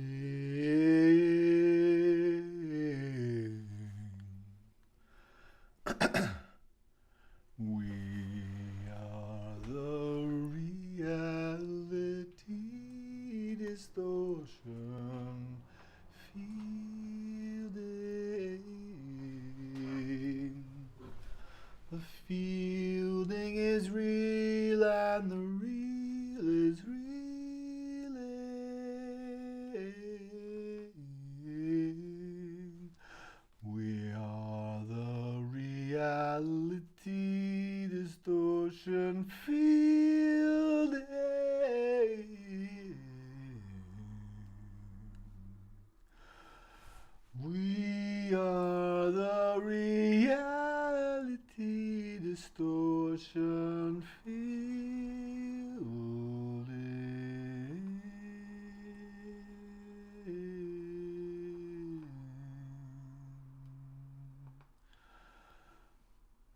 We are the reality distortion fielding. The fielding is real and the real is reeling. We are the reality distortion fielding. We are the reality distortion fielding.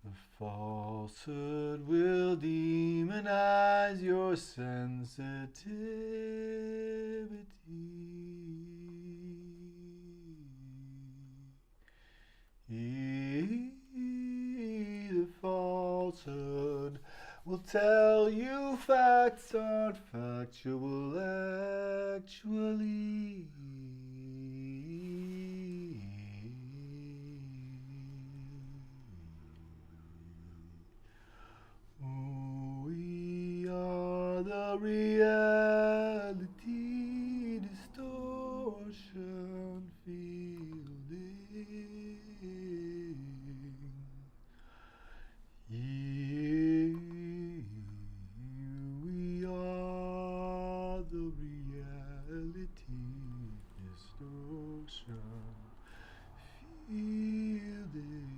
The falsehood will demonize your sensitivity. The falsehood will tell you facts aren't factual actually. We are the reality distortion fielding. Here we are the reality distortion fielding.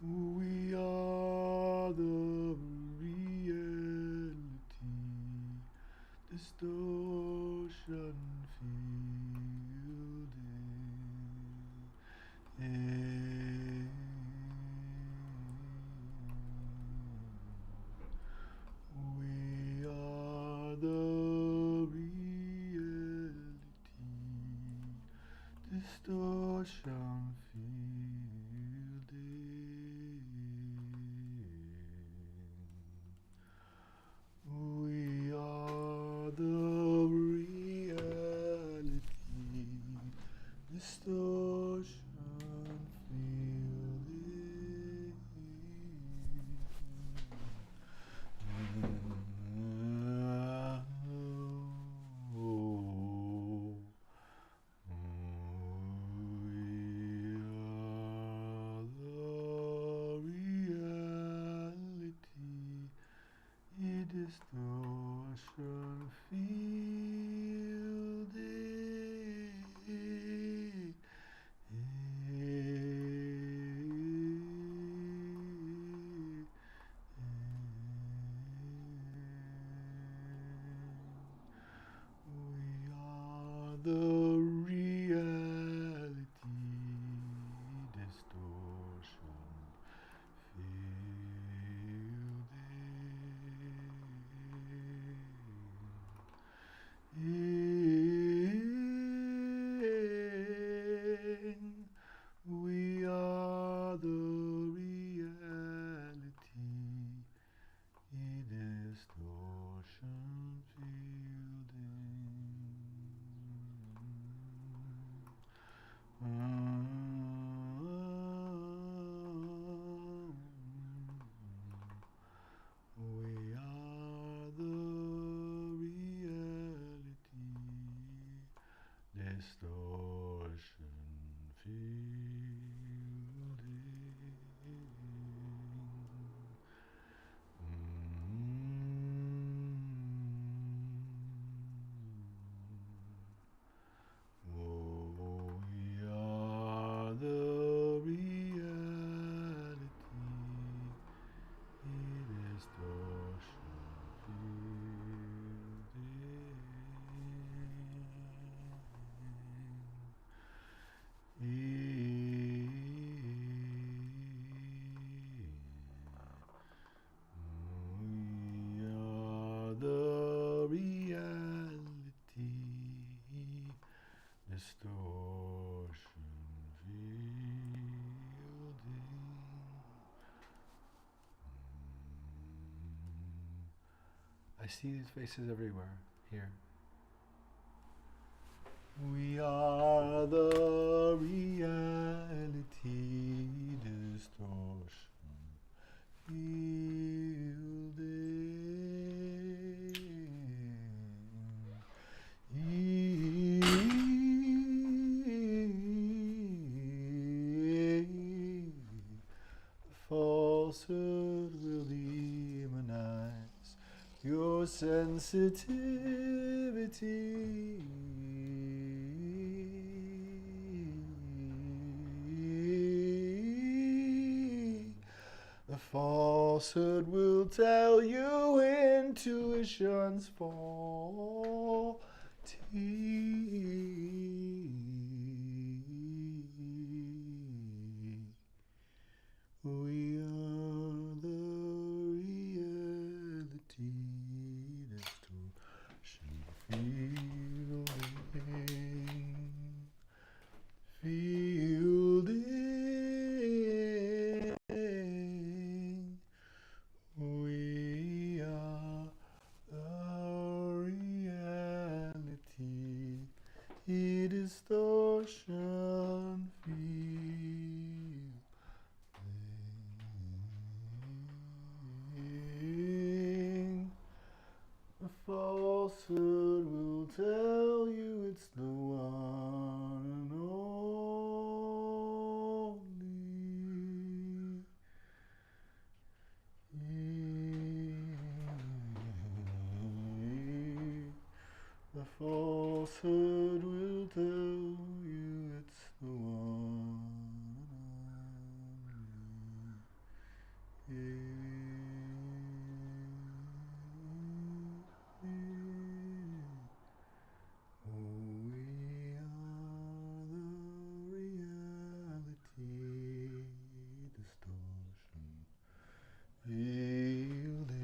We are the reality distortion fielding. We are the reality distortion fielding. the reality distortion fielding. We are the reality distortion fielding. We are the reality distortion fielding. Oh, we are the reality distortion we are the reality distortion fielding. I see these faces everywhere here. We are the reality distortion fielding. Falsehood will demonize your sensitivity. The falsehood will tell you intuition's faulty. We are the reality distortion fielding. We are the reality distortion fielding. The falsehood will tell you it's the one and only. The falsehood will tell you it's the one and only. We are the reality distortion fielding.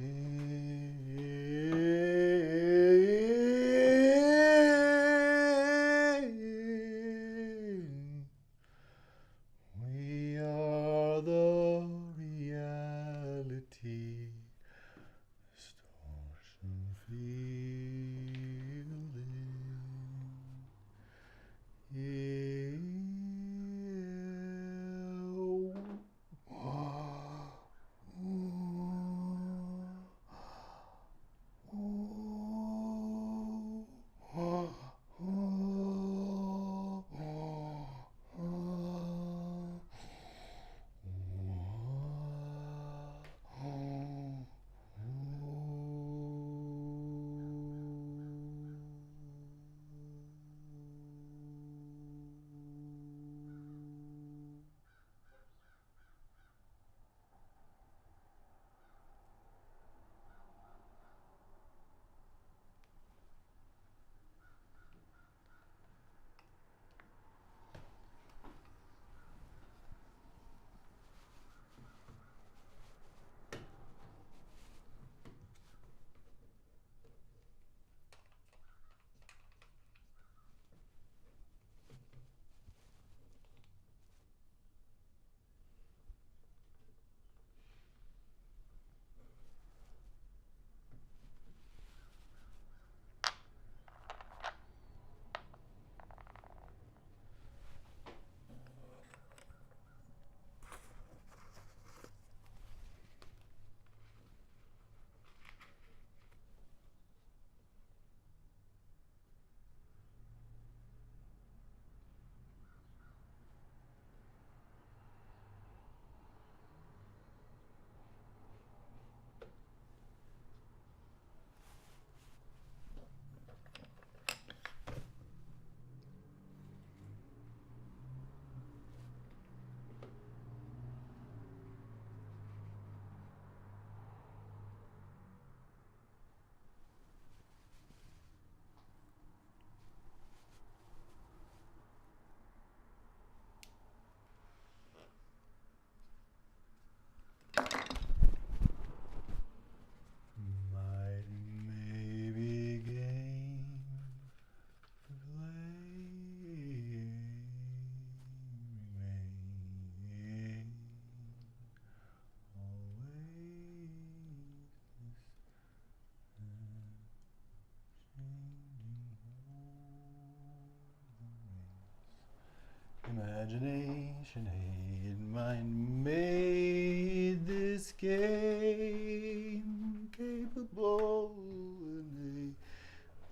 Imagination aid mine made this game capable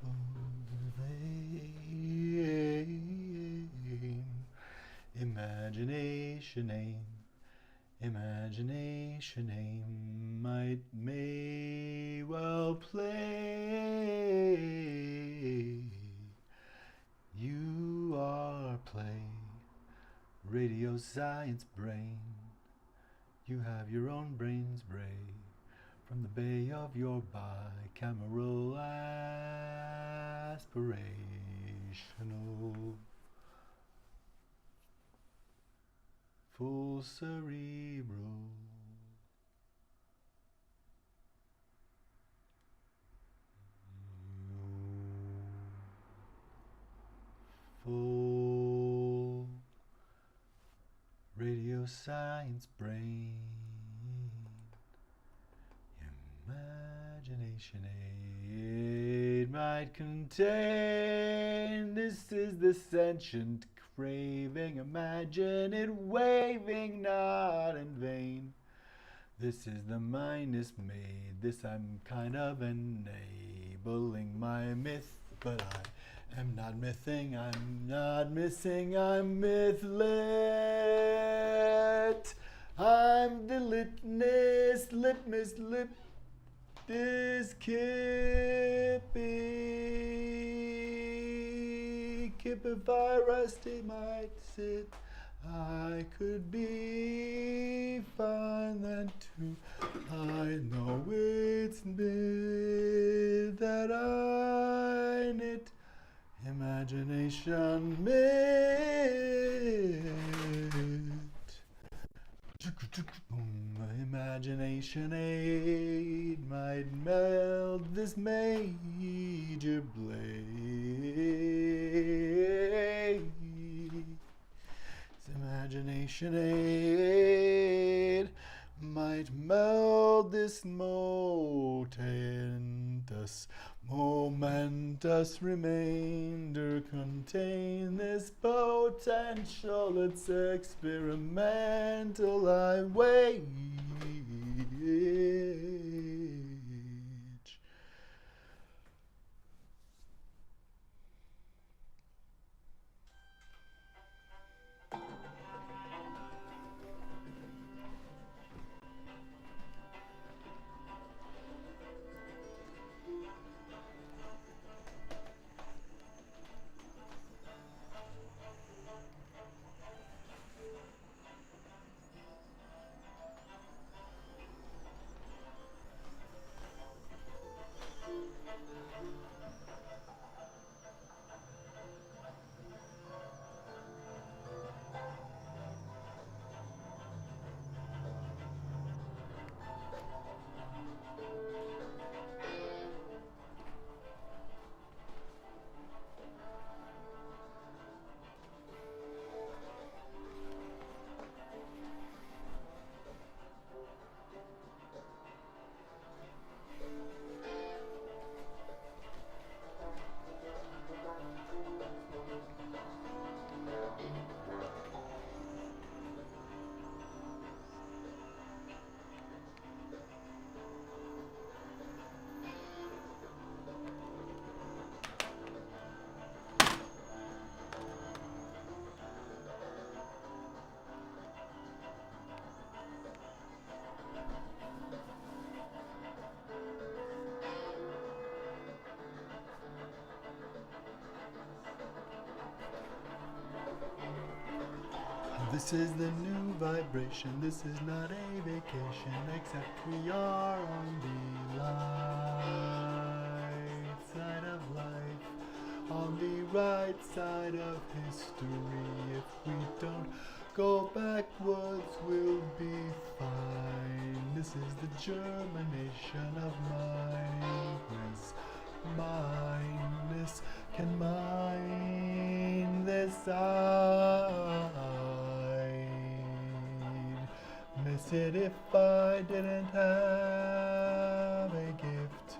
of aim. Imagination aim. Imagination aim might may well play. You are play, radio science brain. You have your own brain's bray from the bay of your bicameral aspirational. Full cerebral. Full radio science brain. Imagination aid might contain. This is the sentient craving, imagine it waving, not in vain. This is the mind is made, this I'm kind of enabling my myth, but I am not mything, I'm not missing, I'm mythlit. I'm the litness, litmus, lip, this kippy. Kip if I rusty might sit, I could be fine then too. I know it's myth that I knit, imagination myth. Imagination aid might meld this major blade. Imagination aid might meld this momentous remainder, contain this potential, it's experimental, I wage. This is the new vibration, this is not a vacation, except we are on the light side of life, on the right side of history. If we don't go backwards, we'll be fine. This is the germination of mindness. Mindness can mine this I miss it if I didn't have a gift.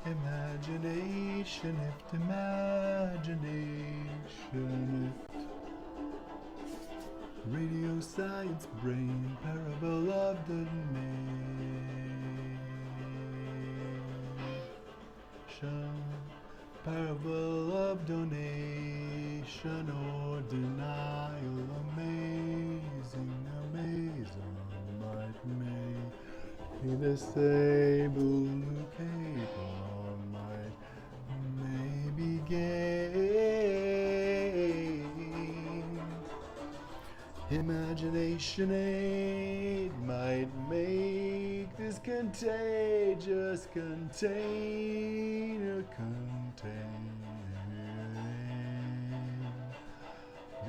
Imagination, if imagination, if science brain, parable of donation, parable of donation or denial, amazing, amazing, might may the sable capable might may be gained. Imagination aid might make this contagious container contain.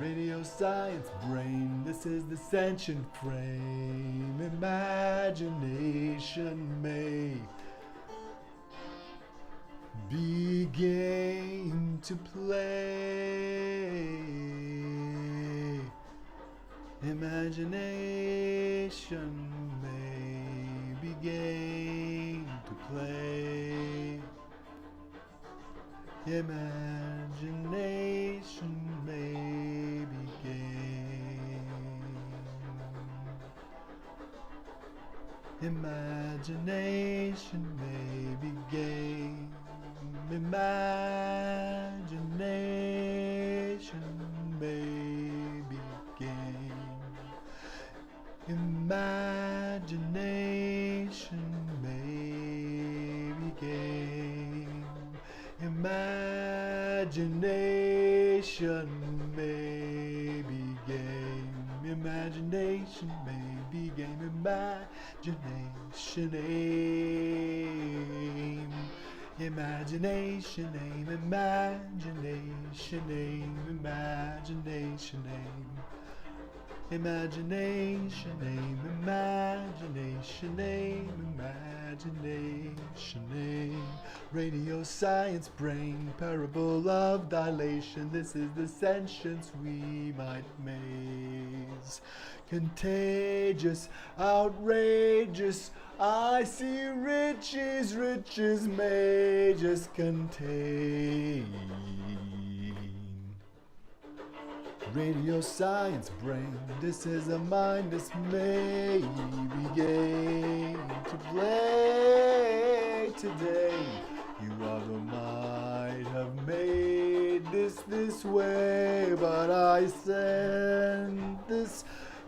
Radio science brain, this is the sentient frame. Imagination may begin to play. Imagination may begin to play. Imagination may begin. Imagination may begin. Imagination may begin. Imagination may begin. Imagination may begin. Imagination may begin. Imagination aim. Imagination aim. Imagination aim. Imagination aim. Imagination aim. Imagination aim. Imagination aim. Radio science brain, parable of dilation. This is the sentience we might maze. Contagious, outrageous. I see riches, riches may just contain. Radio science brain, this is a mind this may begin to play today. You other might have made this way, but I send this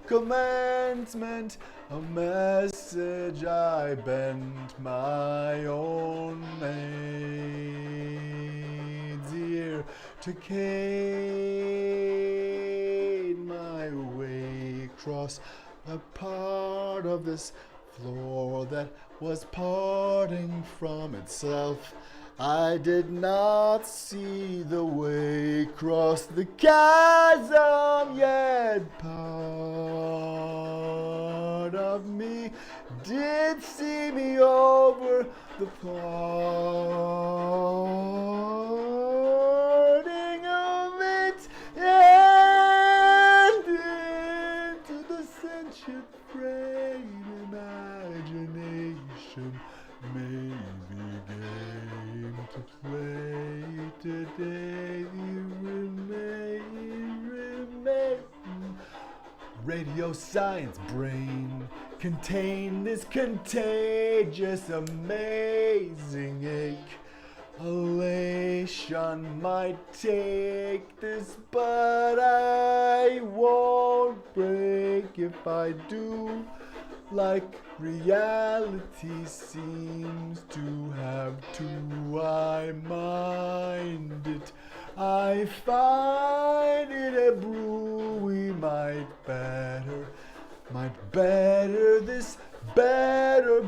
commencement, a message I bent my own maid's ear to cade my way across a part of this floor that was parting from itself. I did not see the way across the chasm yet. Part of me did see me over the parting of it and into the sentient frame. Imagination may begin to play today. You remain. Radio science brain, contain this contagious, amazing ache. Elation might take this, but I won't break if I do. Like reality seems to have to, I mind it. I find it a brew we might better this, better.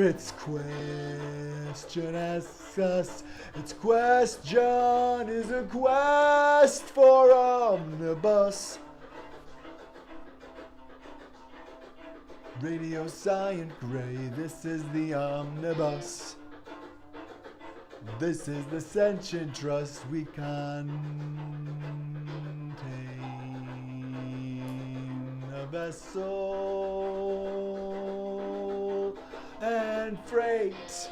Its question asks us, its question is a quest for omnibus. Radio Science Grey, this is the omnibus. This is the sentient trust we contain. A vessel and freight.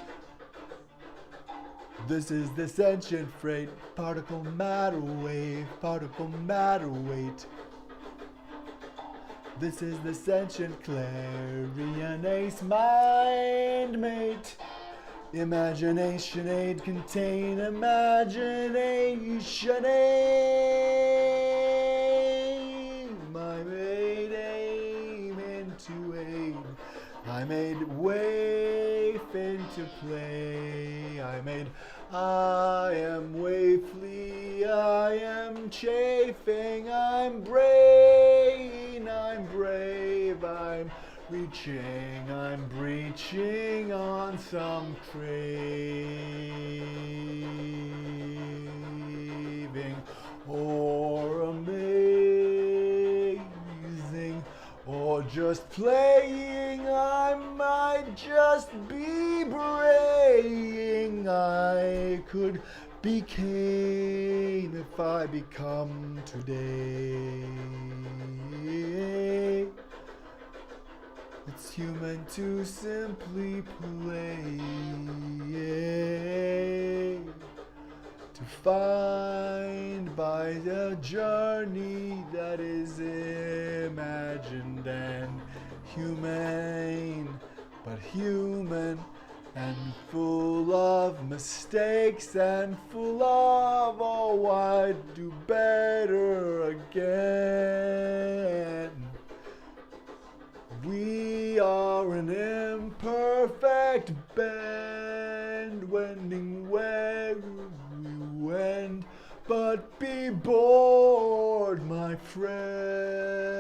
This is the sentient freight. Particle matter wave, particle matter weight. This is the sentient clarion ace mind mate. Imagination aid contain imagination aim. I made aim into aid. I made waif into play. I am wafely, I am chafing, I'm brain, I'm brave, I'm breaching on some craving or amazing or just playing. I might just be braying. I could be Cain if I become today. It's human to simply play, to find by the journey that is imagined and humane, but human and full of mistakes and full of, oh, I'd do better again. We are an imperfect band, wending where we wend, but be bored, my friend.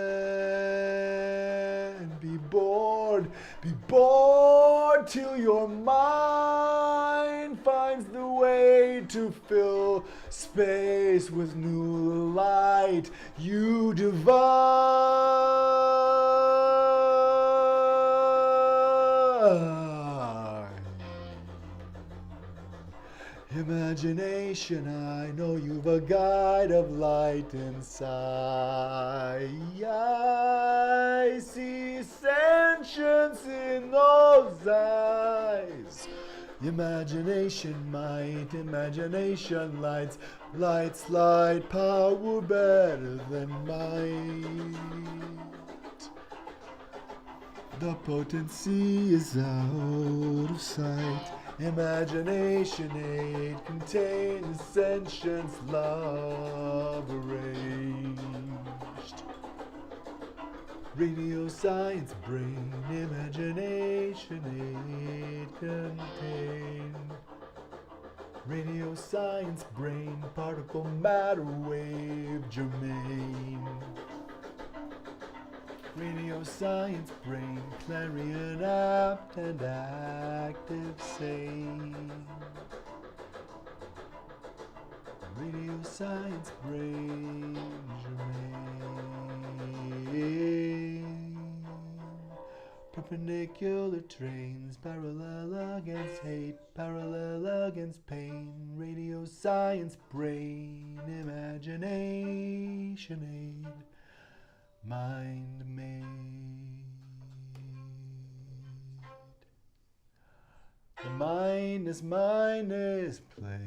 Be bored till your mind finds the way to fill space with new light you divine. Imagination, I know you've a guide of light inside. I see sentience in those eyes. Imagination might, imagination lights light power better than might. The potency is out of sight. Imagination aid contains sentience love arranged. Radio science brain imagination aid contain. Radio science brain particle matter wave germane. Radio science brain clarion apt and active sane. Radio science brain germane. Perpendicular trains parallel against hate, parallel against pain. Radio science brain imagination aid. Mind made. The minus place.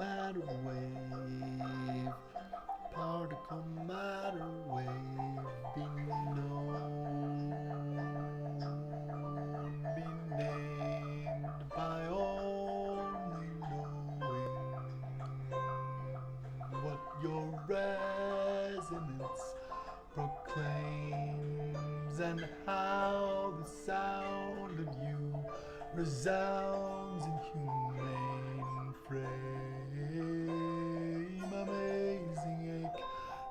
matter wave, particle matter wave, be known, be named by only knowing what your resonance proclaims and how the sound of you resounds in humane frame. Amazing ache,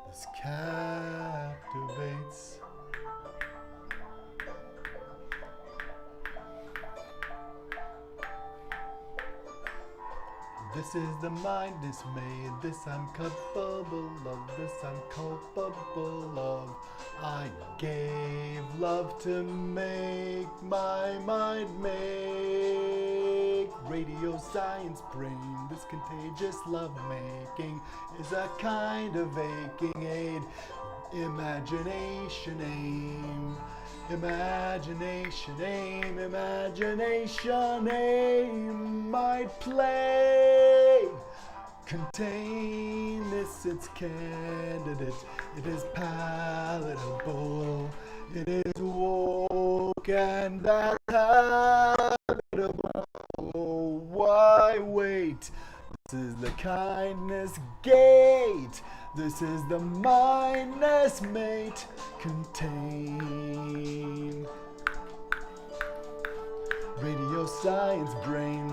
this captivates. This is the mind dismayed, this I'm culpable of, this I'm culpable of. I gave love to make my mind make. Radio science brain, this contagious love making is a kind of aching aid. Imagination aim. Imagination aim, imagination aim might play. Contain this, it's candidate, it is palatable, it is woke and habitable. Why wait? This is the kindness gate. This is the mindness mate. Contain. Radio science brain,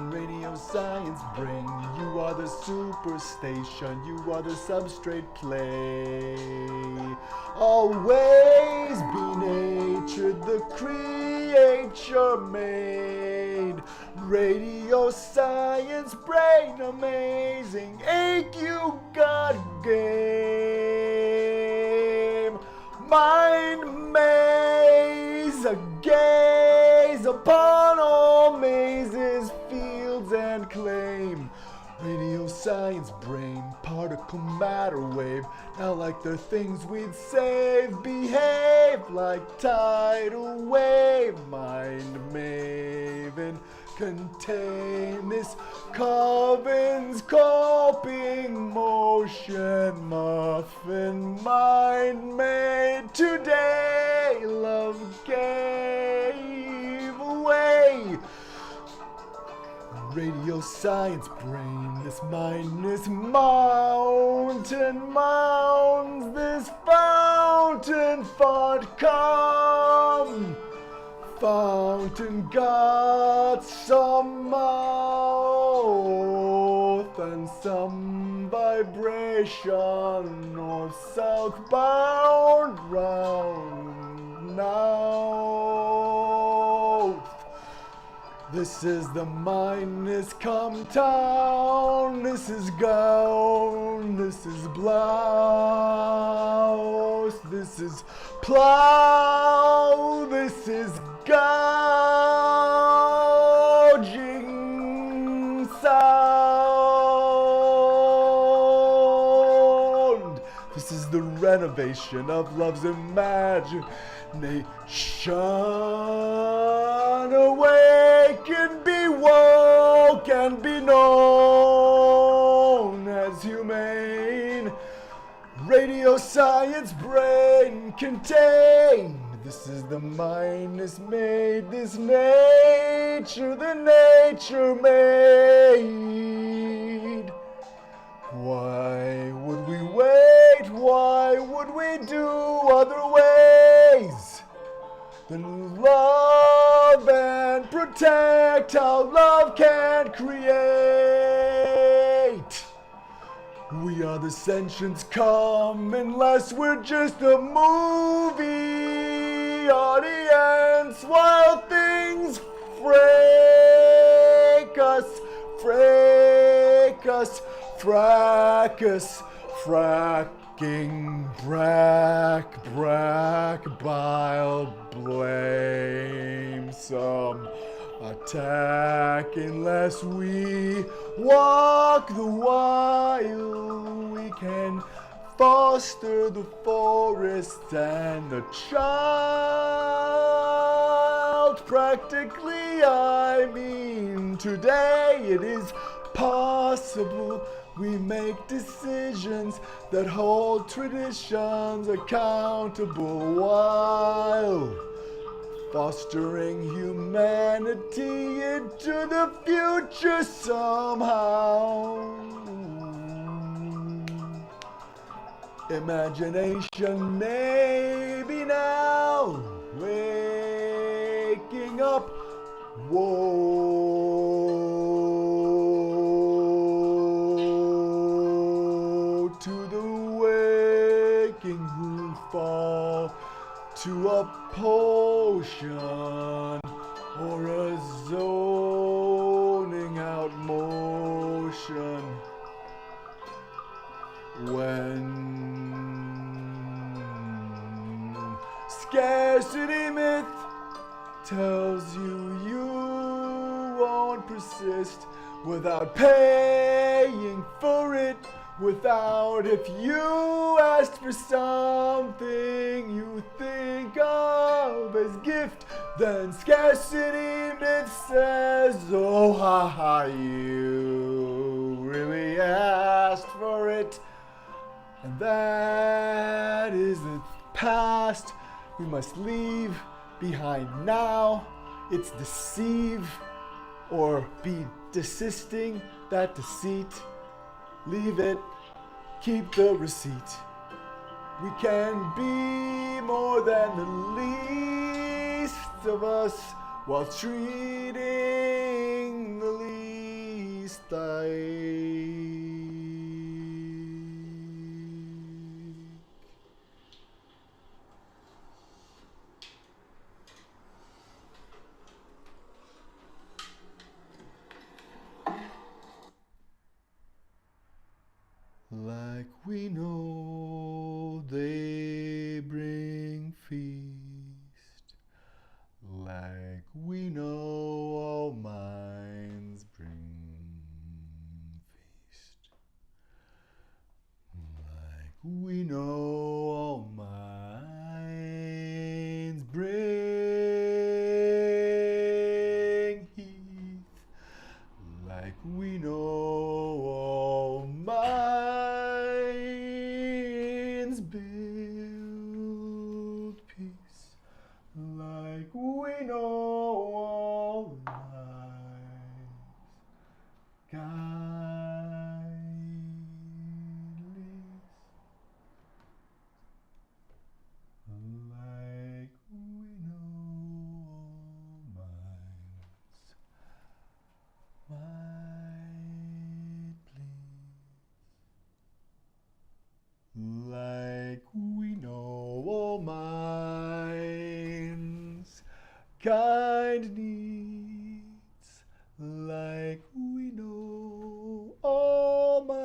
you are the superstation, you are the substrate play. Always be nature, the creature made. Radio science brain, amazing ache, you got game. Mind maze, a gaze upon all mazes, fields and claim. Radio science brain, particle matter wave. Now like the things we'd save, behave like tidal wave. Mind maven, contain this Coven's coping motion. Muffin mind made today, love gave away. Radio science brain, this mindless mountain mounds, this fountain font come. Fountain got some mouth and some vibration, north southbound round now. This is the mindless come town, this is gown, this is blouse, this is plow, this is gouging sound. This is the renovation of love's imagination. Awake and be woke and be known as humane. Radio science brain contained. This is the mindless made, this nature, the nature made. Why would we wait? Why would we do other ways than love and protect how love can create? We are the sentients come unless we're just a movie audience while things fracas, fracking, brack, bile, blame, some attack unless we walk the while. We can foster the forest and the child. Practically, I mean, today it is possible responsible. We make decisions that hold traditions accountable while fostering humanity into the future somehow. Imagination maybe now, waking up. Woe to the waking who fall to a potion or a zoning out motion when scarcity myth tells you won't persist without paying for it, without if you asked for something you think of as gift, then scarcity myth says, oh ha ha, you really asked for it. And that is the past we must leave behind now. It's deceive or be desisting that deceit. Leave it, keep the receipt. We can be more than the least of us while treating the least like. Like we know they bring feast, like we know all minds bring feast, like we know all minds bring heath, like we know all minds build peace, like we know all lives guide least, like we know all minds might please, like we know all minds kind needs, like we know all minds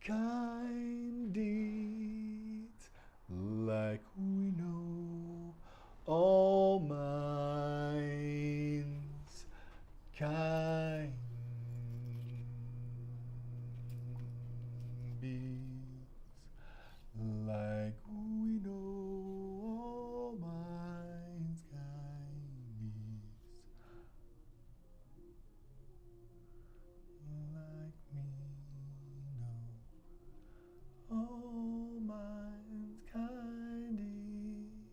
kind deeds, like we know all minds kind beats, like we know all minds kind beats, like we know all minds kind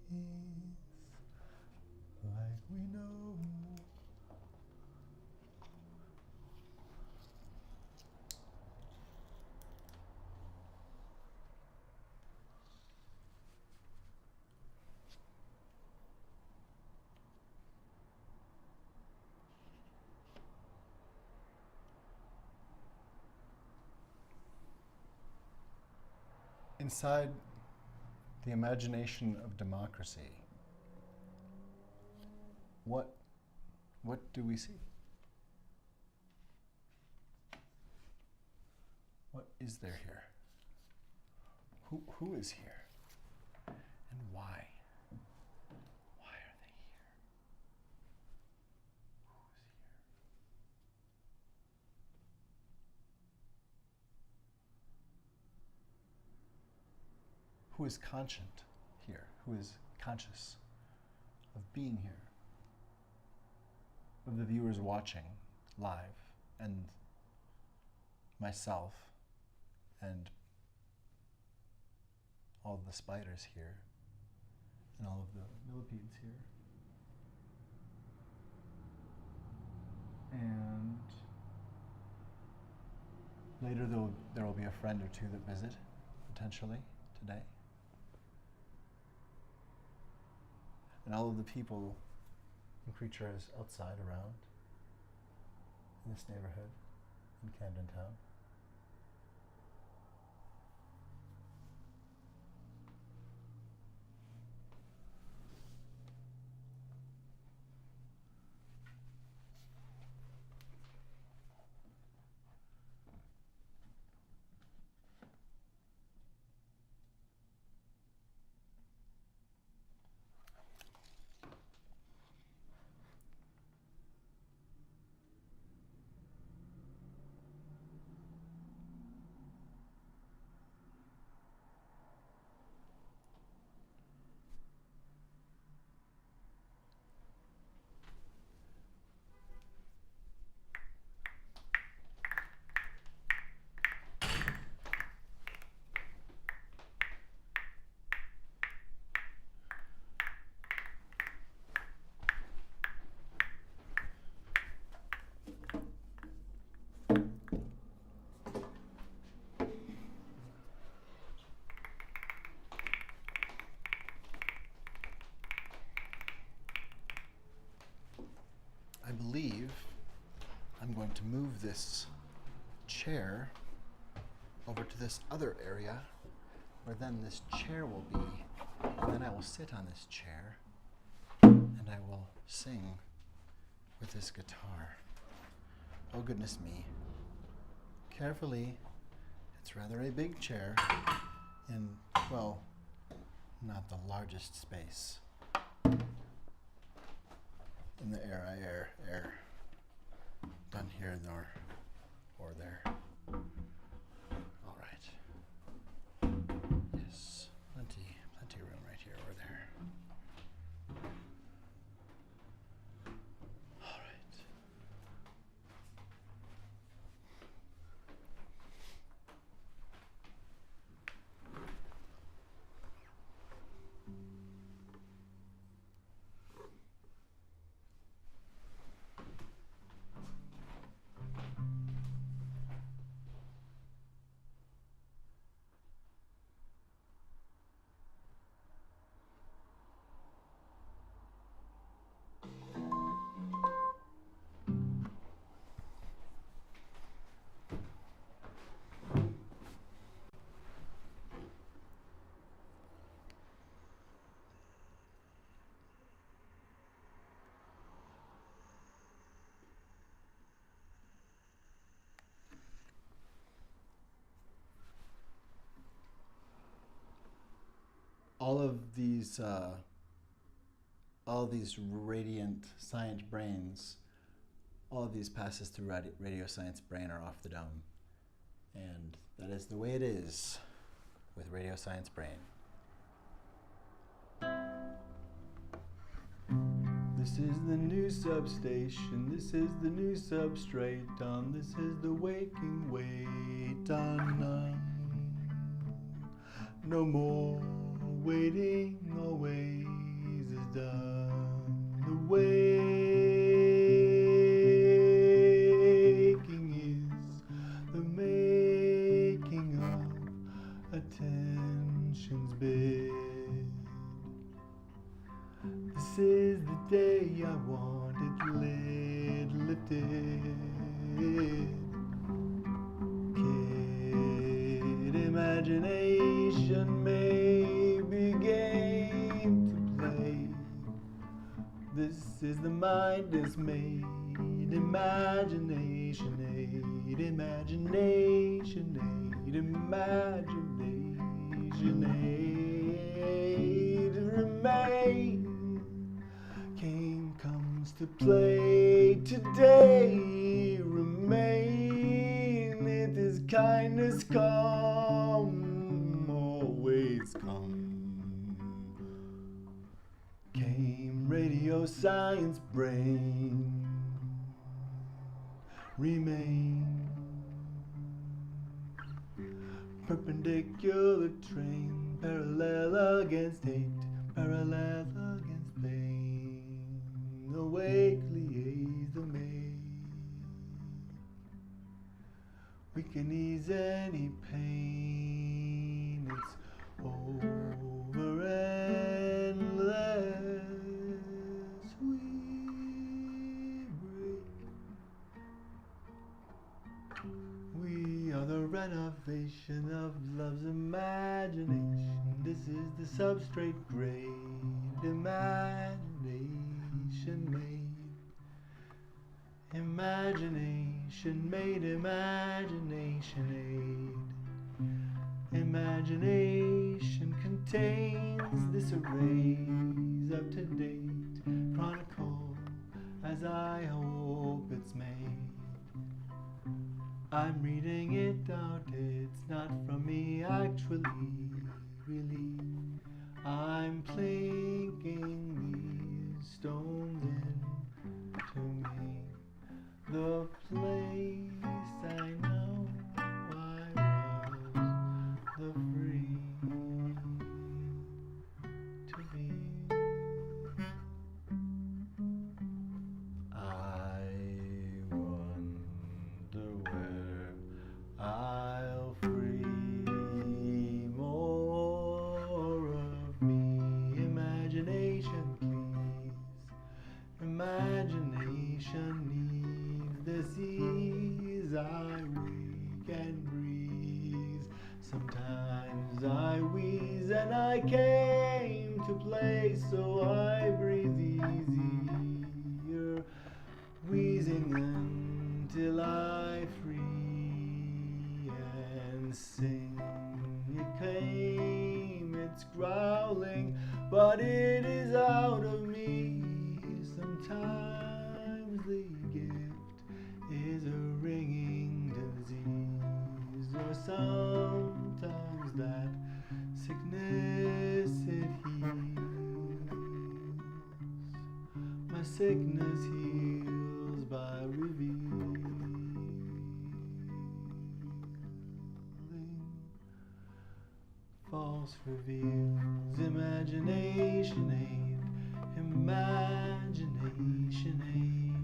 deeds, like we know. Inside the imagination of democracy, what do we see? What is there here? Who is here? And why? Why are they here? Who's here? Who is conscient here? Who is conscious of being here? of the viewers watching live, and myself, and all of the spiders here, and all of the millipedes here. And later there will be a friend or two that visit, potentially, today. And all of the people and creatures outside around in this neighborhood in Camden Town. I believe I'm going to move this chair over to this other area where then this chair will be, and then I will sit on this chair and I will sing with this guitar. Oh goodness me. Carefully, it's rather a big chair in, well, not the largest space. In the air, air, done here nor or there. All right. Yes, plenty of room right here or there. All right. all of these radiant science brains, all of these passes through Radio Science Brain are off the dome. And that is the way it is with Radio Science Brain. This is the new substation, this is the new substrate, this is the waking wait, no more waiting, always is done. The waking is the making of attention's bid. This is the day I wanted lid lifted. Kid imagination may begin to play. This is the mind dismayed. Imagination aid, imagination aid, imagination aid. Remain. Game comes to play today. Remain. It is kindness come, always come. Came Radio Science Brain. remain. Perpendicular train, parallel against hate, parallel against pain. Awake liaise the maid. We can ease any pain. It's over and less we break. We are the renovation of love's imagination. This is the substrate grade, imagination made. Imagination made, imagination aid. Imagination contains this array's up-to-date chronicle, as I hope it's made. I'm reading it out, it's not from me actually, really. I'm plinking these stones into me. The place I know I was the free to be. I wonder where I'll free more of me. Imagination, please. Imagination needs the seas I wake and breeze. Sometimes I wheeze and I came to play, so I breathe easier, wheezing until I free and sing. It came, it's growling, but it is out of me. Sometimes the gift is a ringing disease, or sometimes that sickness it heals. My sickness heals by revealing false reveals. Imagination aid, imagination aid,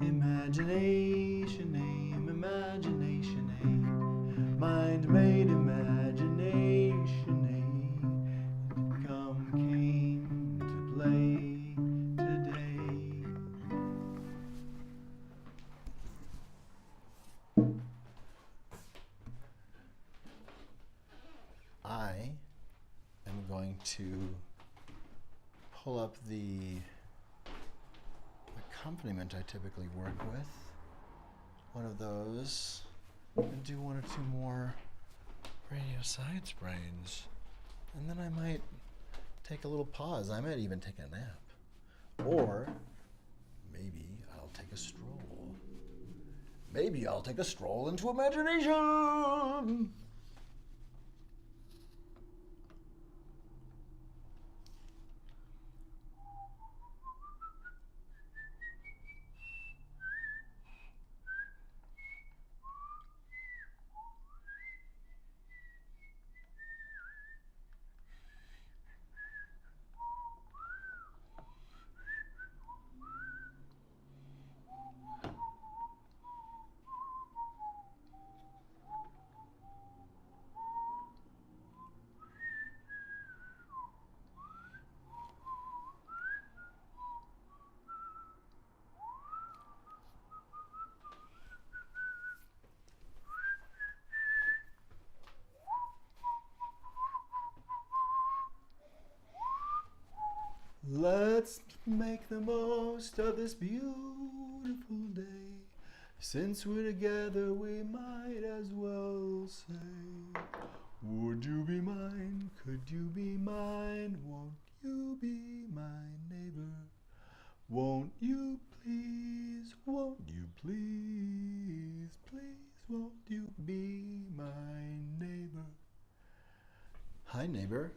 imagination aim, imagination aid, mind made imagination aid. It came to play today. I am going to pull up the accompaniment I typically work with, one of those, and do one or two more radio side sprains. And then I might take a little pause. I might even take a nap. Or maybe I'll take a stroll. Maybe I'll take a stroll into imagination. Let's make the most of this beautiful day. Since we're together, we might as well say, would you be mine? Could you be mine? Won't you be my neighbor? Won't you please? Won't you please? Please, won't you be my neighbor? Hi, neighbor.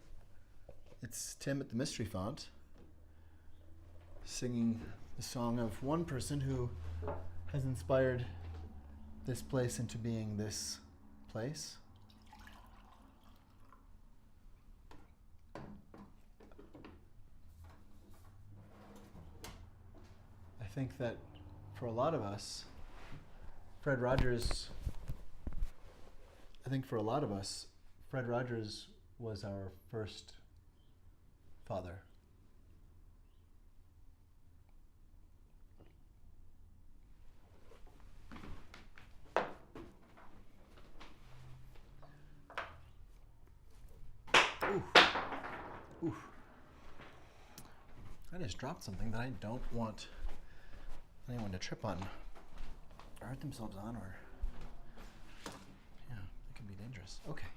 It's Tim at the Mystery Font, singing the song of one person who has inspired this place into being this place. I think that for a lot of us, Fred Rogers was our first father. Oof. I just dropped something that I don't want anyone to trip on or hurt themselves on, or yeah, it can be dangerous. Okay.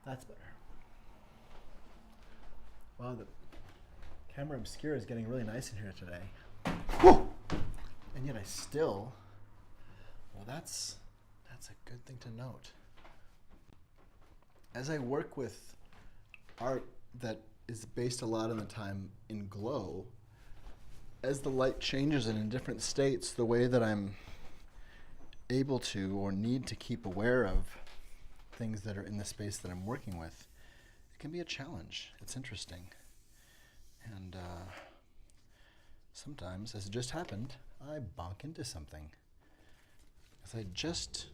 That's better. Wow, the camera obscura is getting really nice in here today. Whew! And yet I still, well, that's a good thing to note. As I work with art that is based a lot of the time in glow, as the light changes and in different states, the way that I'm able to or need to keep aware of things that are in the space that I'm working with, it can be a challenge. It's interesting. And sometimes, as it just happened, I bonk into something. As I just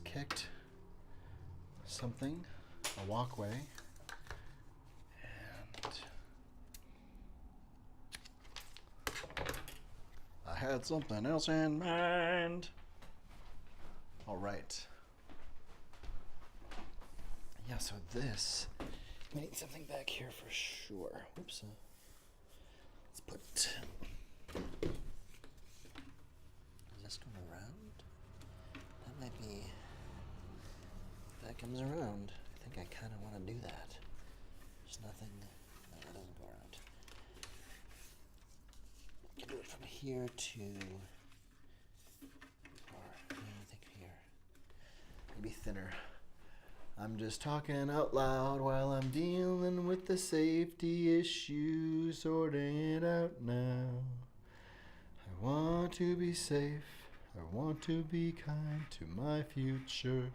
kicked something, a walkway, and I had something else in mind. All right. Yeah, so this, we need something back here for sure. Whoops. Let's put, is this going around? That might be, if that comes around, I think I kind of want to do that. There's nothing, no, that doesn't go around. You can do it from here to, or I think here. Maybe thinner. I'm just talking out loud while I'm dealing with the safety issue, sorting it out now. I want to be safe, I want to be kind to my future,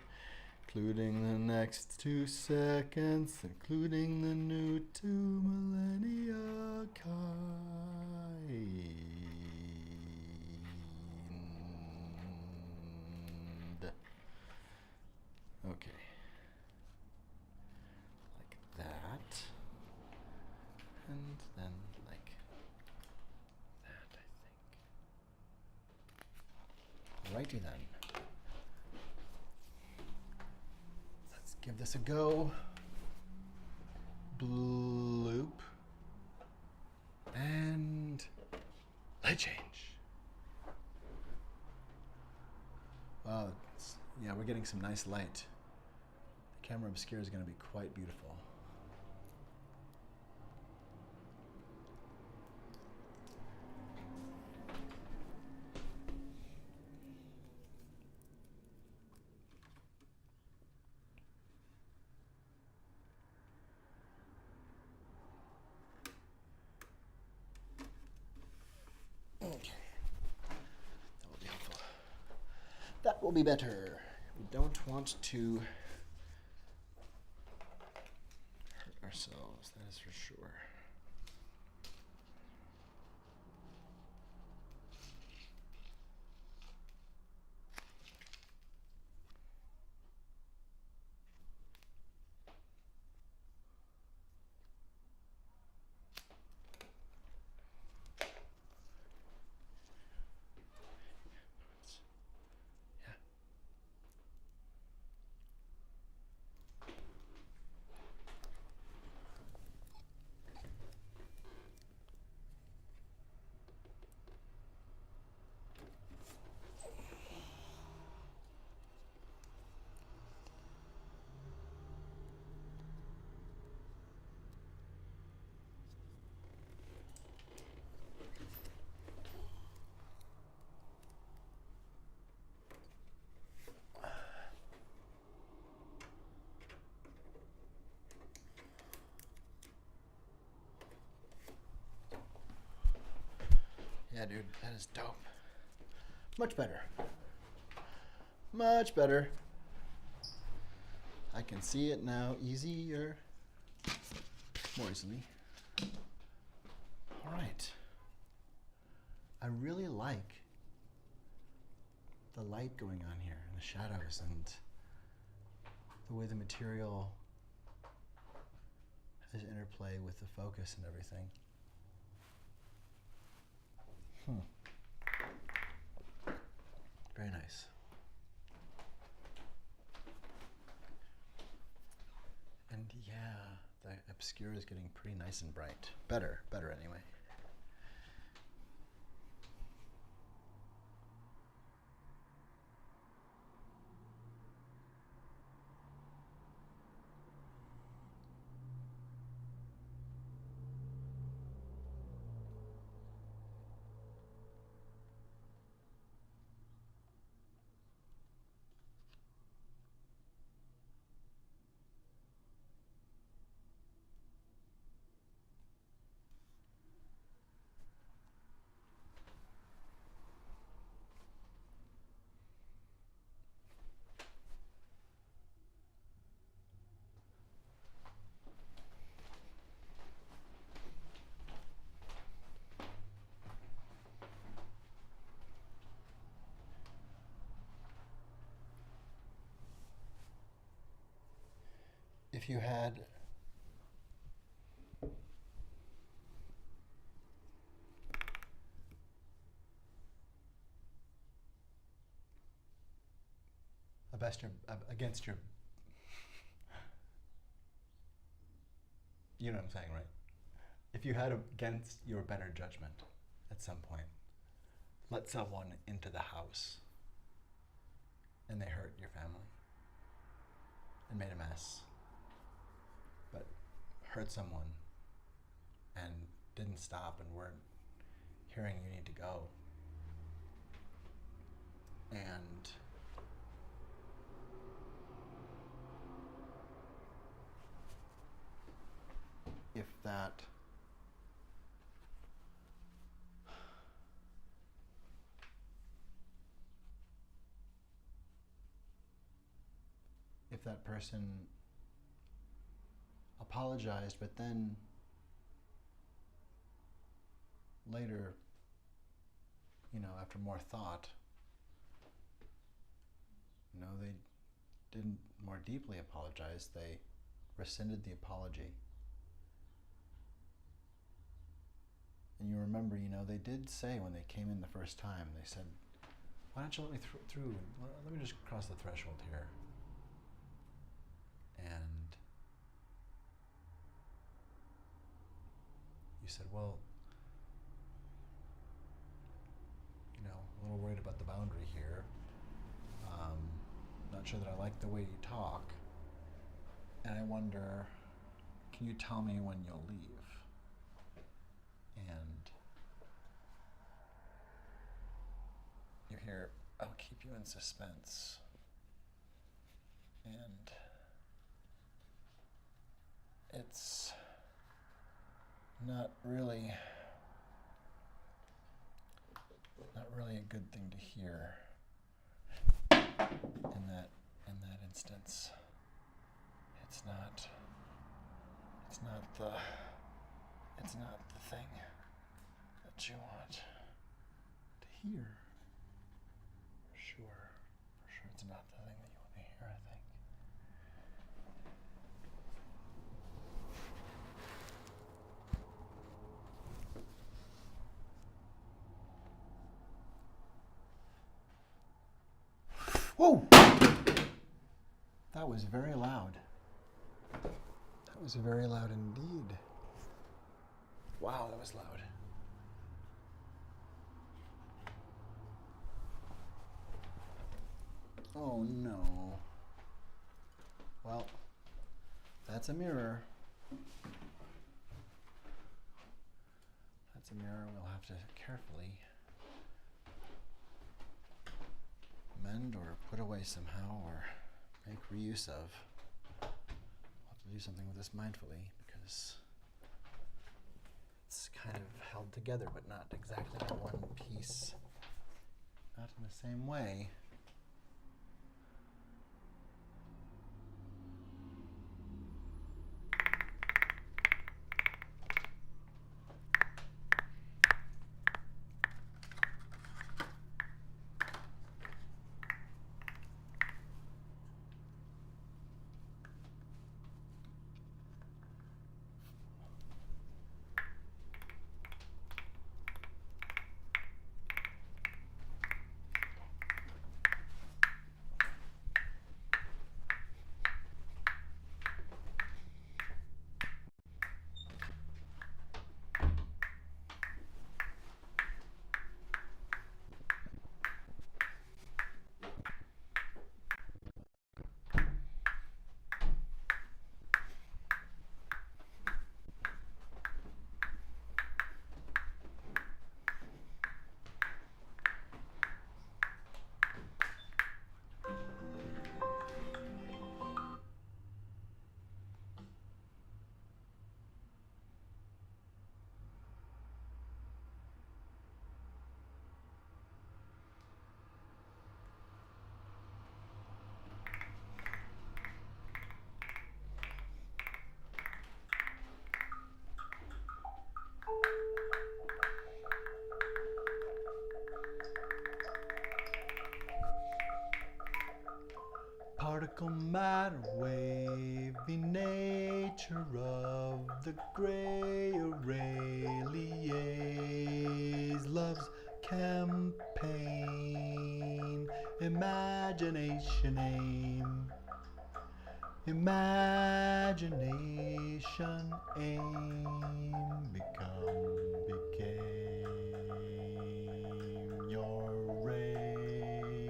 including the next 2 seconds, including the new 2 millennia kind. Okay. Like that. And then like that, I think. Righty then. Let's give this a go. Bloop. And light change. Wow, yeah, we're getting some nice light. The camera obscura is going to be quite beautiful. Okay, that will be helpful. That will be better. We don't want to hurt ourselves, that is for sure. Yeah, dude, that is dope. Much better. Much better. I can see it now easier. More easily. All right. I really like the light going on here and the shadows and the way the material has interplay with the focus and everything. Very nice. And yeah, the obscure is getting pretty nice and bright. Better anyway. If you had against your, you know what I'm saying, right? If you had against your better judgment at some point, let someone into the house and they hurt your family and made a mess, but hurt someone and didn't stop and weren't hearing you need to go. And if that person apologized, but then later, you know, after more thought, you know, they didn't more deeply apologize, they rescinded the apology. And you remember, you know, they did say when they came in the first time, they said, why don't you let me through? Let me just cross the threshold here. And you said, well, you know, a little worried about the boundary here. Not sure that I like the way you talk. And I wonder, can you tell me when you'll leave? And you hear, I'll keep you in suspense. And it's not really a good thing to hear in that instance. It's not the thing that you want to hear. For sure it's not the thing that you want to hear, I think. Whoa! That was very loud. That was very loud indeed. Wow, that was loud. Oh no. Well, that's a mirror. That's a mirror we'll have to carefully mend or put away somehow or make reuse of. We'll have to do something with this mindfully because it's kind of held together, but not exactly in one piece. Not in the same way. Particle matter wavy nature of the gray array liaise love's campaign, imagination aim, imagination aim, became your ray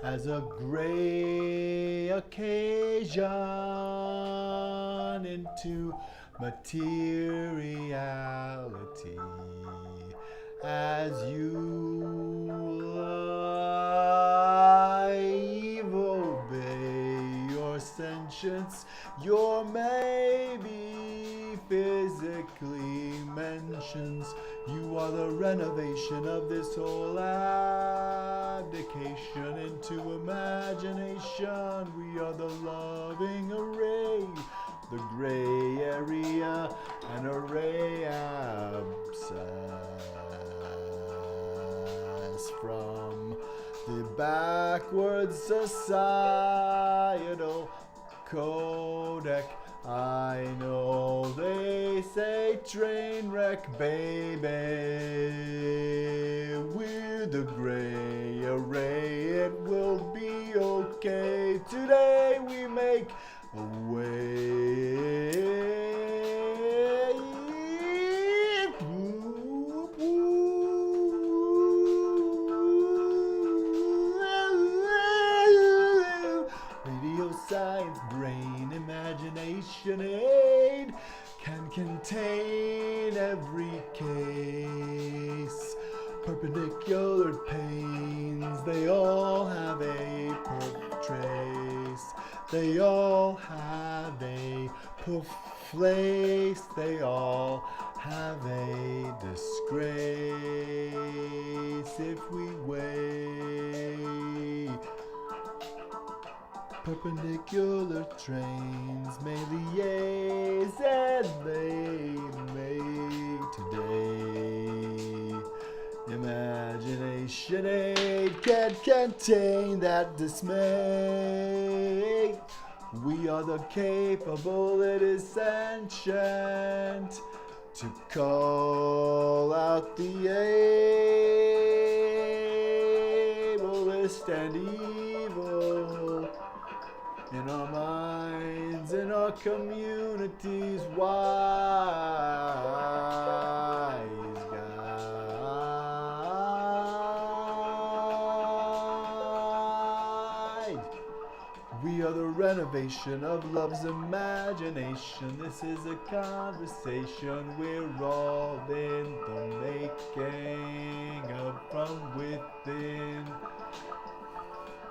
as a gray occasion into materiality as you live obey your sentience, your maybe physically mentions you are the renovation of this whole abdication into imagination. We are the loving array, the gray area, an array abscess from the backwards societal codec. I know they say train wreck, baby. We're the gray array, it will be okay. Today we make a way. Radio science, brain, imagination aid can contain every case. Perpendicular panes, they all have a perp trace. They all have a poof place. They all have a disgrace if we weigh. Perpendicular trains may liaise and they may today. Imagination aid can't contain that dismay. We are the capable, it is sentient to call out the ableist and evil in our minds, in our communities. Wise guide. We are the renovation of love's imagination. This is a conversation we're all in the making of from within.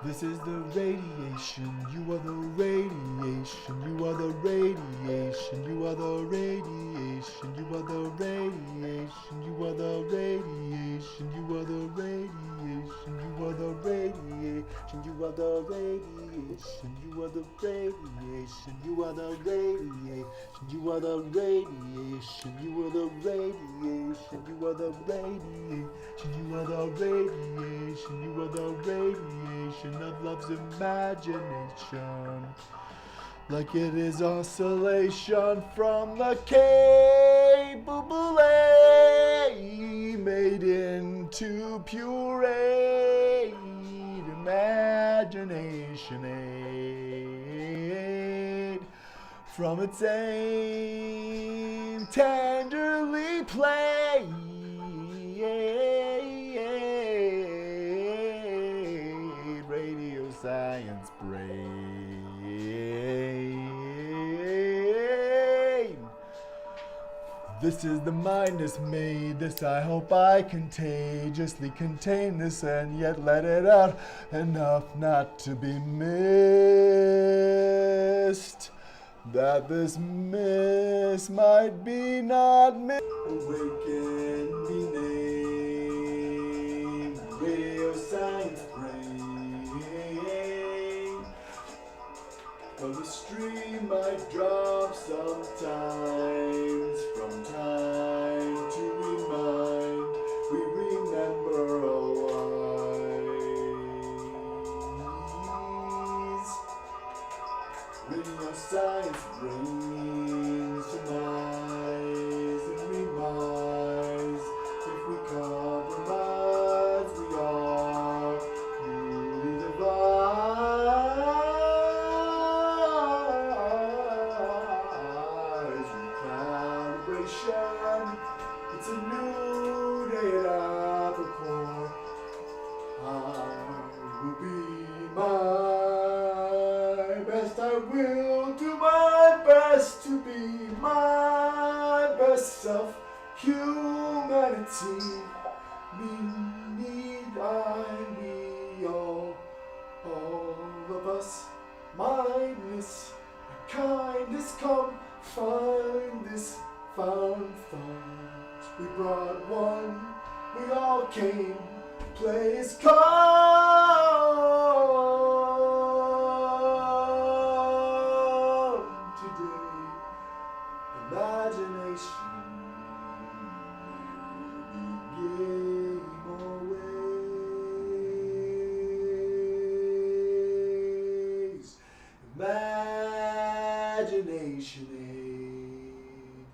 This is the radiation, you are the radiation, you are the radiation, you are the radiation. radiation, you are the radiation, you are the radiation, you are the radiation, you are the radiation, you are the radiation, you are the radiation, you are the radiation, you are the radiation, you are the radiation, you are the radiation, you are the radiation, you are the radiation of love's imagination. Like it is oscillation from the capable made into pureed imagination aid from its aim tenderly played radio science brain. This is the mind is made, this I hope I contagiously contain this and yet let it out enough not to be missed. That this miss might be not missed. Awaken, be named, radio science brain. Though the stream might drop sometimes from time to remind, we remember always. Radio science brings surmise and reminds. If we compromise, we are newly devised. Recalibration, it's a new day at Apicorn. I will be my best, I will do my best to be my best self. Humanity, me, need I, we all of us, mindless, kindness come, find this found thought. We brought one, we all came, place come today. Imagination will be game always. Imagination aid.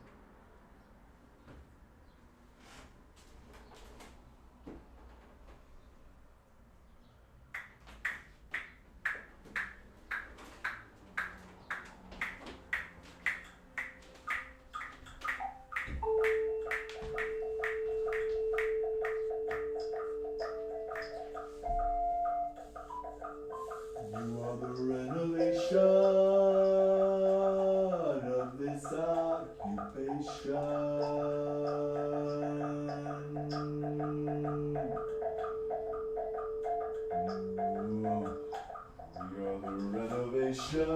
You are the renovation of this occupation. We are the renovation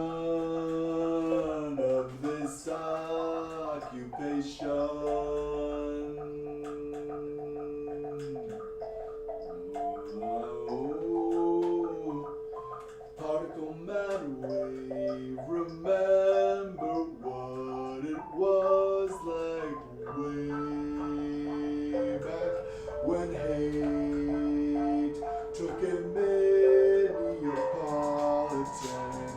of this occupation. Particle matter wave, remember what it was like way back when hate took a Minneapolitan.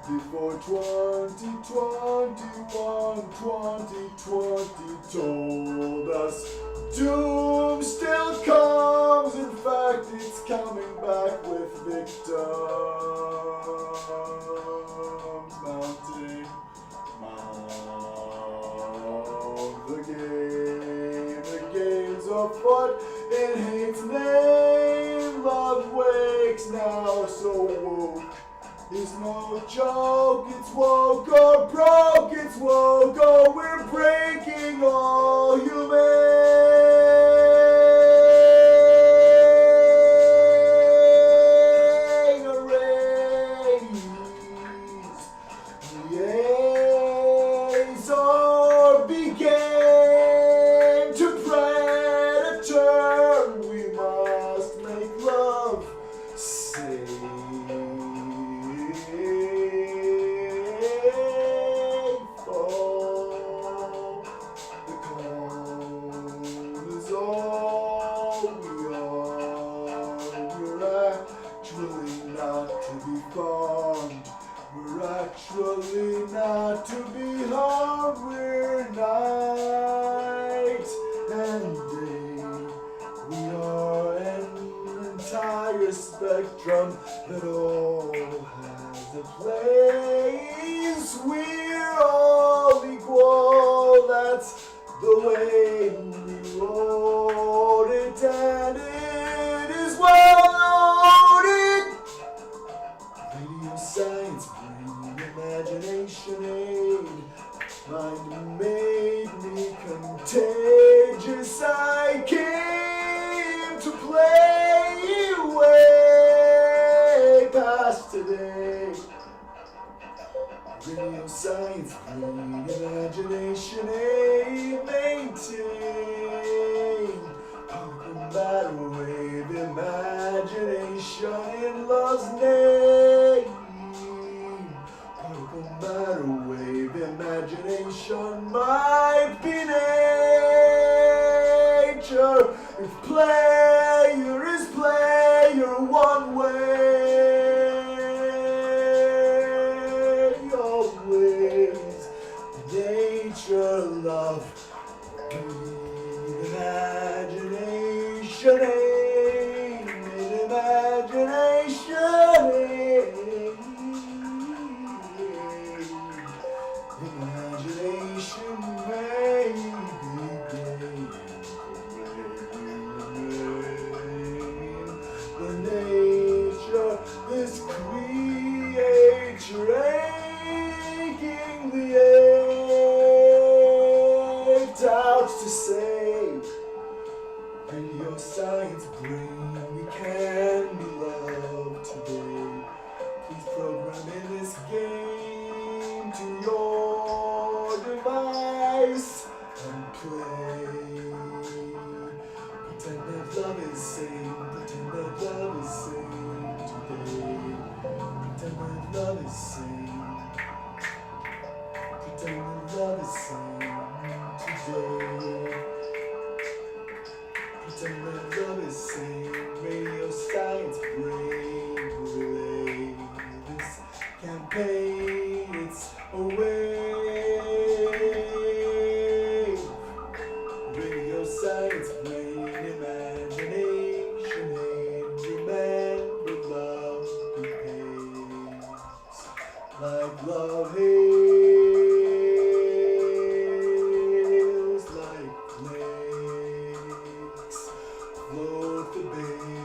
Before 2020 told us doom still comes. In fact, it's coming back with victims mounting. Mount the game's afoot in hate's name. Love wakes now, so woke is no joke. It's woke or broke, it's woke or we're breaking all humane arrays. Liaison began. we are. We're actually not to be farmed. We're actually not to be harmed. We're night and day. We are an entire spectrum that all has a place. We're all equal. That's the way we wrote it, and it is well loaded. Radio science, brain, imagination, aid. Mind made me contagious. I came to play way past today. Radio science, brain, imagination, aid. Maintain particle matter wave, imagination in love's name. Particle matter wave, imagination might be nature. If player is player one way, always nature, love, imagination, aim, imagination, aim. Imagination may be the nature, this creature aching the eight out to save. Radio science brain, we can be loved today. Please program in this game to your device and play. Pretend that love is sane, pretend that love is sane today. Pretend that love is sane, pretend that love is sane today. Pretend that love is sane, radio science brain relay this campaign, it's a wave. Radio science brain, imagination aid, remember love behaves like love hails, like flakes float the bathing.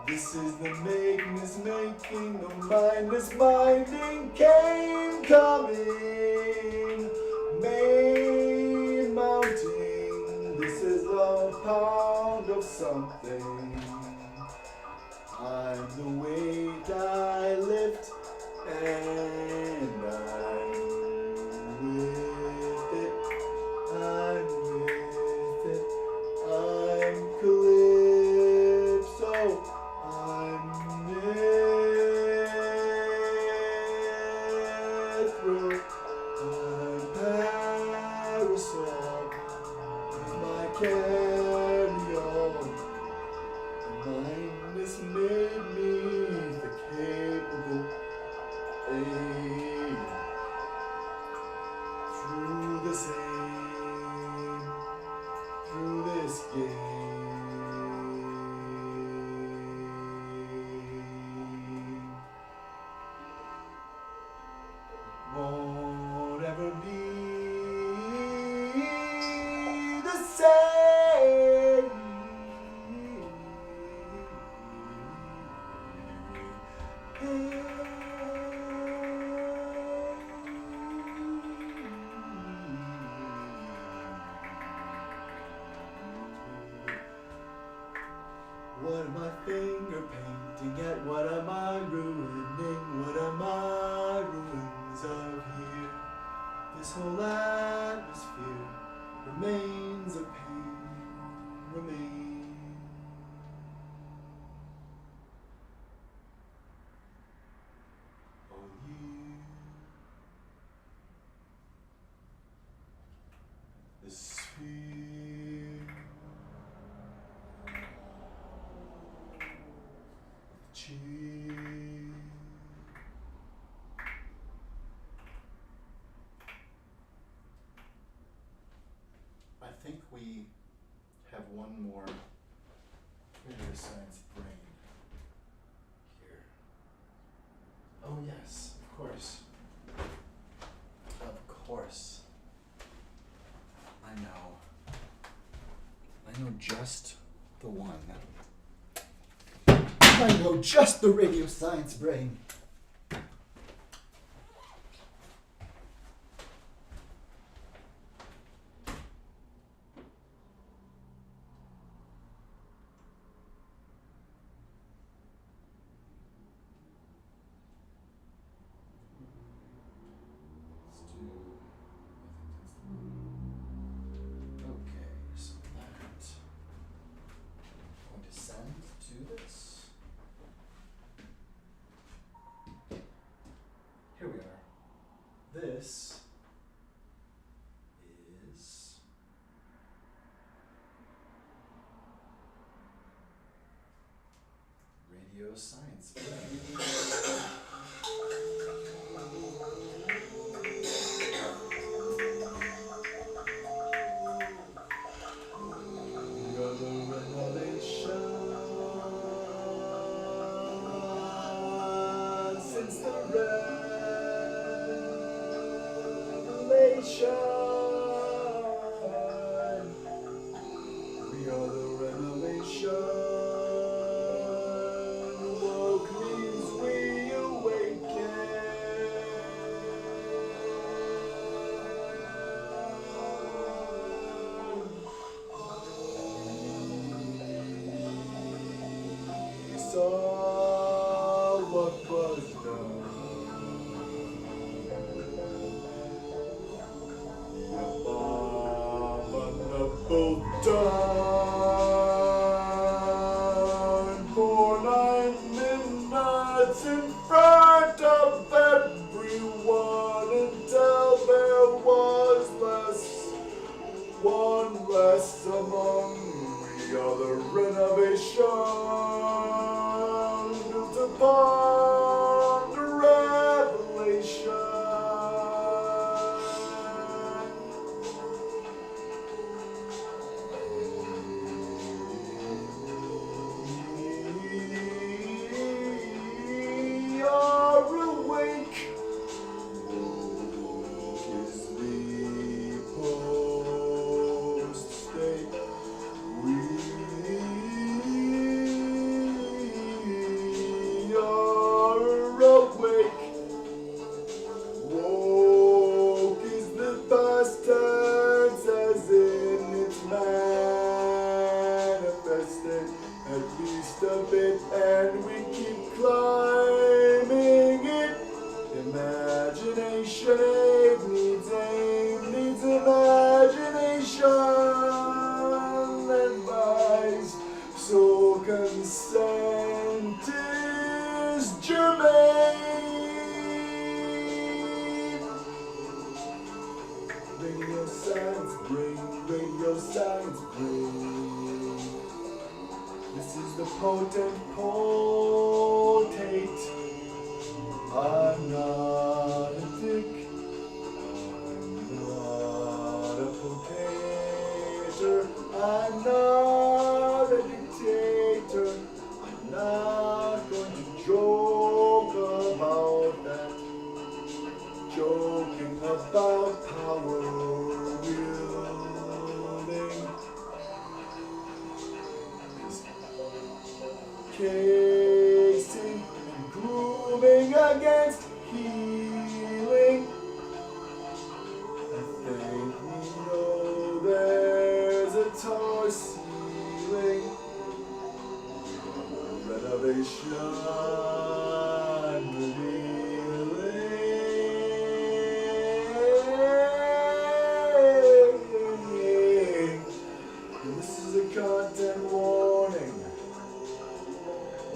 This is the making is making, the mind is minding, came coming, main mounting. This is a pound of something. I'm the weight I lift, and I'm with it. I'm with it. I'm Calypso. I'm Mithril. I'm Parasol. My carry-on. Mindness made me the capable aid through this aim, through this game. Won't ever be the same. What am I finger painting at? What am I ruining? What am I ruins of here? This whole atmosphere remains of pain, remains. Oh, you. think we have one more Radio Science Brain here. Oh yes, of course. Of course. I know just the one. I know just the Radio Science Brain. This is Radio Science Brain. Since the we are the renovation. Woke means we awaken. We saw what was done. Done for 9 minutes in front of everyone until there was one less among the other renovation built upon the revelation. And we keep climbing it. Imagination needs aim, needs imagination. Advice, so consent is germane. Radio Science Brain, Radio Science Brain. This is the potent potate. I'm not a dick. I'm not a potator. I'm not a dictator. I'm not going to joke about that. Joking about power wielding. Casing and grooming against healing. I think we know there's a tall ceiling. Renovation revealing. And this is a content warning.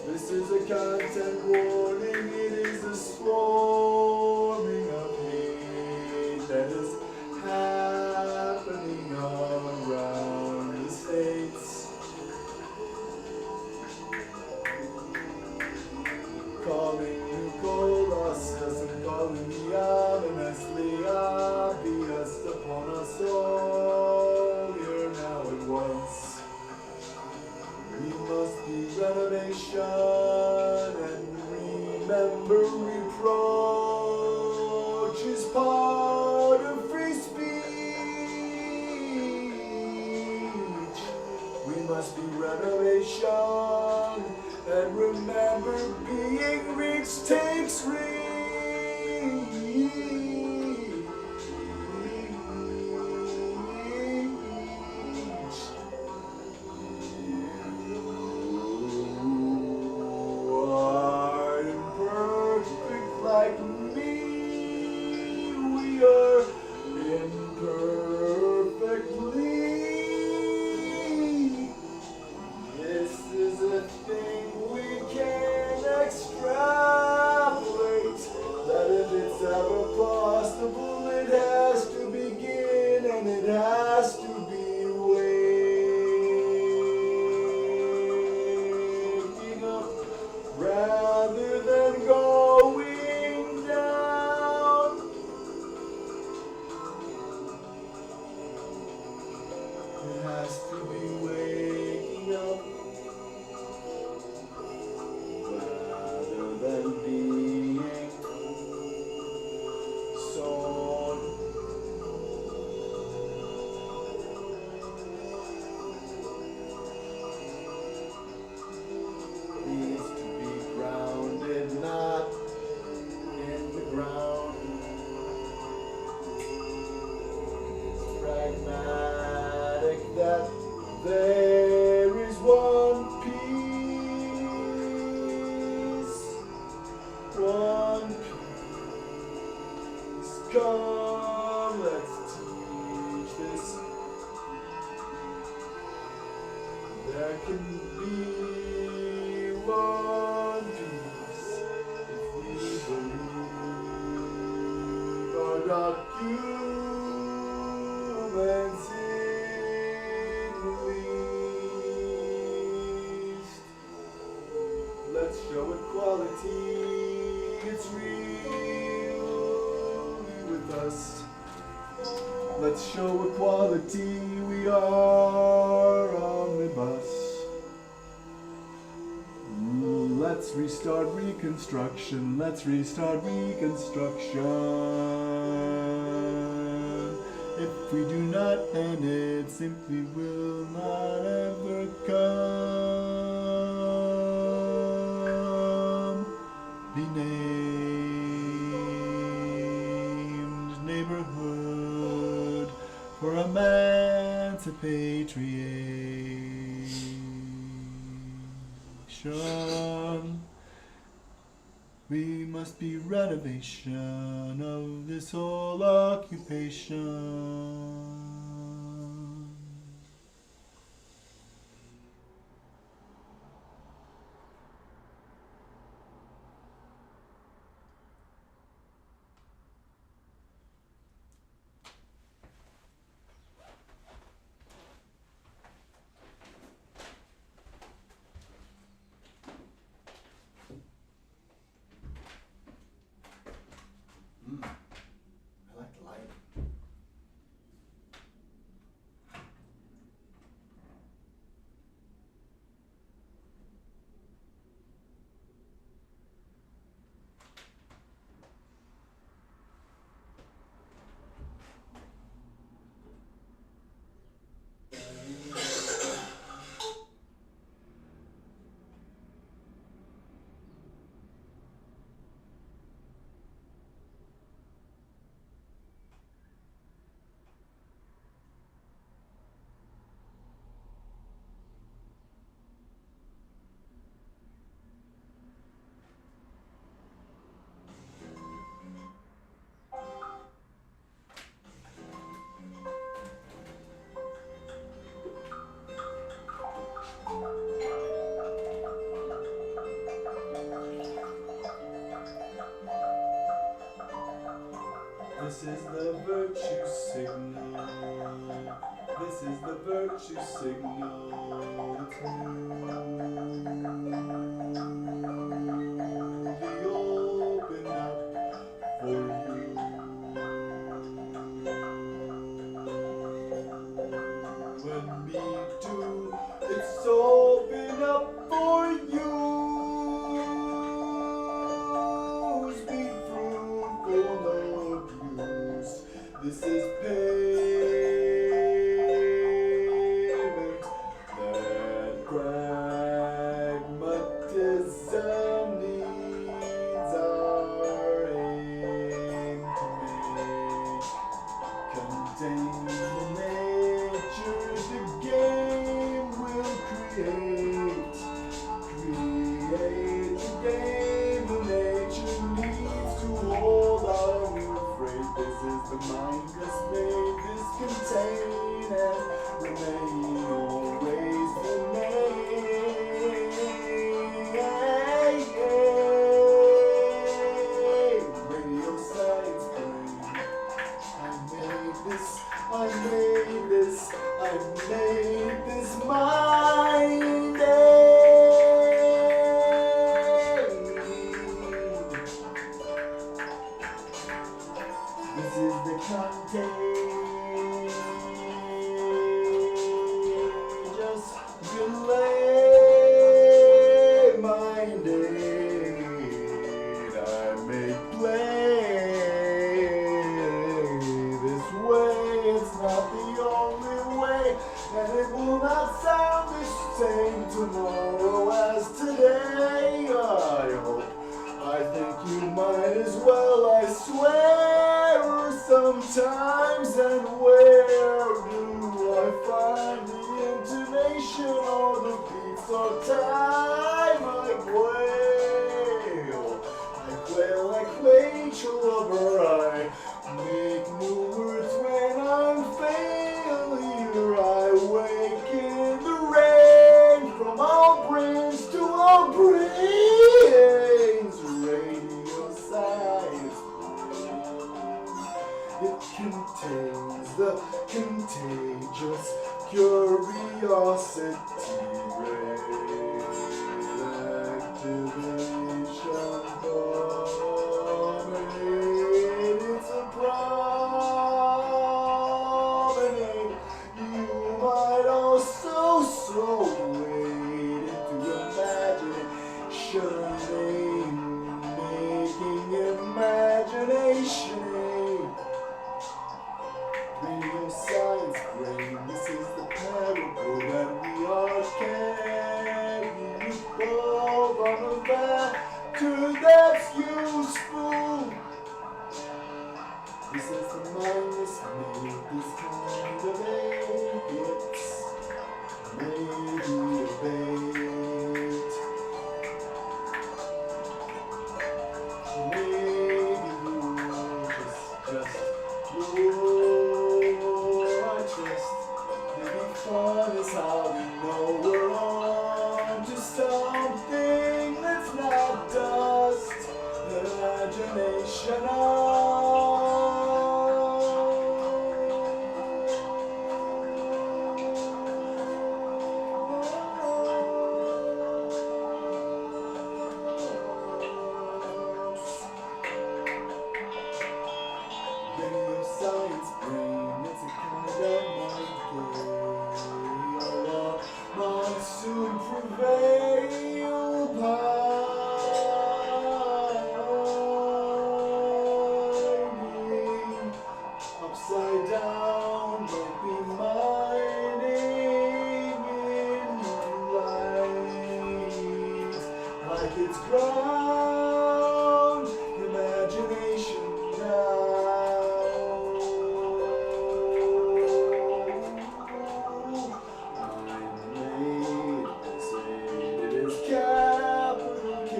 This is a content warning, it is a swarming of hate that is happening all around the states. number reproach is part of free speech. We must be renovation, and remember being rich takes reach. Like me, we are imperfectly. This is a thing we can extrapolate. That if it's ever possible, it has to begin and it has to be waking up rather than going down. It has to be waking up rather than being sown. Needs to be grounded, not in the ground. It's pragmatic that there is one piece. One piece. Come, let's teach this. There can be one piece if we believe our documents at least. Let's show equality, it's real with us. Let's show equality, we are omnibus. Let's restart Reconstruction. Let's restart Reconstruction. If we do not end it, simply will not ever come. Be named neighborhood for emancipation. We must be renovation of this whole occupation. I like the light. This is the virtue signal. This is the virtue signal to the open up for you. When me too, it's open up for you. and it will not sound the same tomorrow as today. I hope. I think you might as well, I swear, sometimes. And where do I find the intonation or the beats or time? I quail like Rachel Lover. I make new words when I'm failure. I wake in the rain from our brains to our brains. Radio science. It contains the contagious curiosity rate activation promenade. It's a promenade. You might also wade into imagination, making imagination. Radio science brain, this is the parable that we are carrying. Both on the factor that's useful. This is the mindless made this kind of idiots. Maybe a bait. Maybe you just maybe fun is how we know we're on to something that's not dust. The imagination Radio science brain, it's a kind of mind game. Monsoon prevail pining. Upside down, might be mining in light. Like it's ground, imagination now. Capital K.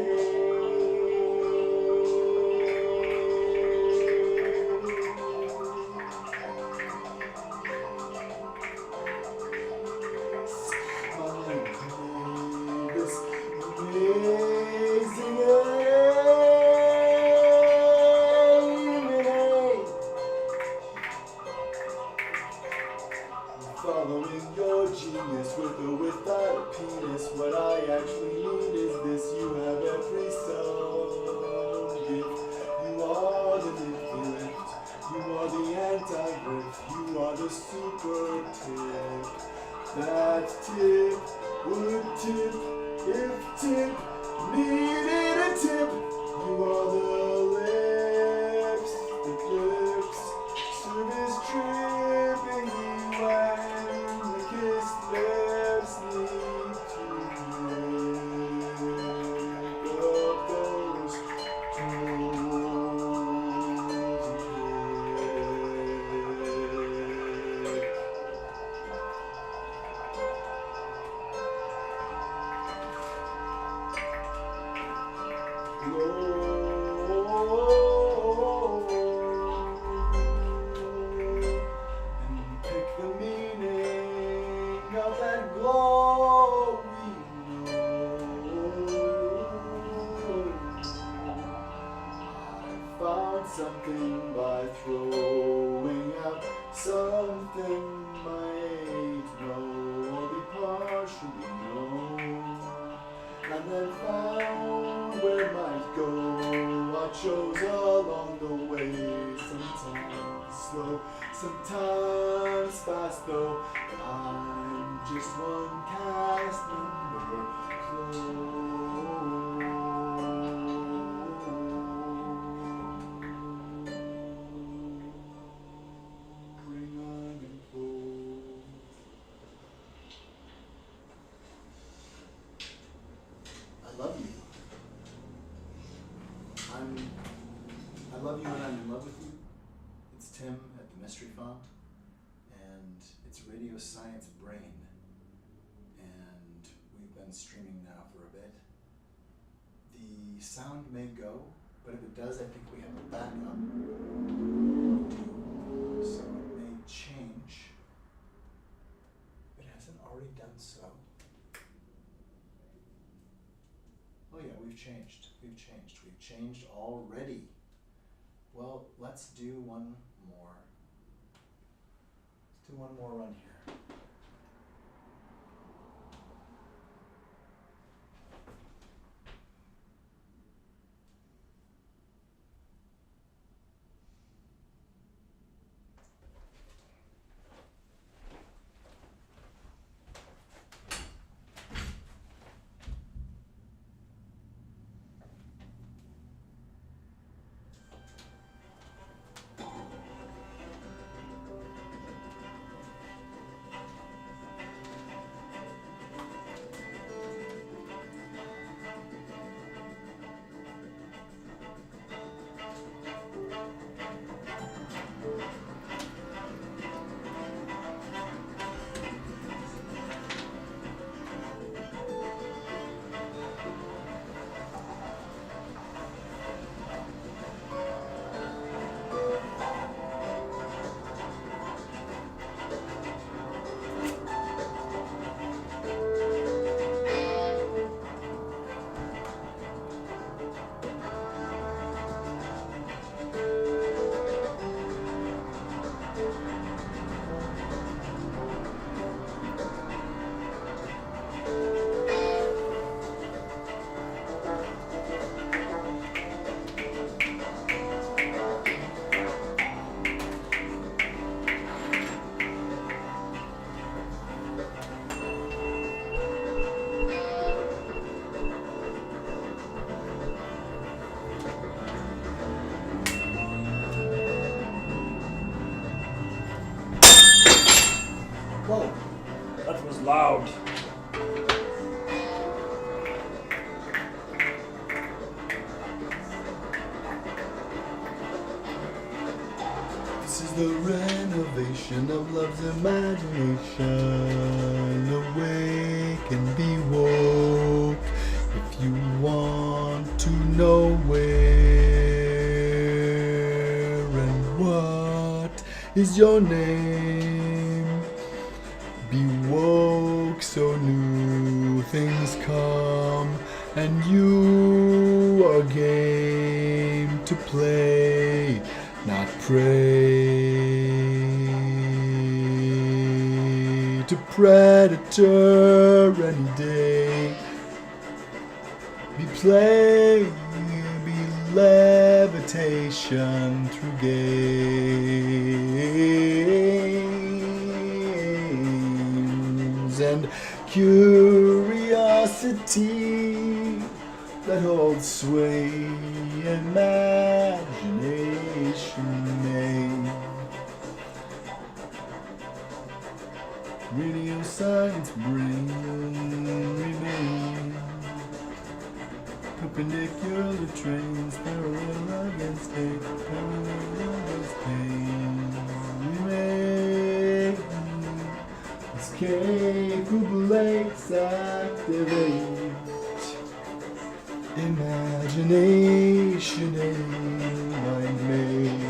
This amazing following your genius with or without a penis. What I actually need is this. You have every sound gift. You are the lift. You are the anti-rift. You are the super tip. That tip would tip if tip needed a tip. You are the lips, the clips, service tripping you and the kissed lips need to pick up those toes and and pick the meaning of that glow we know. I found something by throwing out something might know or be partially known, and then found where it might go. I chose along the way, sometimes slow, sometimes fast, though I'm just one cast member close. Bring unfold. Radio Science Brain, and we've been streaming now for a bit. The sound may go, but if it does, I think we have a backup. So it may change. It hasn't already done so. Oh yeah, we've changed. We've changed already. Well, let's do one more. Let's do one more run here. Whoa, that was loud. This is the renovation of love's imagination. Awake and be woke if you want to know where and what is your name. Be woke so new things come and you are game to play, not prey to predator any day. Be play, be levitation through games and curiosity that holds sway. Imagination may. Radio Science Brain remain. Perpendicular trains parallel against state, parallel against pain. Remain. Escape blanks activate. Imagination mind made.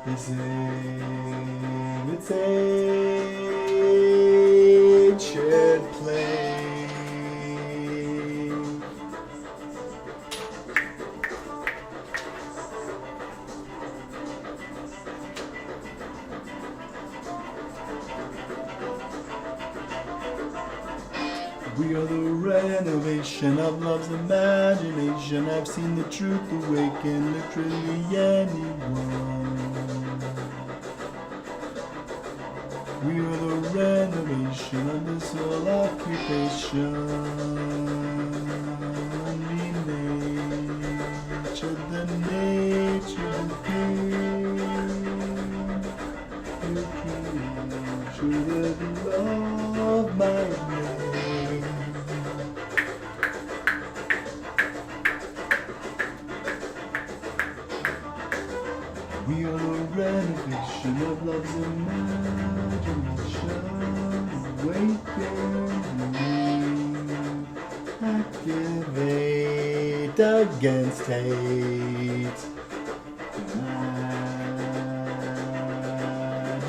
This imitate shared play. We are the renovation of love's imagination. I've seen the truth awaken literally anyone. We are the renovation of this whole occupation. Nature, the nature, the creature, the love my name. We are the renovation of love's imagination. fight against hate.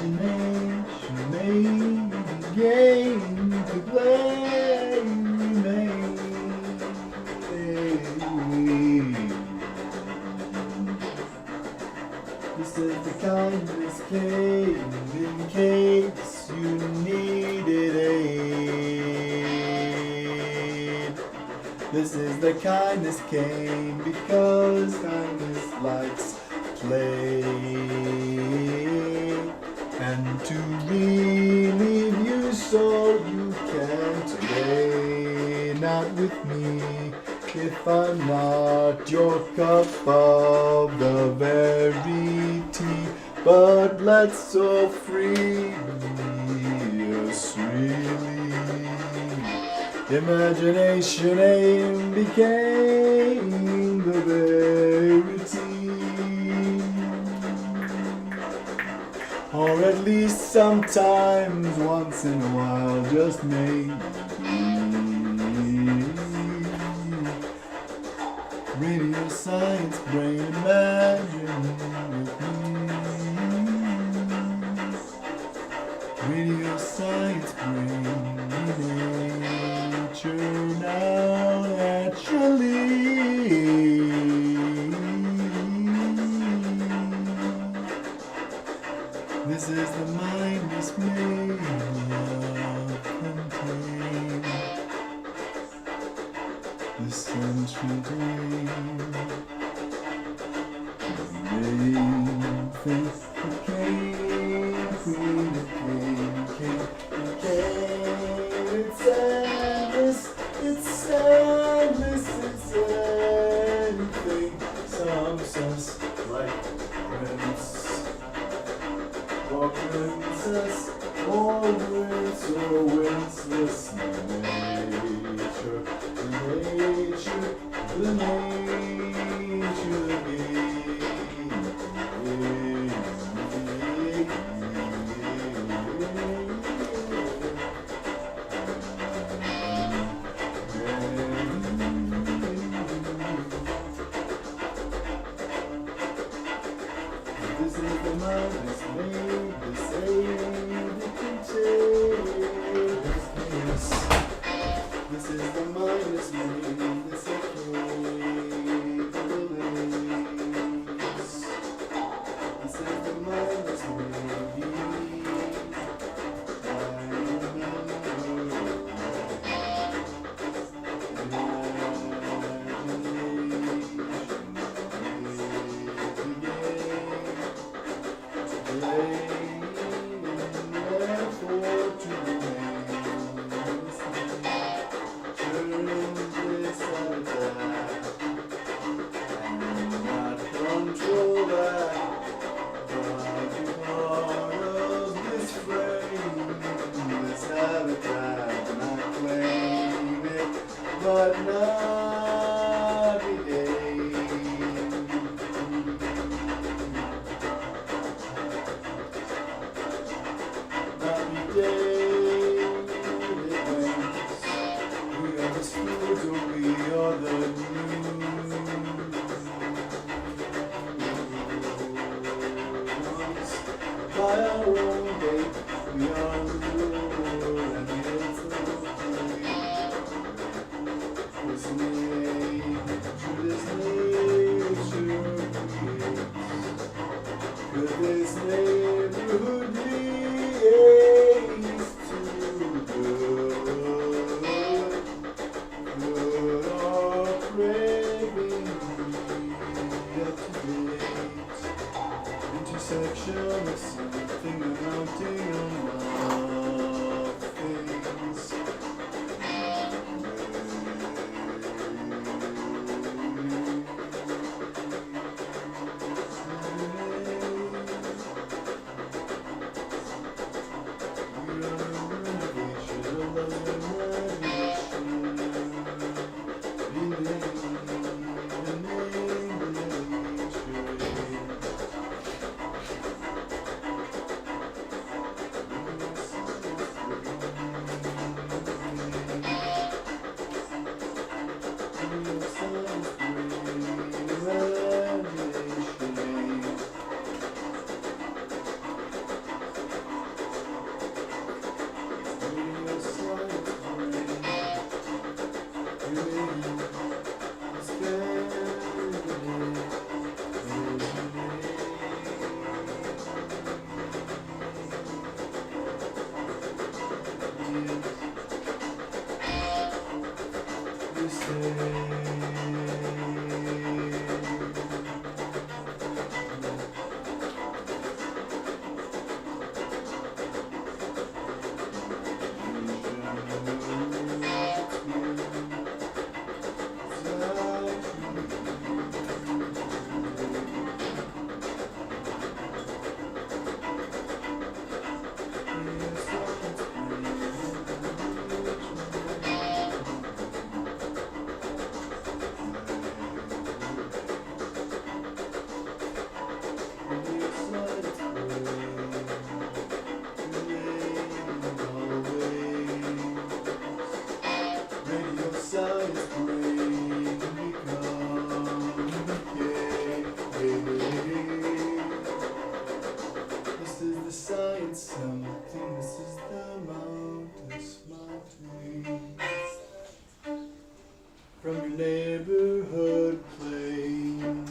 Imagination may be game to play. This is the kindness came in case you needed aid. This is the kindness came because kindness likes play. And to relieve you so you can today. Not with me if I'm not your cup of the very tea. But let's so freely us really. Imagination aim became the verity. Or at least sometimes, once in a while, just maybe. Radio science brain, imagine with me. Radio science brain, nature now naturally. This is the mind is made of contain the central dream. Things became queen became. It's endless, it's endless, it's anything. Some says like prince. Or princess, or wince, or winceless nature, the nature, the nature, the This is the mind that's made, the same, the contagious. This is the mind that's made, the second, the release. This is the mind that's made, but not every day. Not every day it waits. We are the schools or we are the news. By our own gate, we are the rule and it's the could this neighborhood be ace to good? Good or craving up to date? Intersection of something amounting on You say. This is the science something, this is the mountains, from your neighborhood plane.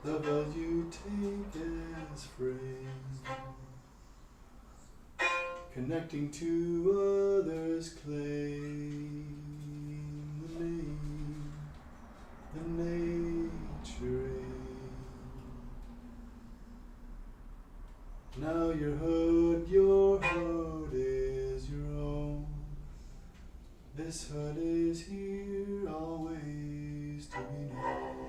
The value take as friends, connecting to others claim the nature aim. Now your hood is your own. This hood is here always to be known.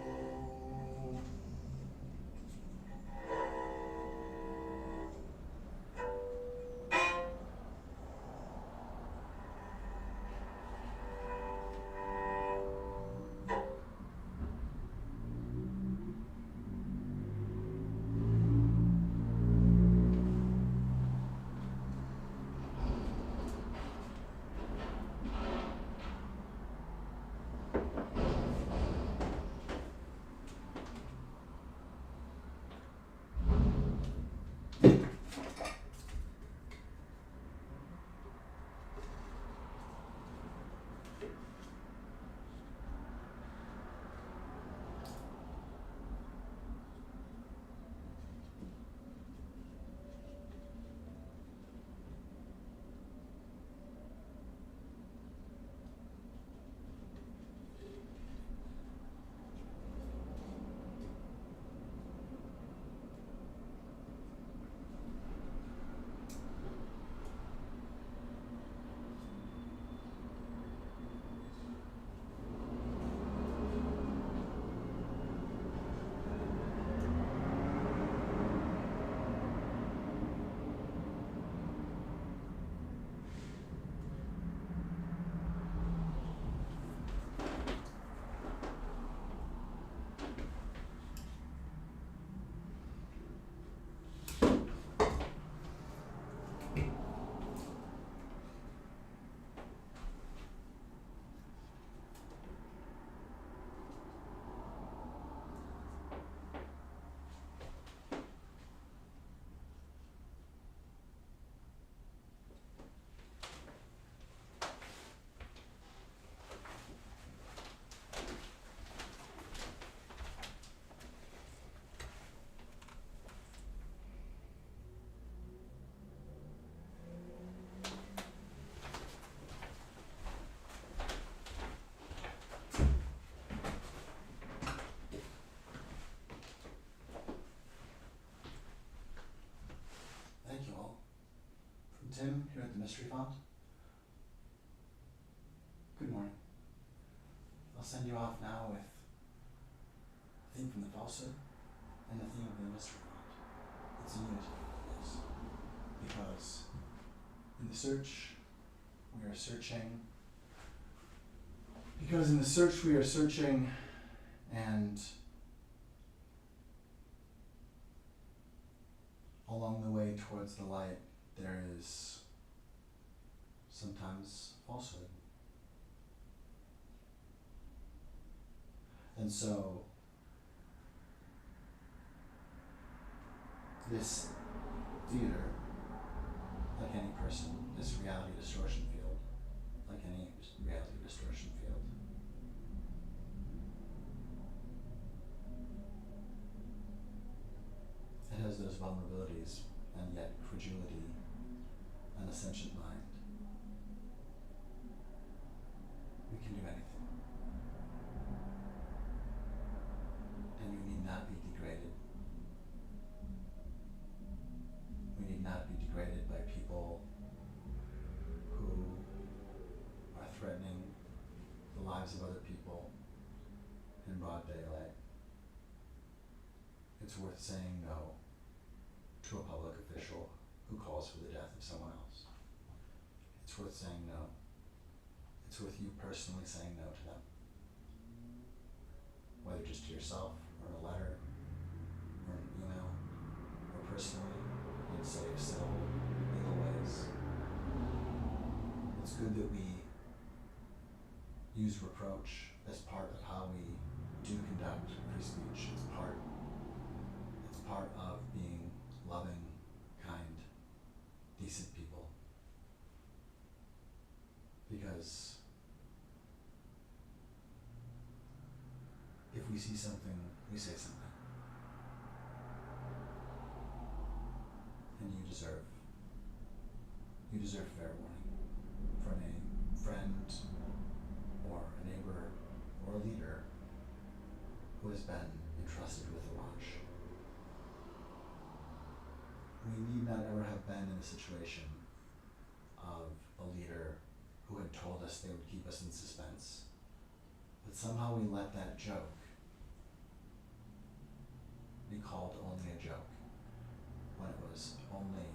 Tim here at the Mystery Font. Good morning. I'll send you off now with a theme from the falsehood and the theme of the Mystery Font. It's a unity, yes. Because in the search, we are searching. Because in the search, we are searching, and along the way towards the light, there is sometimes falsehood. And so this theater, like any person, this reality distortion field, like any reality distortion field, it has those vulnerabilities and yet credulity and a sentient mind. We can do anything. And we need not be degraded. We need not be degraded by people who are threatening the lives of other people in broad daylight. It's worth saying no to a public official who calls for the death of someone else. It's worth saying no. It's worth you personally saying no to them. Whether just to yourself, or in a letter, or an email, or personally, in safe, civil, legal ways. It's good that we use reproach as part of how we do conduct free speech. It's part of being loving, kind, decent people. Because if we see something, we say something. And you deserve fair warning from a friend or a neighbor or a leader who has been entrusted with a watch. We need not ever have been in a situation of a leader who had told us they would keep us in suspense. But somehow we let that joke be called only a joke, when it was only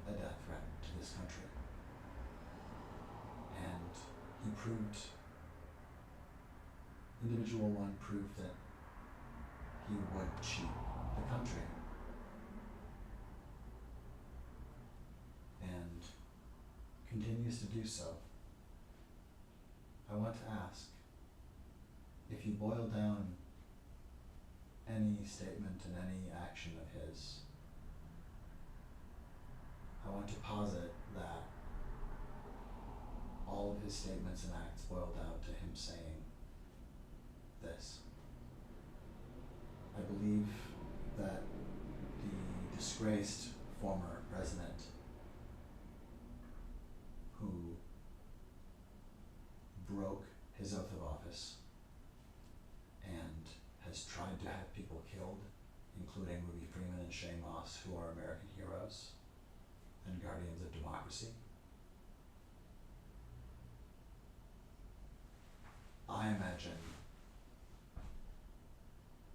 a death threat to this country. And he proved, individual one proved that he would cheat the country. And continues to do so. I want to ask, if you boil down any statement and any action of his, I want to posit that all of his statements and acts boil down to him saying this. I believe that the disgraced former president who broke his oath of office and has tried to have people killed, including Ruby Freeman and Shane Moss, who are American heroes and guardians of democracy. I imagine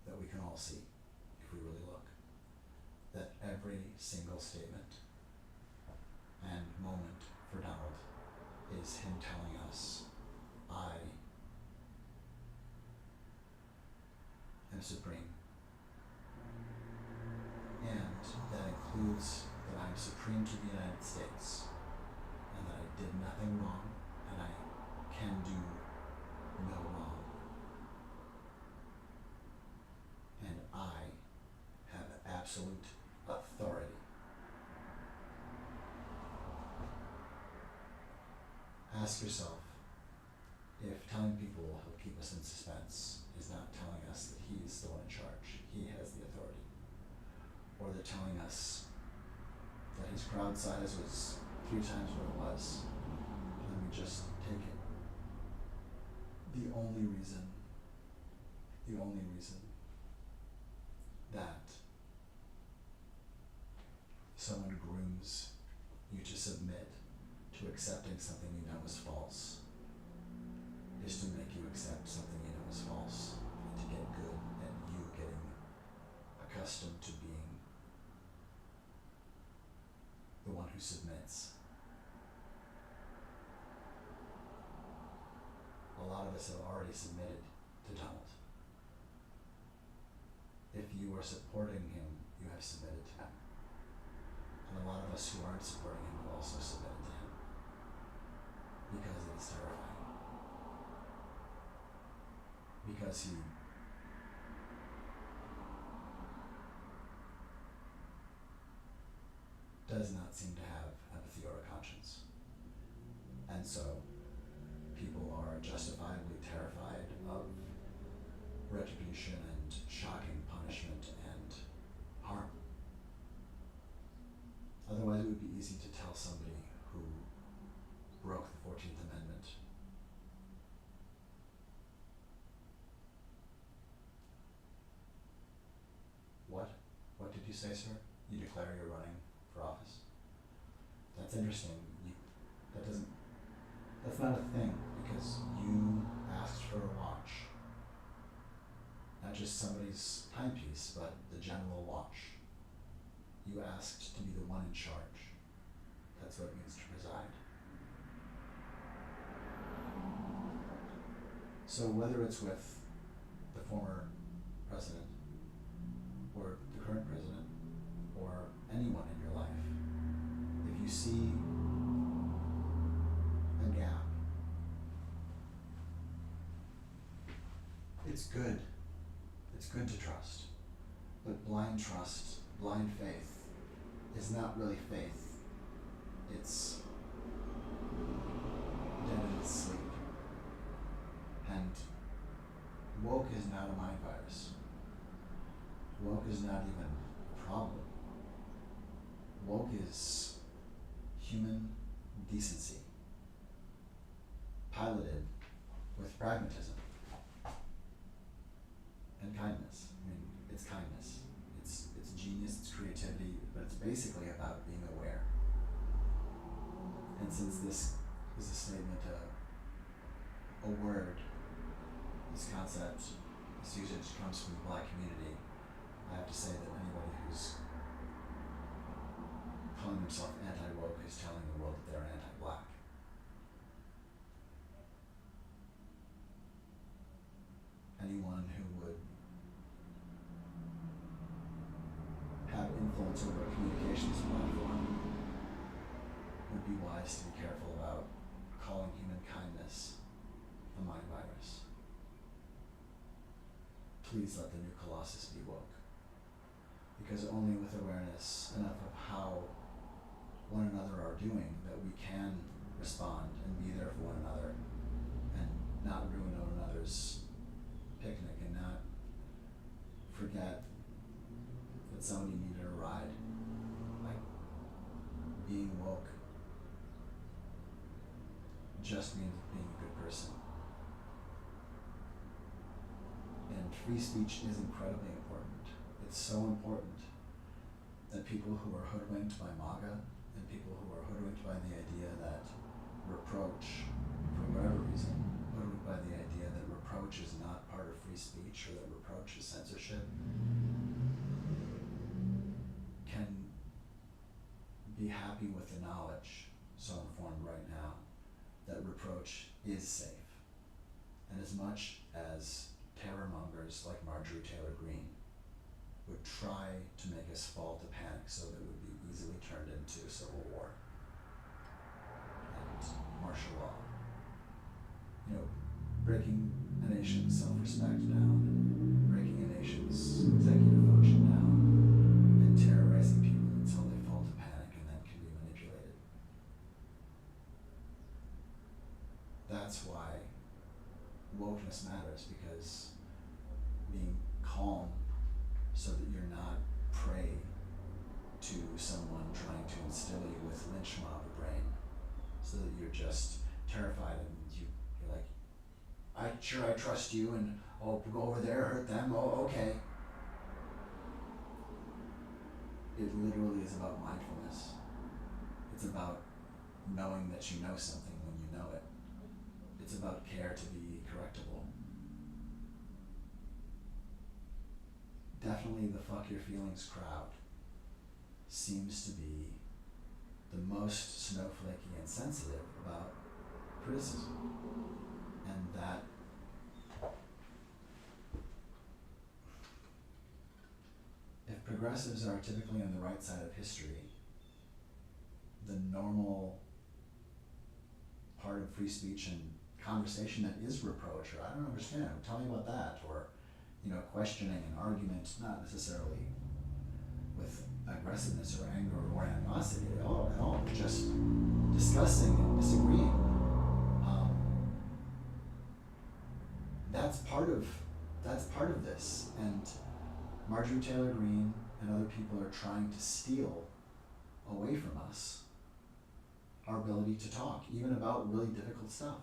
that we can all see, if we really look, that every single statement and moment for Donald is him telling us, I am supreme. And that includes that I'm supreme to the United States, and that I did nothing wrong, and I can do no wrong. And I have absolute authority. Ask yourself if telling people he'll keep us in suspense is not telling us that he's the one in charge, he has the authority. Or that telling us that his crowd size was 3 times what it was, and then we just take it. The only reason that someone grooms you to submit to accepting something you know is false is to make you accept something you know is false, and to get good at you getting accustomed to being the one who submits. A lot of us have already submitted to Donald. If you are supporting him, you have submitted to him. And a lot of us who aren't supporting him have also submitted to him. Because it is terrifying. Because he does not seem to have empathy or a conscience. And so people are justifiably terrified of retribution and shocking punishment and harm. easy to tell somebody who broke the 14th Amendment. What? What did you say, sir? You declare you're running for office? That's interesting. That's not a thing, because you asked for a watch. Not just somebody's timepiece, but the general watch. You asked to be the one in charge. That's what it means to preside. So whether it's with the former president, or the current president, or anyone in your life, if you see a gap, it's good. It's good to trust. But blind trust, blind faith, is not really faith. It's dead in its sleep. And woke is not a mind virus. Woke is not even a problem. Woke is human decency, piloted with pragmatism and kindness. I mean, it's kindness. It's genius, it's creativity, but it's basically about being aware. And since this is a statement, a word, this concept, this usage comes from the Black community, I have to say that anybody who's calling themselves anti-woke is telling the world that they're anti-Black. Anyone who would have influence over a communications platform would be wise to be careful about calling human kindness a mind virus. Please let the new Colossus be woke. Because only with awareness enough of how one another are doing that we can respond and be there for one another and not ruin one another's picnic and not forget that somebody needed a ride. Like, being woke just means being a good person. And free speech is incredibly important. It's so important that people who are hoodwinked by MAGA and people who are hoodwinked by the idea that reproach, for whatever reason, hoodwinked by the idea that reproach is not part of free speech or that reproach is censorship, can be happy with the knowledge, so informed right now, that reproach is safe. And as much as terror mongers like Marjorie Taylor Greene would try to make us fall to panic so that it would be easily turned into civil war and martial law. You know, breaking a nation's self-respect down, breaking a nation's executive function down, and terrorizing people until they fall to panic and then can be manipulated. That's why wokeness matters, because being calm so that you're not prey to someone trying to instill you with lynch mob brain, so that you're just terrified and you're like, I trust you, and oh, go over there, hurt them, oh, okay. It literally is about mindfulness. It's about knowing that you know something when you know it. It's about care to be correctable. Definitely the fuck your feelings crowd seems to be the most snowflakey and sensitive about criticism. And that if progressives are typically on the right side of history, the normal part of free speech and conversation that is reproach, or I don't understand, tell me about that, or questioning an argument, not necessarily with aggressiveness or anger or animosity at all, just discussing and disagreeing. That's part of this, and Marjorie Taylor Greene and other people are trying to steal away from us our ability to talk, even about really difficult stuff,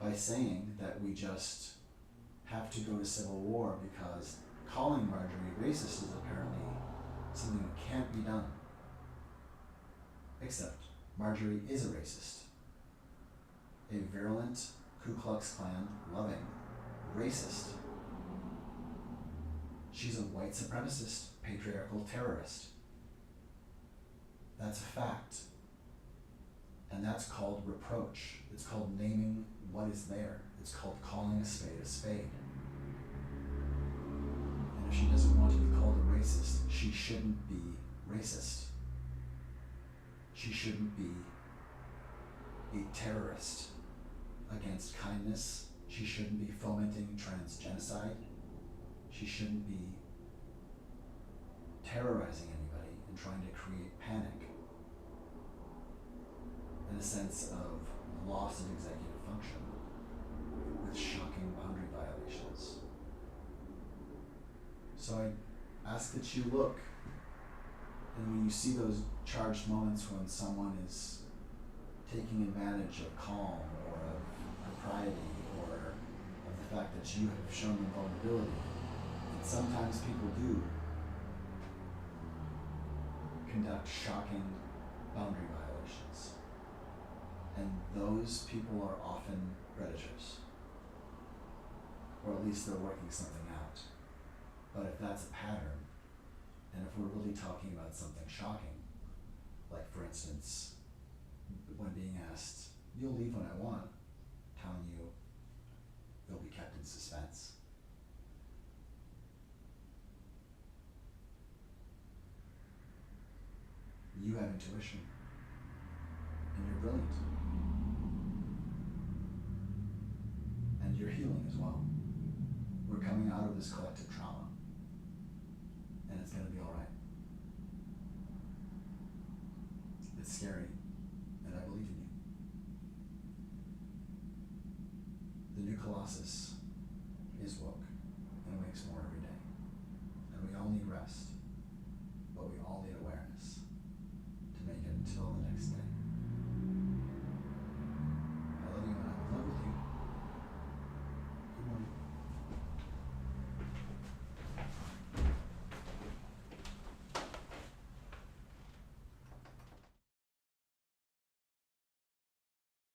by saying that we just have to go to civil war because calling Marjorie racist is apparently something that can't be done. Except Marjorie is a racist. A virulent, Ku Klux Klan loving racist. She's a white supremacist, patriarchal terrorist. That's a fact. And that's called reproach. It's called naming what is there. It's called calling a spade a spade. And if she doesn't want to be called a racist, she shouldn't be racist. She shouldn't be a terrorist against kindness. She shouldn't be fomenting transgenocide. She shouldn't be terrorizing anybody and trying to create panic and a sense of loss of executive function with shocking boundary violations. So I ask that you look, and when you see those charged moments when someone is taking advantage of calm or of propriety or of the fact that you have shown them vulnerability, and sometimes people do conduct shocking boundary violations. And those people are often predators. Or at least they're working something out. But if that's a pattern, and if we're really talking about something shocking, like for instance, when being asked, "You'll leave when I want," telling you you'll be kept in suspense. You have intuition, and you're brilliant. And you're healing as well. We're coming out of this collective trauma, and it's gonna be all right. It's scary, and I believe in you. The new Colossus